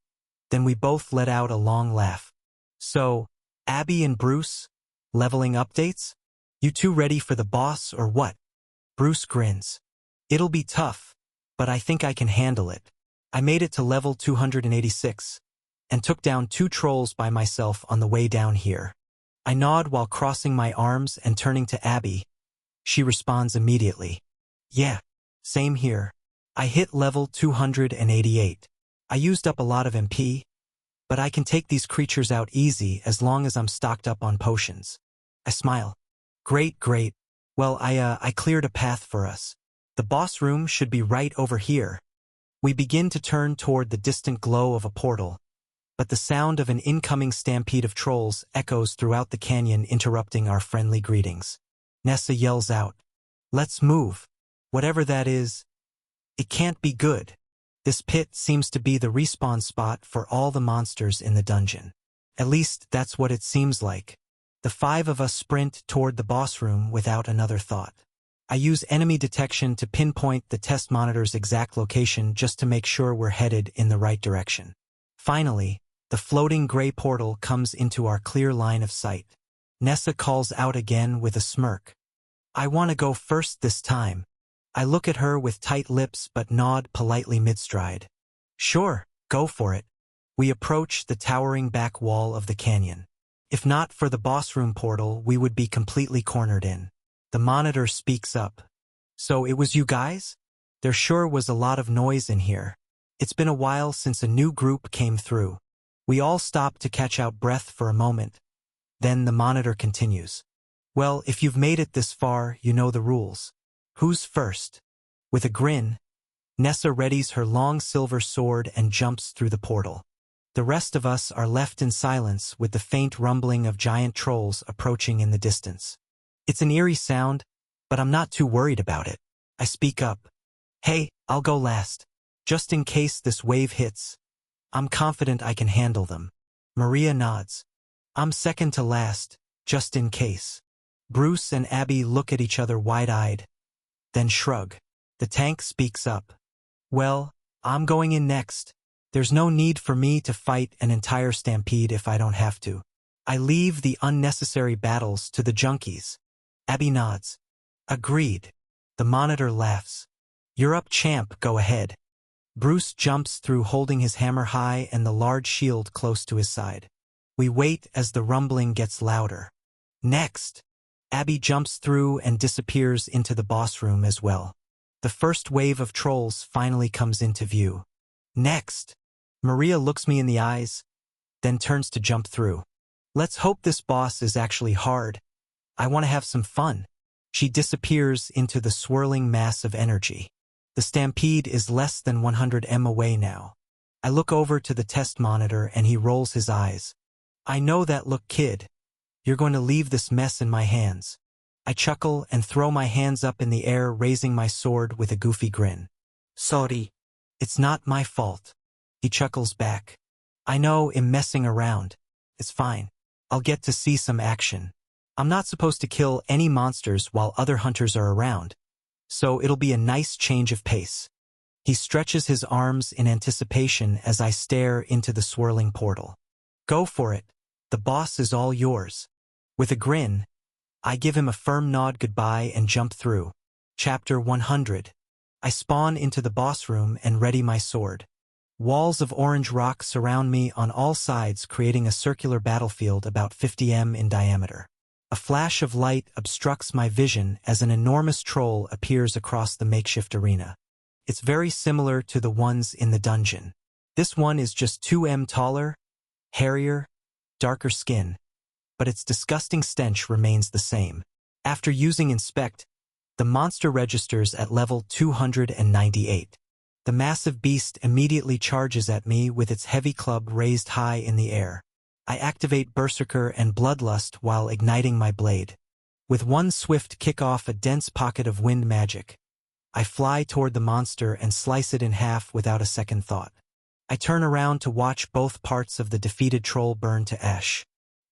Then we both let out a long laugh. So, Abby and Bruce? Leveling updates? You two ready for the boss or what? Bruce grins. It'll be tough, but I think I can handle it. I made it to level 286, and took down 2 trolls by myself on the way down here. I nod while crossing my arms and turning to Abby. She responds immediately. Yeah, same here. I hit level 288. I used up a lot of MP, but I can take these creatures out easy as long as I'm stocked up on potions. I smile. Great. Well, I cleared a path for us. The boss room should be right over here. We begin to turn toward the distant glow of a portal, but the sound of an incoming stampede of trolls echoes throughout the canyon, interrupting our friendly greetings. Nessa yells out, "Let's move. Whatever that is, it can't be good." This pit seems to be the respawn spot for all the monsters in the dungeon. At least that's what it seems like. The 5 of us sprint toward the boss room without another thought. I use enemy detection to pinpoint the test monitor's exact location just to make sure we're headed in the right direction. Finally, the floating gray portal comes into our clear line of sight. Nessa calls out again with a smirk. I want to go first this time. I look at her with tight lips but nod politely mid-stride. Sure, go for it. We approach the towering back wall of the canyon. If not for the boss room portal, we would be completely cornered in. The monitor speaks up. So it was you guys? There sure was a lot of noise in here. It's been a while since a new group came through. We all stop to catch out breath for a moment. Then the monitor continues. Well, if you've made it this far, you know the rules. Who's first? With a grin, Nessa readies her long silver sword and jumps through the portal. The rest of us are left in silence with the faint rumbling of giant trolls approaching in the distance. It's an eerie sound, but I'm not too worried about it. I speak up. Hey, I'll go last. Just in case this wave hits. I'm confident I can handle them. Maria nods. I'm second to last, just in case. Bruce and Abby look at each other wide-eyed, then shrug. The tank speaks up. Well, I'm going in next. There's no need for me to fight an entire stampede if I don't have to. I leave the unnecessary battles to the junkies. Abby nods. Agreed. The monitor laughs. You're up, champ, go ahead. Bruce jumps through holding his hammer high and the large shield close to his side. We wait as the rumbling gets louder. Next. Abby jumps through and disappears into the boss room as well. The first wave of trolls finally comes into view. Next. Maria looks me in the eyes, then turns to jump through. Let's hope this boss is actually hard. I want to have some fun. She disappears into the swirling mass of energy. The stampede is less than 100 m away now. I look over to the test monitor and he rolls his eyes. I know that look, kid. You're going to leave this mess in my hands. I chuckle and throw my hands up in the air, raising my sword with a goofy grin. Sorry. It's not my fault. He chuckles back. I know I'm messing around. It's fine. I'll get to see some action. I'm not supposed to kill any monsters while other hunters are around, so it'll be a nice change of pace. He stretches his arms in anticipation as I stare into the swirling portal. Go for it. The boss is all yours. With a grin, I give him a firm nod goodbye and jump through. Chapter 100. I spawn into the boss room and ready my sword. Walls of orange rock surround me on all sides, creating a circular battlefield about 50 m in diameter. A flash of light obstructs my vision as an enormous troll appears across the makeshift arena. It's very similar to the ones in the dungeon. This one is just 2 m taller, hairier, darker skin, but its disgusting stench remains the same. After using Inspect, the monster registers at level 298. The massive beast immediately charges at me with its heavy club raised high in the air. I activate Berserker and Bloodlust while igniting my blade. With one swift kick off a dense pocket of wind magic, I fly toward the monster and slice it in half without a second thought. I turn around to watch both parts of the defeated troll burn to ash.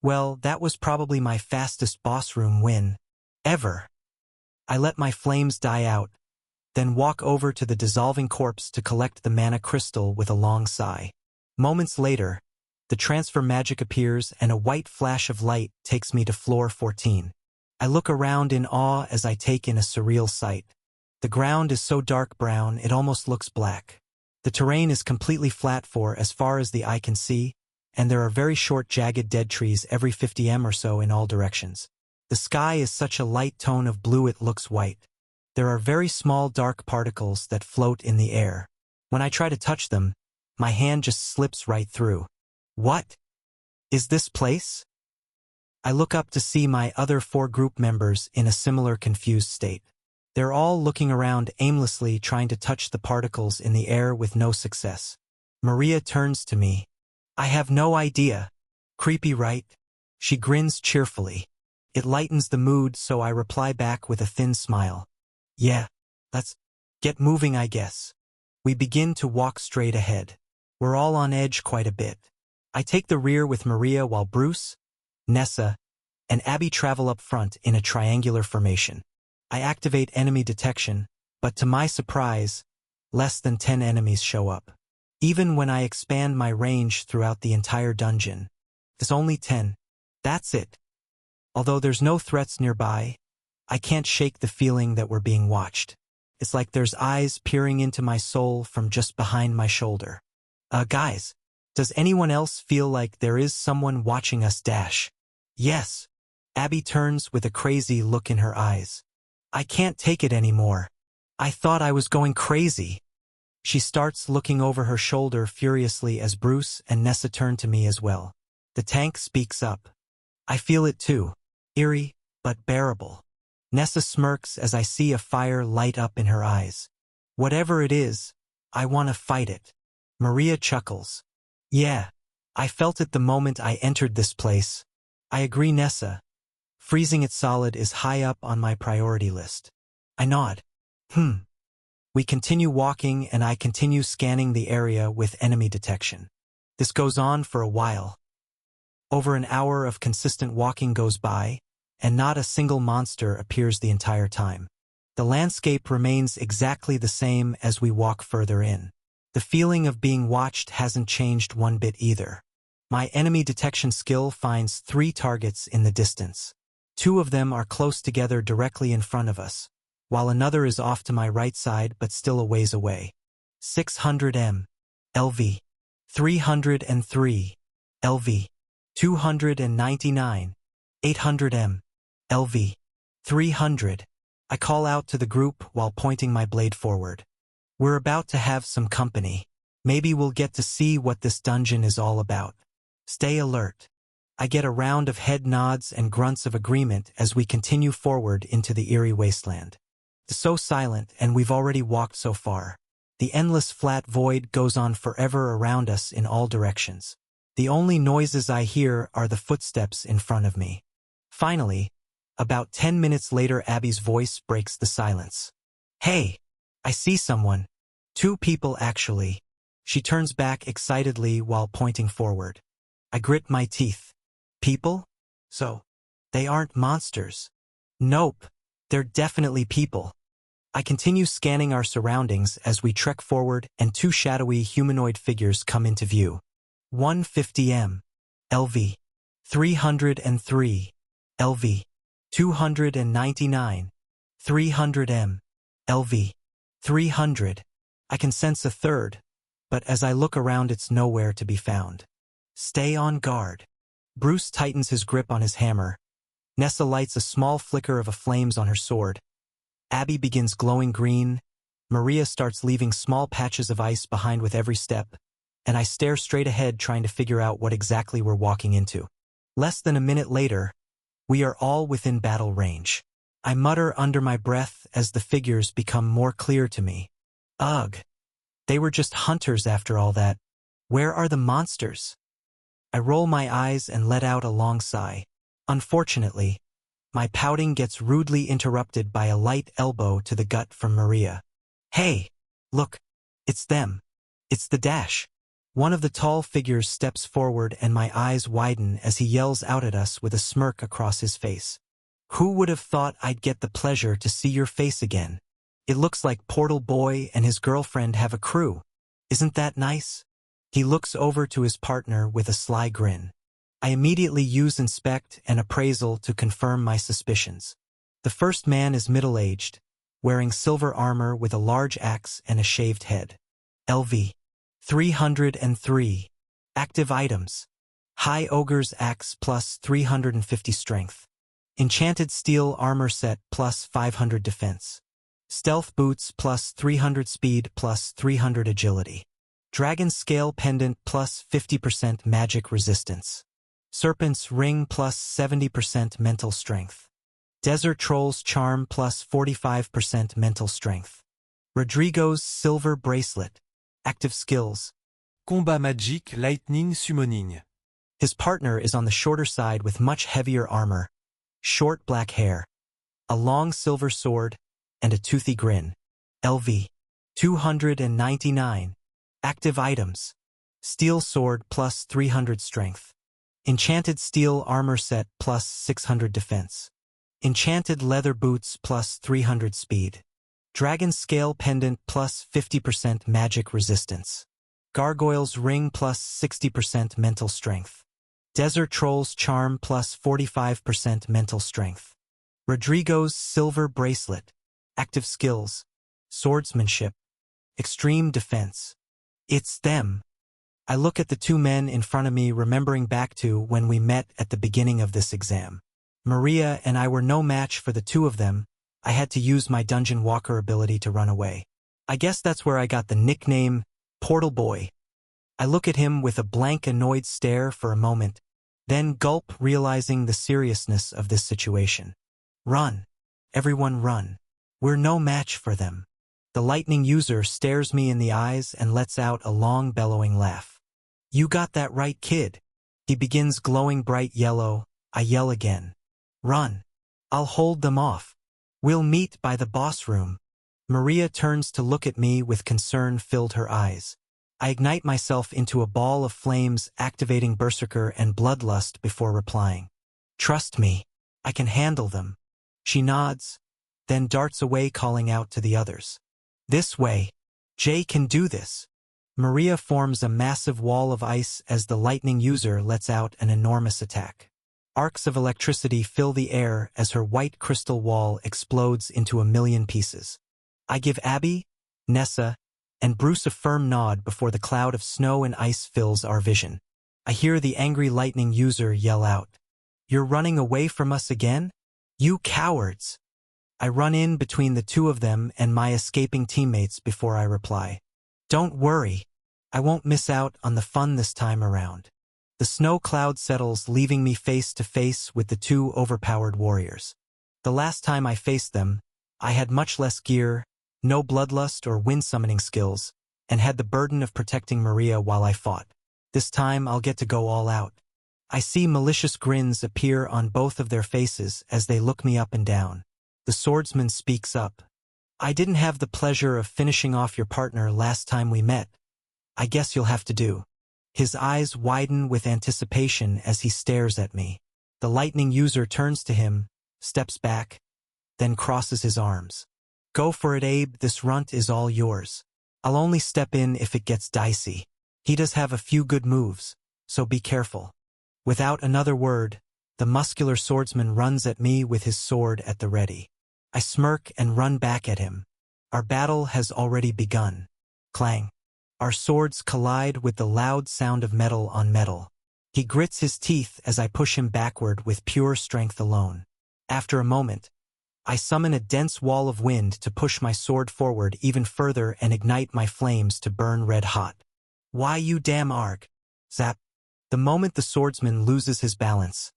Well, that was probably my fastest boss room win ever. I let my flames die out, then walk over to the dissolving corpse to collect the mana crystal with a long sigh. Moments later, the transfer magic appears and a white flash of light takes me to floor 14. I look around in awe as I take in a surreal sight. The ground is so dark brown it almost looks black. The terrain is completely flat for as far as the eye can see, and there are very short jagged dead trees every 50 m or so in all directions. The sky is such a light tone of blue it looks white. There are very small dark particles that float in the air. When I try to touch them, my hand just slips right through. What is this place? I look up to see my other 4 group members in a similar confused state. They're all looking around aimlessly, trying to touch the particles in the air with no success. Maria turns to me. I have no idea. Creepy, right? She grins cheerfully. It lightens the mood, so I reply back with a thin smile. Yeah, let's get moving, I guess. We begin to walk straight ahead. We're all on edge quite a bit. I take the rear with Maria while Bruce, Nessa, and Abby travel up front in a triangular formation. I activate enemy detection, but to my surprise, less than 10 enemies show up. Even when I expand my range throughout the entire dungeon, there's only 10. That's it. Although there's no threats nearby, I can't shake the feeling that we're being watched. It's like there's eyes peering into my soul from just behind my shoulder. Guys, does anyone else feel like there is someone watching us dash? Yes. Abby turns with a crazy look in her eyes. I can't take it anymore. I thought I was going crazy. She starts looking over her shoulder furiously as Bruce and Nessa turn to me as well. The tank speaks up. I feel it too. Eerie, but bearable. Nessa smirks as I see a fire light up in her eyes. Whatever it is, I want to fight it. Maria chuckles. Yeah, I felt it the moment I entered this place. I agree, Nessa. Freezing it solid is high up on my priority list. I nod. We continue walking and I continue scanning the area with enemy detection. This goes on for a while. Over an hour of consistent walking goes by, and not a single monster appears the entire time. The landscape remains exactly the same as we walk further in. The feeling of being watched hasn't changed one bit either. My enemy detection skill finds 3 targets in the distance. 2 of them are close together directly in front of us, while another is off to my right side but still a ways away. 600 m. LV. 303. LV. 299. 800 m. LV. 300. I call out to the group while pointing my blade forward. We're about to have some company. Maybe we'll get to see what this dungeon is all about. Stay alert. I get a round of head nods and grunts of agreement as we continue forward into the eerie wasteland. It's so silent and we've already walked so far. The endless flat void goes on forever around us in all directions. The only noises I hear are the footsteps in front of me. Finally, about 10 minutes later, Abby's voice breaks the silence. Hey, I see someone. 2 people actually. She turns back excitedly while pointing forward. I grit my teeth. People? So, they aren't monsters. Nope, they're definitely people. I continue scanning our surroundings as we trek forward and 2 shadowy humanoid figures come into view. 150 m. LV. 303. LV. 299. 300 m. LV. 300. I can sense a third, but as I look around it's nowhere to be found. Stay on guard. Bruce tightens his grip on his hammer. Nessa lights a small flicker of flames on her sword. Abby begins glowing green. Maria starts leaving small patches of ice behind with every step, and I stare straight ahead trying to figure out what exactly we're walking into. Less than a minute later, we are all within battle range. I mutter under my breath as the figures become more clear to me. Ugh. They were just hunters after all that. Where are the monsters? I roll my eyes and let out a long sigh. Unfortunately, my pouting gets rudely interrupted by a light elbow to the gut from Maria. Hey, look, it's them. It's the Dash. One of the tall figures steps forward and my eyes widen as he yells out at us with a smirk across his face. Who would have thought I'd get the pleasure to see your face again? It looks like Portal Boy and his girlfriend have a crew. Isn't that nice? He looks over to his partner with a sly grin. I immediately use inspect and appraisal to confirm my suspicions. The first man is middle-aged, wearing silver armor with a large axe and a shaved head. LV. 303. Active items. High Ogre's Axe plus 350 strength. Enchanted Steel Armor Set plus 500 defense. Stealth Boots plus 300 speed plus 300 agility. Dragon Scale Pendant plus 50% magic resistance. Serpent's Ring plus 70% mental strength. Desert Troll's Charm plus 45% mental strength. Rodrigo's Silver Bracelet. Active skills. Combat magique lightning summoning. His partner is on the shorter side with much heavier armor, short black hair, a long silver sword, and a toothy grin. LV. 299. Active items. Steel Sword plus 300 strength. Enchanted Steel Armor Set plus 600 defense. Enchanted Leather Boots plus 300 speed. Dragon Scale Pendant plus 50% magic resistance. Gargoyle's Ring plus 60% mental strength. Desert Troll's Charm plus 45% mental strength. Rodrigo's Silver Bracelet. Active skills. swordsmanship, extreme defense. It's them. I look at the two men in front of me, remembering back to when we met at the beginning of this exam. Maria and I were no match for the two of them. I had to use my dungeon walker ability to run away. I guess that's where I got the nickname Portal Boy. I look at him with a blank, annoyed stare for a moment, then gulp, realizing the seriousness of this situation. Run. Everyone run. We're no match for them. The lightning user stares me in the eyes and lets out a long, bellowing laugh. You got that right, kid. He begins glowing bright yellow. I yell again. Run. I'll hold them off. We'll meet by the boss room. Maria turns to look at me with concern filled her eyes. I ignite myself into a ball of flames, activating Berserker and Bloodlust before replying. Trust me. I can handle them. She nods, then darts away, calling out to the others. This way. Jay can do this. Maria forms a massive wall of ice as the lightning user lets out an enormous attack. Arcs of electricity fill the air as her white crystal wall explodes into a million pieces. I give Abby, Nessa, and Bruce a firm nod before the cloud of snow and ice fills our vision. I hear the angry lightning user yell out, "You're running away from us again? You cowards!" I run in between the two of them and my escaping teammates before I reply. Don't worry. I won't miss out on the fun this time around. The snow cloud settles, leaving me face to face with the two overpowered warriors. The last time I faced them, I had much less gear, no bloodlust or wind summoning skills, and had the burden of protecting Maria while I fought. This time I'll get to go all out. I see malicious grins appear on both of their faces as they look me up and down. The swordsman speaks up. I didn't have the pleasure of finishing off your partner last time we met. I guess you'll have to do. His eyes widen with anticipation as he stares at me. The lightning user turns to him, steps back, then crosses his arms. Go for it, Abe, this runt is all yours. I'll only step in if it gets dicey. He does have a few good moves, so be careful. Without another word, the muscular swordsman runs at me with his sword at the ready. I smirk and run back at him. Our battle has already begun. Clang. Our swords collide with the loud sound of metal on metal. He grits his teeth as I push him backward with pure strength alone. After a moment, I summon a dense wall of wind to push my sword forward even further and ignite my flames to burn red hot. Why, you damn arg! Zap. The moment the swordsman loses his balance,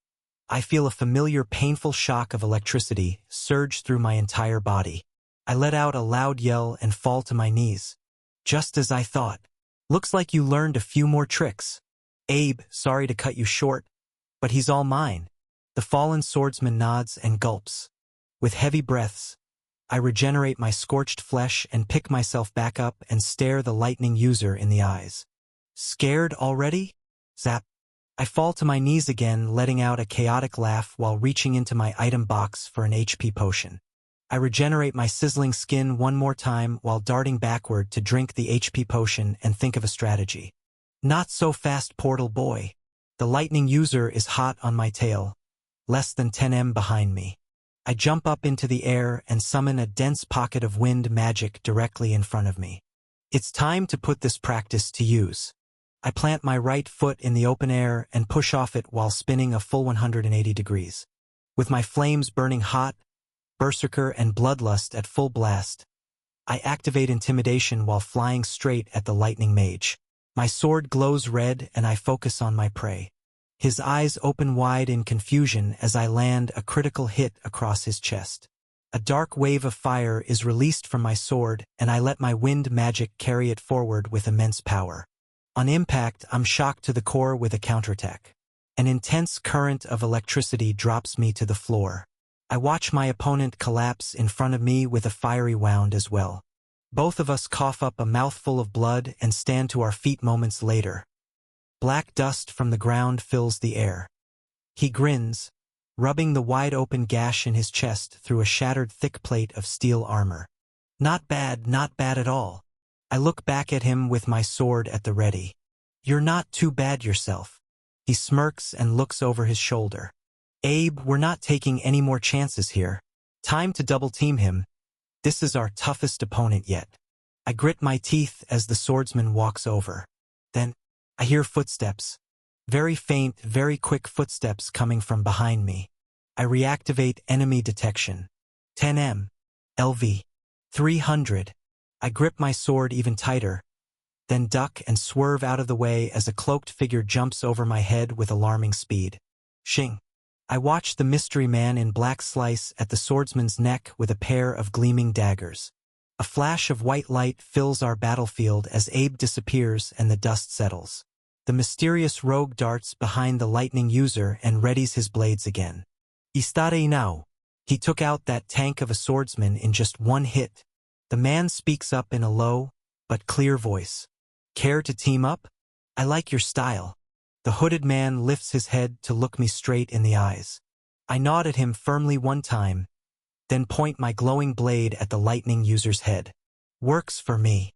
I feel a familiar painful shock of electricity surge through my entire body. I let out a loud yell and fall to my knees. Just as I thought. Looks like you learned a few more tricks. Abe, sorry to cut you short, but he's all mine. The fallen swordsman nods and gulps. With heavy breaths, I regenerate my scorched flesh and pick myself back up and stare the lightning user in the eyes. Scared already? Zap. I fall to my knees again, letting out a chaotic laugh while reaching into my item box for an HP potion. I regenerate my sizzling skin one more time while darting backward to drink the HP potion and think of a strategy. Not so fast, Portal Boy. The lightning user is hot on my tail, less than 10 behind me. I jump up into the air and summon a dense pocket of wind magic directly in front of me. It's time to put this practice to use. I plant my right foot in the open air and push off it while spinning a full 180 degrees. With my flames burning hot, Berserker and Bloodlust at full blast, I activate Intimidation while flying straight at the lightning mage. My sword glows red and I focus on my prey. His eyes open wide in confusion as I land a critical hit across his chest. A dark wave of fire is released from my sword and I let my wind magic carry it forward with immense power. On impact, I'm shocked to the core with a counterattack. An intense current of electricity drops me to the floor. I watch my opponent collapse in front of me with a fiery wound as well. Both of us cough up a mouthful of blood and stand to our feet moments later. Black dust from the ground fills the air. He grins, rubbing the wide-open gash in his chest through a shattered thick plate of steel armor. Not bad at all. I look back at him with my sword at the ready. You're not too bad yourself. He smirks and looks over his shoulder. Abe, we're not taking any more chances here. Time to double team him. This is our toughest opponent yet. I grit my teeth as the swordsman walks over. Then, I hear footsteps. Very faint, very quick footsteps coming from behind me. I reactivate enemy detection. 10M. LV. 300. I grip my sword even tighter, then duck and swerve out of the way as a cloaked figure jumps over my head with alarming speed. Shing. I watch the mystery man in black slice at the swordsman's neck with a pair of gleaming daggers. A flash of white light fills our battlefield as Abe disappears and the dust settles. The mysterious rogue darts behind the lightning user and readies his blades again. Istare now. He took out that tank of a swordsman in just one hit. The man speaks up in a low, but clear voice. Care to team up? I like your style. The hooded man lifts his head to look me straight in the eyes. I nod at him firmly one time, then point my glowing blade at the lightning user's head. Works for me.